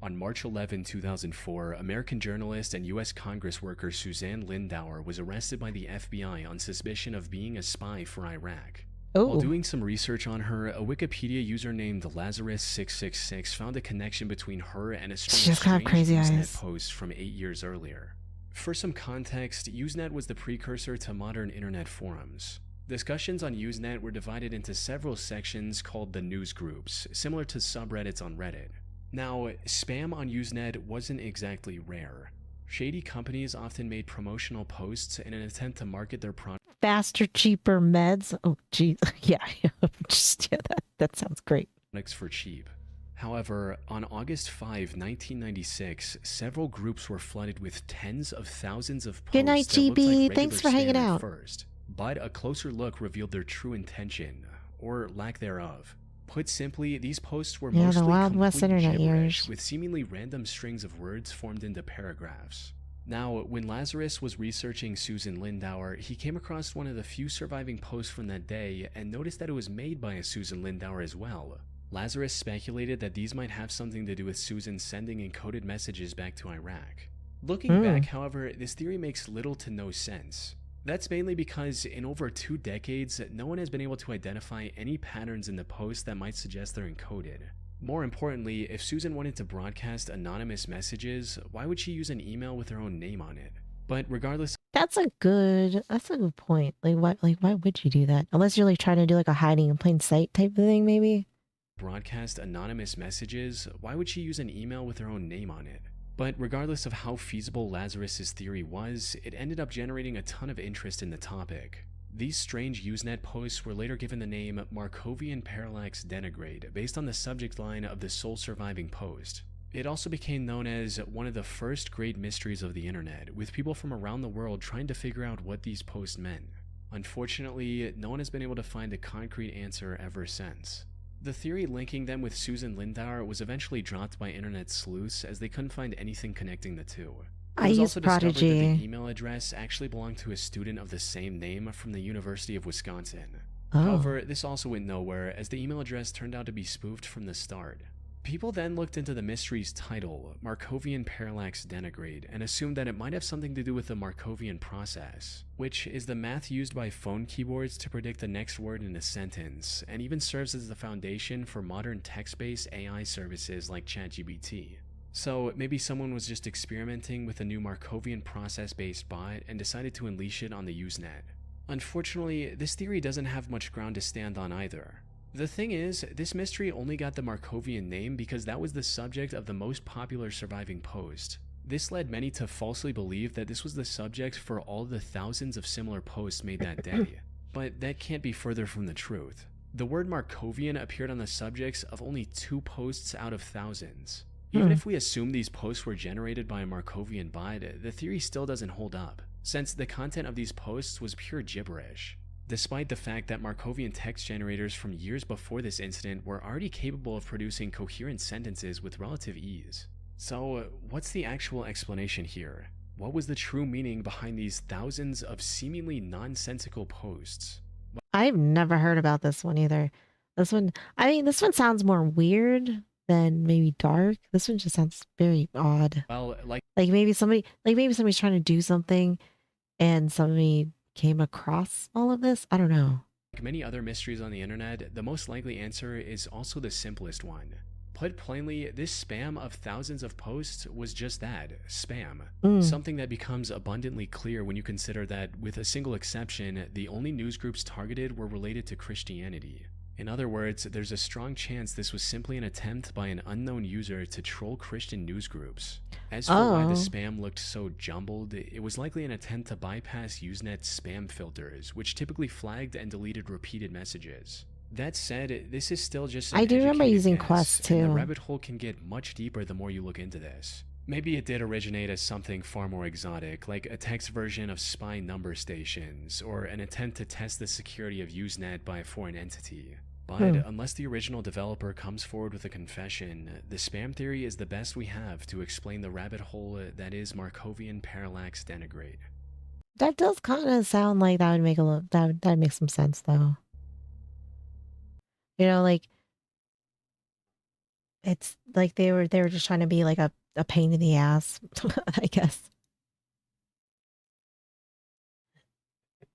On March 11, 2004, American journalist and U.S. Congress worker Suzanne Lindauer was arrested by the FBI on suspicion of being a spy for Iraq. While doing some research on her, a Wikipedia user named Lazarus666 found a connection between her and a string of strange Usenet posts from 8 years earlier. For some context, Usenet was the precursor to modern internet forums. Discussions on Usenet were divided into several sections called the news groups, similar to subreddits on Reddit. Now, spam on Usenet wasn't exactly rare. Shady companies often made promotional posts in an attempt to market their products. Faster, cheaper meds. Oh, geez. Yeah, that sounds great. For cheap. However, on August 5, 1996, several groups were flooded with tens of thousands of posts. Good night, that looked GB. like Thanks for regular hanging spam at out. first, but a closer look revealed their true intention, or lack thereof. Put simply, these posts were Yeah, mostly the Wild West complete internet gibberish, years. with seemingly random strings of words formed into paragraphs. Now, when Lazarus was researching Susan Lindauer, he came across one of the few surviving posts from that day and noticed that it was made by a Susan Lindauer as well. Lazarus speculated that these might have something to do with Susan sending encoded messages back to Iraq. Looking back, however, this theory makes little to no sense. That's mainly because in over 2 decades, no one has been able to identify any patterns in the posts that might suggest they're encoded. More importantly, if Susan wanted to broadcast anonymous messages, why would she use an email with her own name on it? But regardless, That's a good point. Like why would you do that? Unless you're like trying to do like a hiding in plain sight type of thing, maybe. Broadcast anonymous messages, why would she use an email with her own name on it? But regardless of how feasible Lazarus's theory was, it ended up generating a ton of interest in the topic. These strange Usenet posts were later given the name Markovian Parallax Denigrate based on the subject line of the sole surviving post. It also became known as one of the first great mysteries of the internet, with people from around the world trying to figure out what these posts meant. Unfortunately, no one has been able to find a concrete answer ever since. The theory linking them with Susan Lindauer was eventually dropped by internet sleuths as they couldn't find anything connecting the two. It was also discovered that the email address actually belonged to a student of the same name from the University of Wisconsin. However, this also went nowhere as the email address turned out to be spoofed from the start. People then looked into the mystery's title, Markovian Parallax Denigrate, and assumed that it might have something to do with the Markovian process, which is the math used by phone keyboards to predict the next word in a sentence, and even serves as the foundation for modern text-based AI services like ChatGPT. So maybe someone was just experimenting with a new Markovian process-based bot and decided to unleash it on the Usenet. Unfortunately, this theory doesn't have much ground to stand on either. The thing is, this mystery only got the Markovian name because that was the subject of the most popular surviving post. This led many to falsely believe that this was the subject for all the thousands of similar posts made that day. But that can't be further from the truth. The word Markovian appeared on the subjects of only 2 posts out of thousands. Even if we assume these posts were generated by a Markovian bot, the theory still doesn't hold up, since the content of these posts was pure gibberish. Despite the fact that Markovian text generators from years before this incident were already capable of producing coherent sentences with relative ease. So, what's the actual explanation here? What was the true meaning behind these thousands of seemingly nonsensical posts? I've never heard about this one either. This one sounds more weird than maybe dark. This one just sounds very odd. Well, like maybe somebody's trying to do something and somebody came across all of this. I don't know. Like many other mysteries on the internet, the most likely answer is also the simplest one. Put plainly, this spam of thousands of posts was just that, spam. Something that becomes abundantly clear when you consider that, with a single exception, the only news groups targeted were related to Christianity. In other words, there's a strong chance this was simply an attempt by an unknown user to troll Christian news groups. As for why the spam looked so jumbled, it was likely an attempt to bypass Usenet's spam filters, which typically flagged and deleted repeated messages. That said, this is still just an I do remember using guess, Quest and the too. rabbit hole can get much deeper the more you look into this. Maybe it did originate as something far more exotic, like a text version of spy number stations, or an attempt to test the security of Usenet by a foreign entity. But unless the original developer comes forward with a confession, the spam theory is the best we have to explain the rabbit hole that is Markovian Parallax Denigrate. That does kind of sound like that would make that makes some sense though. You know, like it's like they were just trying to be like a pain in the ass, I guess.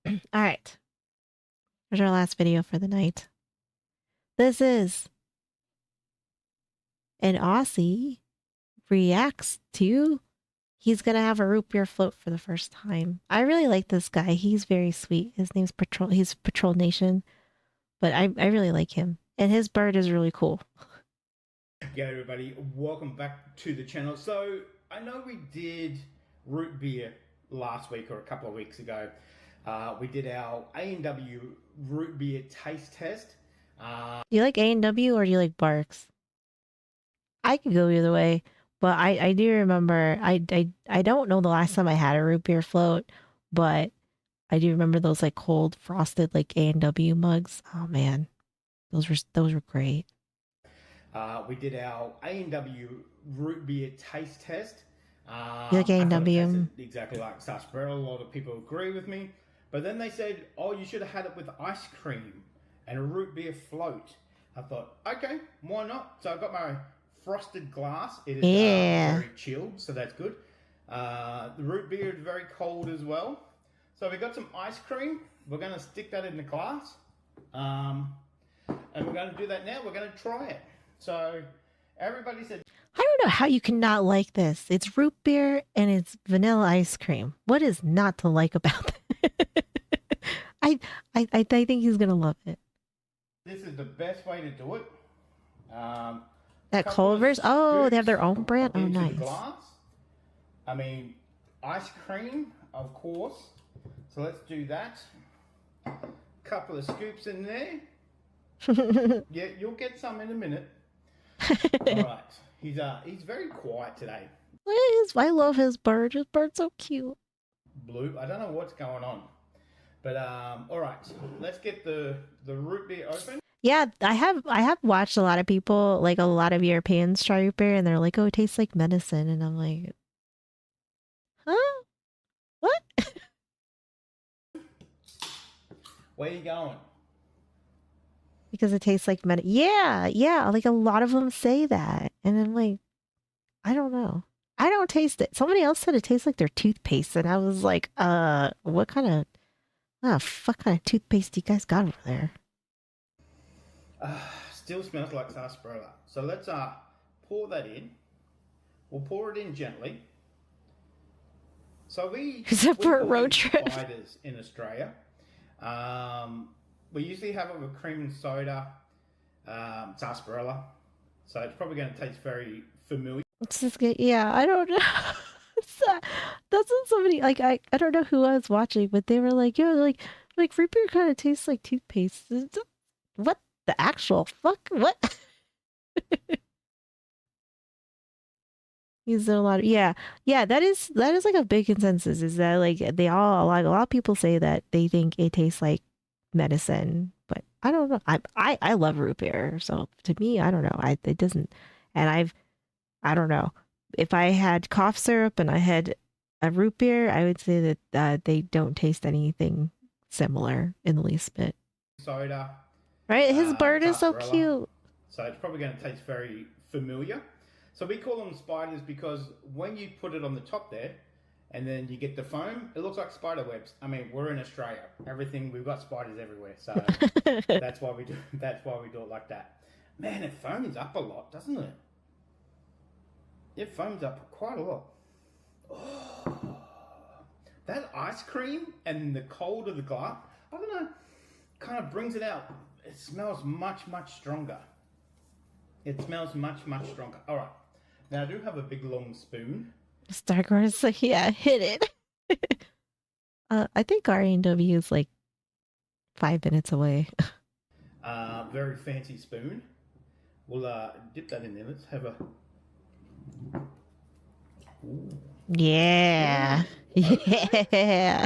All right. Here's our last video for the night. This is an Aussie reacts to he's gonna have a root beer float for the first time. I really like this guy. He's very sweet. His name's Patrol. He's Patrol Nation, but I really like him, and his bird is really cool. G'day everybody, welcome back to the channel. So I know we did root beer last week or a couple of weeks ago. We did our A&W root beer taste test. Do you like A&W or do you like Barks? I could go either way, but I do remember I don't know the last time I had a root beer float, but I do remember those like cold frosted like A&W mugs. Oh man, those were great. We did our A&W root beer taste test. You like I thought it A&W? tasted exactly like sarsaparilla. A lot of people agree with me. But then they said, oh, you should have had it with ice cream and a root beer float. I thought, okay, why not? So I got my frosted glass. It is very chilled, so that's good. The root beer is very cold as well. So we got some ice cream. We're going to stick that in the glass. And we're going to do that now. We're going to try it. So everybody said... I don't know how you cannot like this. It's root beer and it's vanilla ice cream. What is not to like about that? I think he's gonna love it. This is the best way to do it. That Culver's? Oh, they have their own brand? Oh, into the nice. glass. I mean, ice cream, of course. So let's do that. Couple of scoops in there. Yeah, you'll get some in a minute. All right. He's very quiet today. I love his bird. His bird's so cute. Blue. I don't know what's going on. But all right. Let's get the root beer open. Yeah, I have watched a lot of people, like a lot of Europeans try root beer and they're like, oh, it tastes like medicine. And I'm like, huh? What? Where are you going? Because it tastes like medicine. Yeah. Like a lot of them say that. And I'm like, I don't know. I don't taste it. Somebody else said it tastes like their toothpaste. And I was like, what kind of toothpaste do you guys got over there? Still smells like sarsaparilla. So let's pour that in. We'll pour it in gently. So Except for a road trip. Spiders in Australia. We usually have it with cream and soda, sarsaparilla. So it's probably going to taste very familiar. It's just good. Yeah, I don't know. That's when somebody like I don't know who I was watching, but they were like, yeah, like root beer kind of tastes like toothpaste. What the actual fuck? What? Is there a lot of yeah. That is like a big consensus. Is that like a lot of people say that they think it tastes like medicine, but I don't know. I love root beer, so to me, I don't know. It doesn't, and I don't know. If I had cough syrup and I had a root beer, I would say that they don't taste anything similar in the least bit. Soda. Right? His bird is so cute. So it's probably going to taste very familiar. So we call them spiders because when you put it on the top there and then you get the foam, it looks like spider webs. I mean, we're in Australia. We've got spiders everywhere. So that's why we do it like that. Man, it foams up a lot, doesn't it? It foams up quite a lot. Oh, that ice cream and the cold of the glass, I don't know, kind of brings it out. It smells much, much stronger. It smells much, much stronger. All right. Now, I do have a big, long spoon. Stargirl is like, yeah, hit it. I think R&W is like 5 minutes away. Very fancy spoon. We'll dip that in there. Let's have a... Ooh. Yeah. Yeah.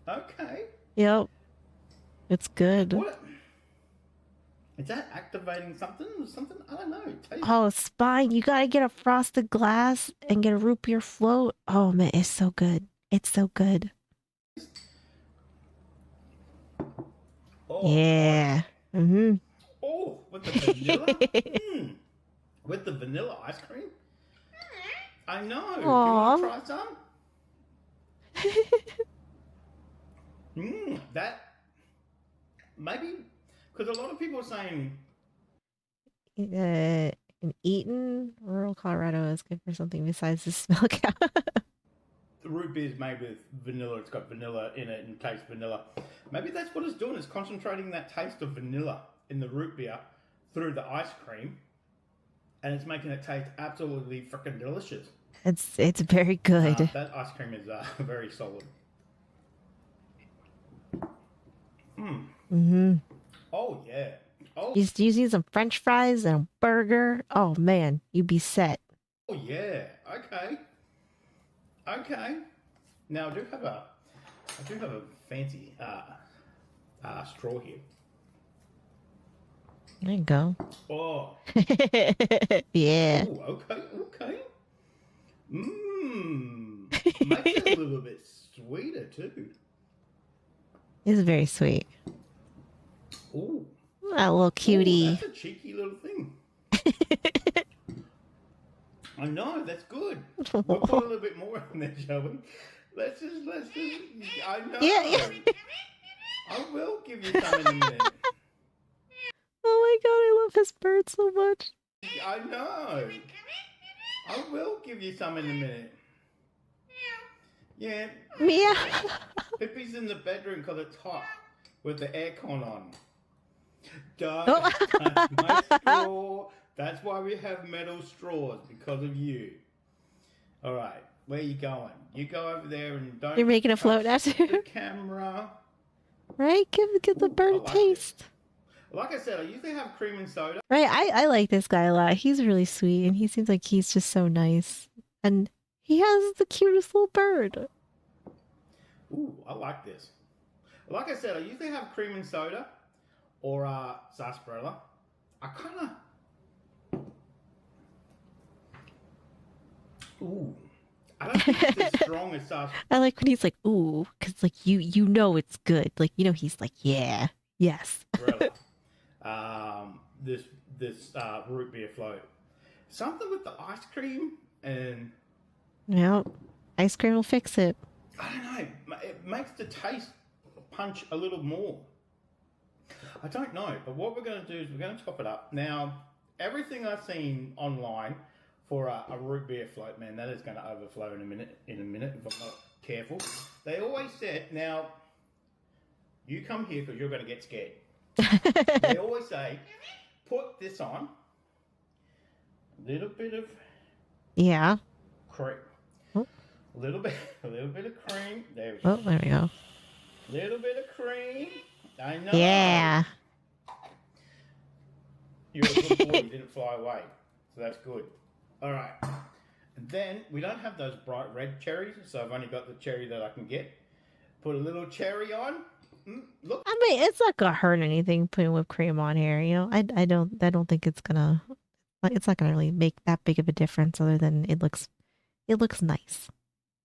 Okay. Yep. It's good. What? Is that activating something? Something? I don't know. Oh, Spine, you gotta get a frosted glass and get a root beer float. Oh man, it's so good. It's so good. Oh, yeah. Mm-hmm. Oh, with the vanilla? With the vanilla ice cream? I know. Aww. Do you want to try some? That maybe because a lot of people are saying In Eaton, rural Colorado is good for something besides the smell count. the root beer is made with vanilla. It's got vanilla in it and tastes vanilla. Maybe that's what it's doing. It's concentrating that taste of vanilla in the root beer through the ice cream, and it's making it taste absolutely freaking delicious. It's very good. That ice cream is very solid. Mm-hmm. Oh yeah. Oh. You need some French fries and a burger. Oh man, you'd be set. Oh yeah. Okay. Okay. Now I do have a fancy straw here. There you go. Oh. Yeah. Ooh, okay. Okay. Mmm. Makes it a little bit sweeter too. It's very sweet. Ooh. That little cutie. Ooh, that's a cheeky little thing. I know, that's good. We'll put a little bit more in there, shall we? Let's just, I know. Yeah. I will give you some in a minute. Oh my god, I love his bird so much. I know. I will give you some in a minute. Yeah. Meow. Pippi's in the bedroom because it's hot with the aircon on. Don't touch my straw. That's why we have metal straws, because of you. All right, where are you going? You go over there and don't. You're making a float now too. The camera. Right? Give the bird a taste. Like I said, I usually have cream and soda. Right, I like this guy a lot. He's really sweet, and he seems like he's just so nice. And he has the cutest little bird. Ooh, I like this. Like I said, I usually have cream and soda or sarsaparilla. I kind of... Ooh. I don't think it's as strong as sarsaparilla. I like when he's like, ooh, because like you know it's good. Like, you know, he's like, yeah, yes. This root beer float. Something with the ice cream and... Yeah, ice cream will fix it. I don't know. It makes the taste punch a little more. I don't know, but what we're going to do is we're going to top it up. Now, everything I've seen online for a root beer float, man, that is going to overflow in a minute if I'm not careful. They always said, now, you come here because you're going to get scared. They always say, put this on, a little bit of cream. A little bit of cream. There we go. Oh, there we go. Little bit of cream. I know. Yeah. You're a good boy. You didn't fly away. So that's good. All right. And then we don't have those bright red cherries, so I've only got the cherry that I can get. Put a little cherry on. Look. I mean, it's not gonna hurt anything putting whipped cream on here. You know, I don't think it's not gonna really make that big of a difference. Other than it looks nice.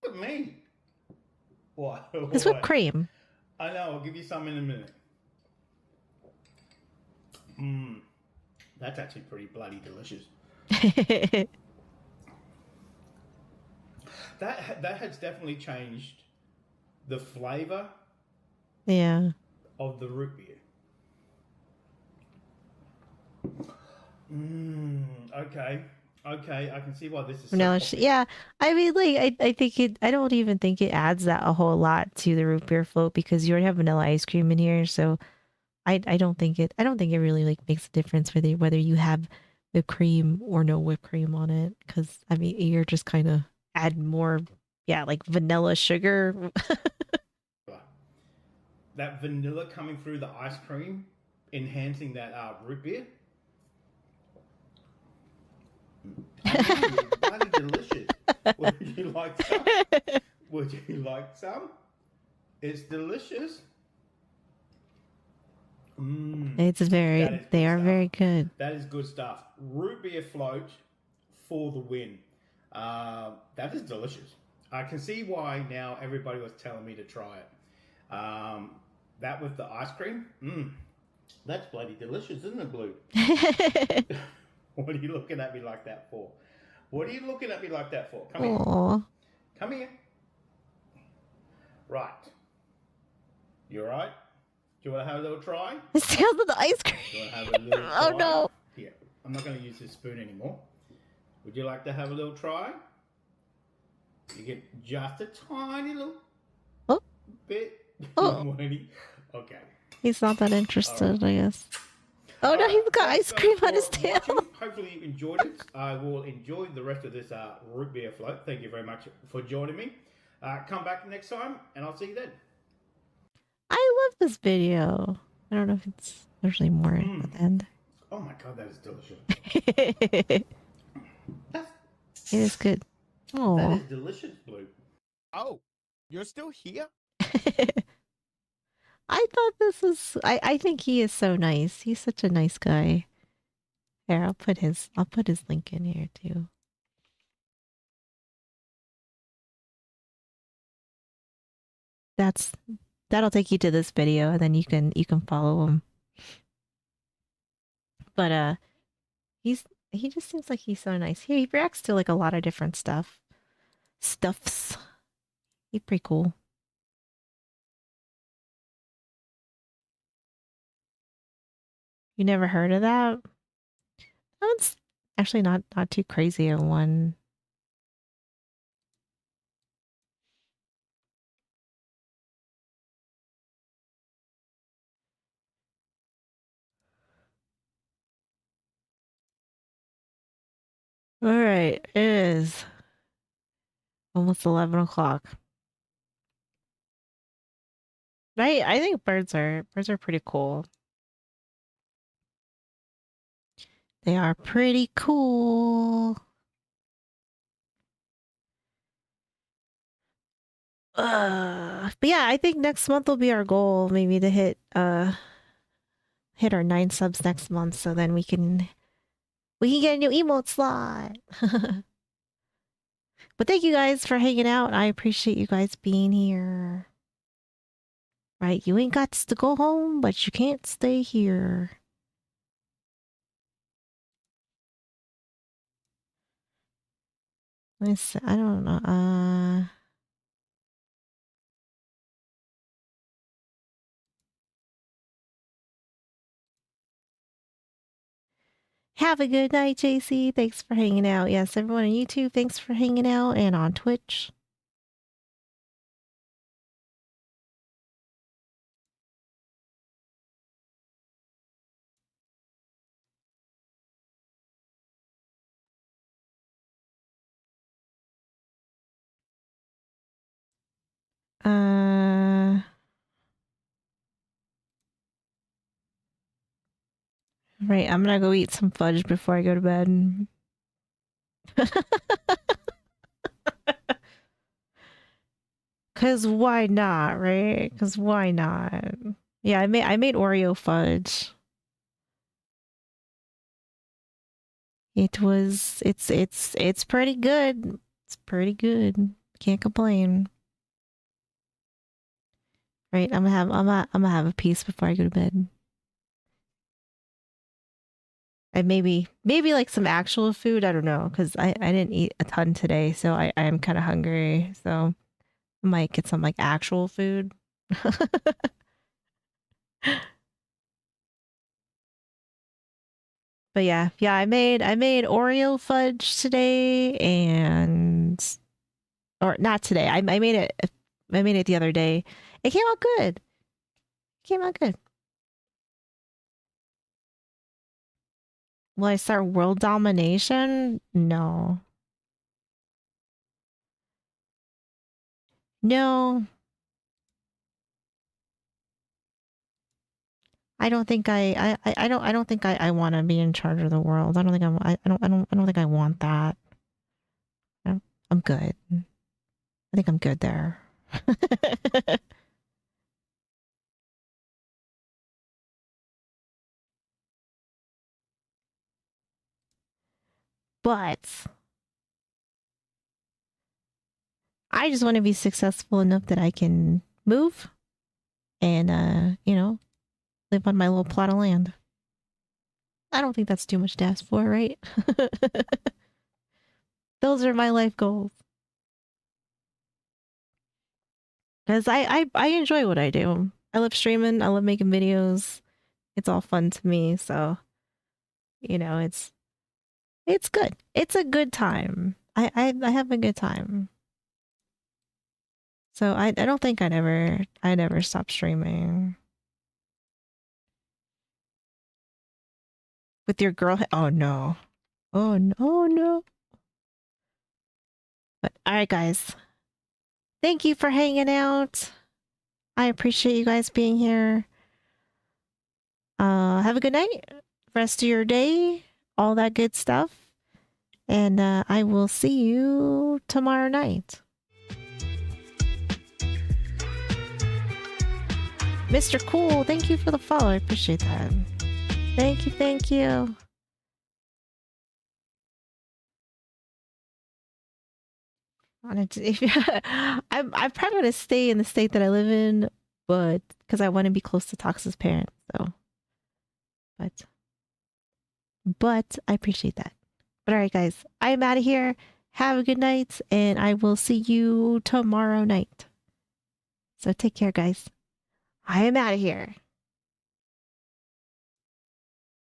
Look at me. What? It's whipped cream. I know. I'll give you some in a minute. That's actually pretty bloody delicious. That has definitely changed the flavor. Yeah. Of the root beer. Okay. Okay, I can see why this is. Yeah, I mean, like, I think I don't even think it adds that a whole lot to the root beer float because you already have vanilla ice cream in here, so I don't think it really like makes a difference whether you have whipped cream or no whipped cream on it, because I mean you're just kind of add more, like vanilla sugar. That vanilla coming through the ice cream, enhancing that root beer. Bloody delicious. Would you like some? Would you like some? It's delicious. It's they are very good. That is good stuff. Root beer float for the win. That is delicious. I can see why now everybody was telling me to try it. That with the ice cream, that's bloody delicious, isn't it, Blue? What are you looking at me like that for? What are you looking at me like that for? Come here. Come here. Right. You all right? Do you want to have a little try? It sounds like the ice cream. Do you want to have a little try? Oh, no. Here. I'm not going to use this spoon anymore. Would you like to have a little try? You get just a tiny little bit. Oh. Okay. He's not that interested, I guess. Oh no, he's got Thanks, ice cream guys, on his for tail. watching. Hopefully you enjoyed it. I will enjoy the rest of this root beer float. Thank you very much for joining me. Come back next time, and I'll see you then. I love this video. I don't know if it's usually more at the end. Oh my god, that is delicious. It is good. That Oh. is delicious, Blue. Oh, you're still here? I thought this was I think he is so nice. He's such a nice guy. Here, I'll put his link in here too. That'll take you to this video and then you can follow him. But he just seems like he's so nice. He reacts to like a lot of different stuffs. He's pretty cool. You never heard of that? That one's actually not too crazy of one. All right, it is almost 11 o'clock. Right? I think birds are pretty cool. They are pretty cool. But yeah, I think next month will be our goal, maybe to hit our 9 subs next month, so then we can get a new emote slot. But thank you guys for hanging out. I appreciate you guys being here. Right, you ain't got to go home, but you can't stay here. Listen, I don't know. Have a good night, JC. Thanks for hanging out. Yes, everyone on YouTube, thanks for hanging out, and on Twitch. Right, I'm gonna go eat some fudge before I go to bed. Cause why not, right? Cause why not? Yeah, I made Oreo fudge. It's pretty good. It's pretty good. Can't complain. Right, I'm gonna have a piece before I go to bed. And maybe like some actual food. I don't know, because I didn't eat a ton today, so I am kind of hungry. So I might get some like actual food. But yeah, I made Oreo fudge today, and or not today. I made it the other day. It came out good. It came out good. Will I start world domination? No. No. I don't think I don't think I want to be in charge of the world. I don't think I don't think I want that. I'm good. I think I'm good there. But I just want to be successful enough that I can move and you know, live on my little plot of land. I don't think that's too much to ask for, right? Those are my life goals. Because I enjoy what I do. I love streaming. I love making videos. It's all fun to me. So, you know, it's good. It's a good time. I have a good time. So I don't think I'd ever stop streaming. With your girl. Oh no. Oh no. Oh no. But all right, guys. Thank you for hanging out. I appreciate you guys being here. Have a good night. Rest of your day. All that good stuff. And I will see you tomorrow night. Mr. Cool, thank you for the follow. I appreciate that. Thank you, thank you. I'm probably gonna stay in the state that I live in, but because I want to be close to Tox's parents, so. But I appreciate that. But all right, guys, I am out of here. Have a good night, and I will see you tomorrow night. So take care, guys. I am out of here.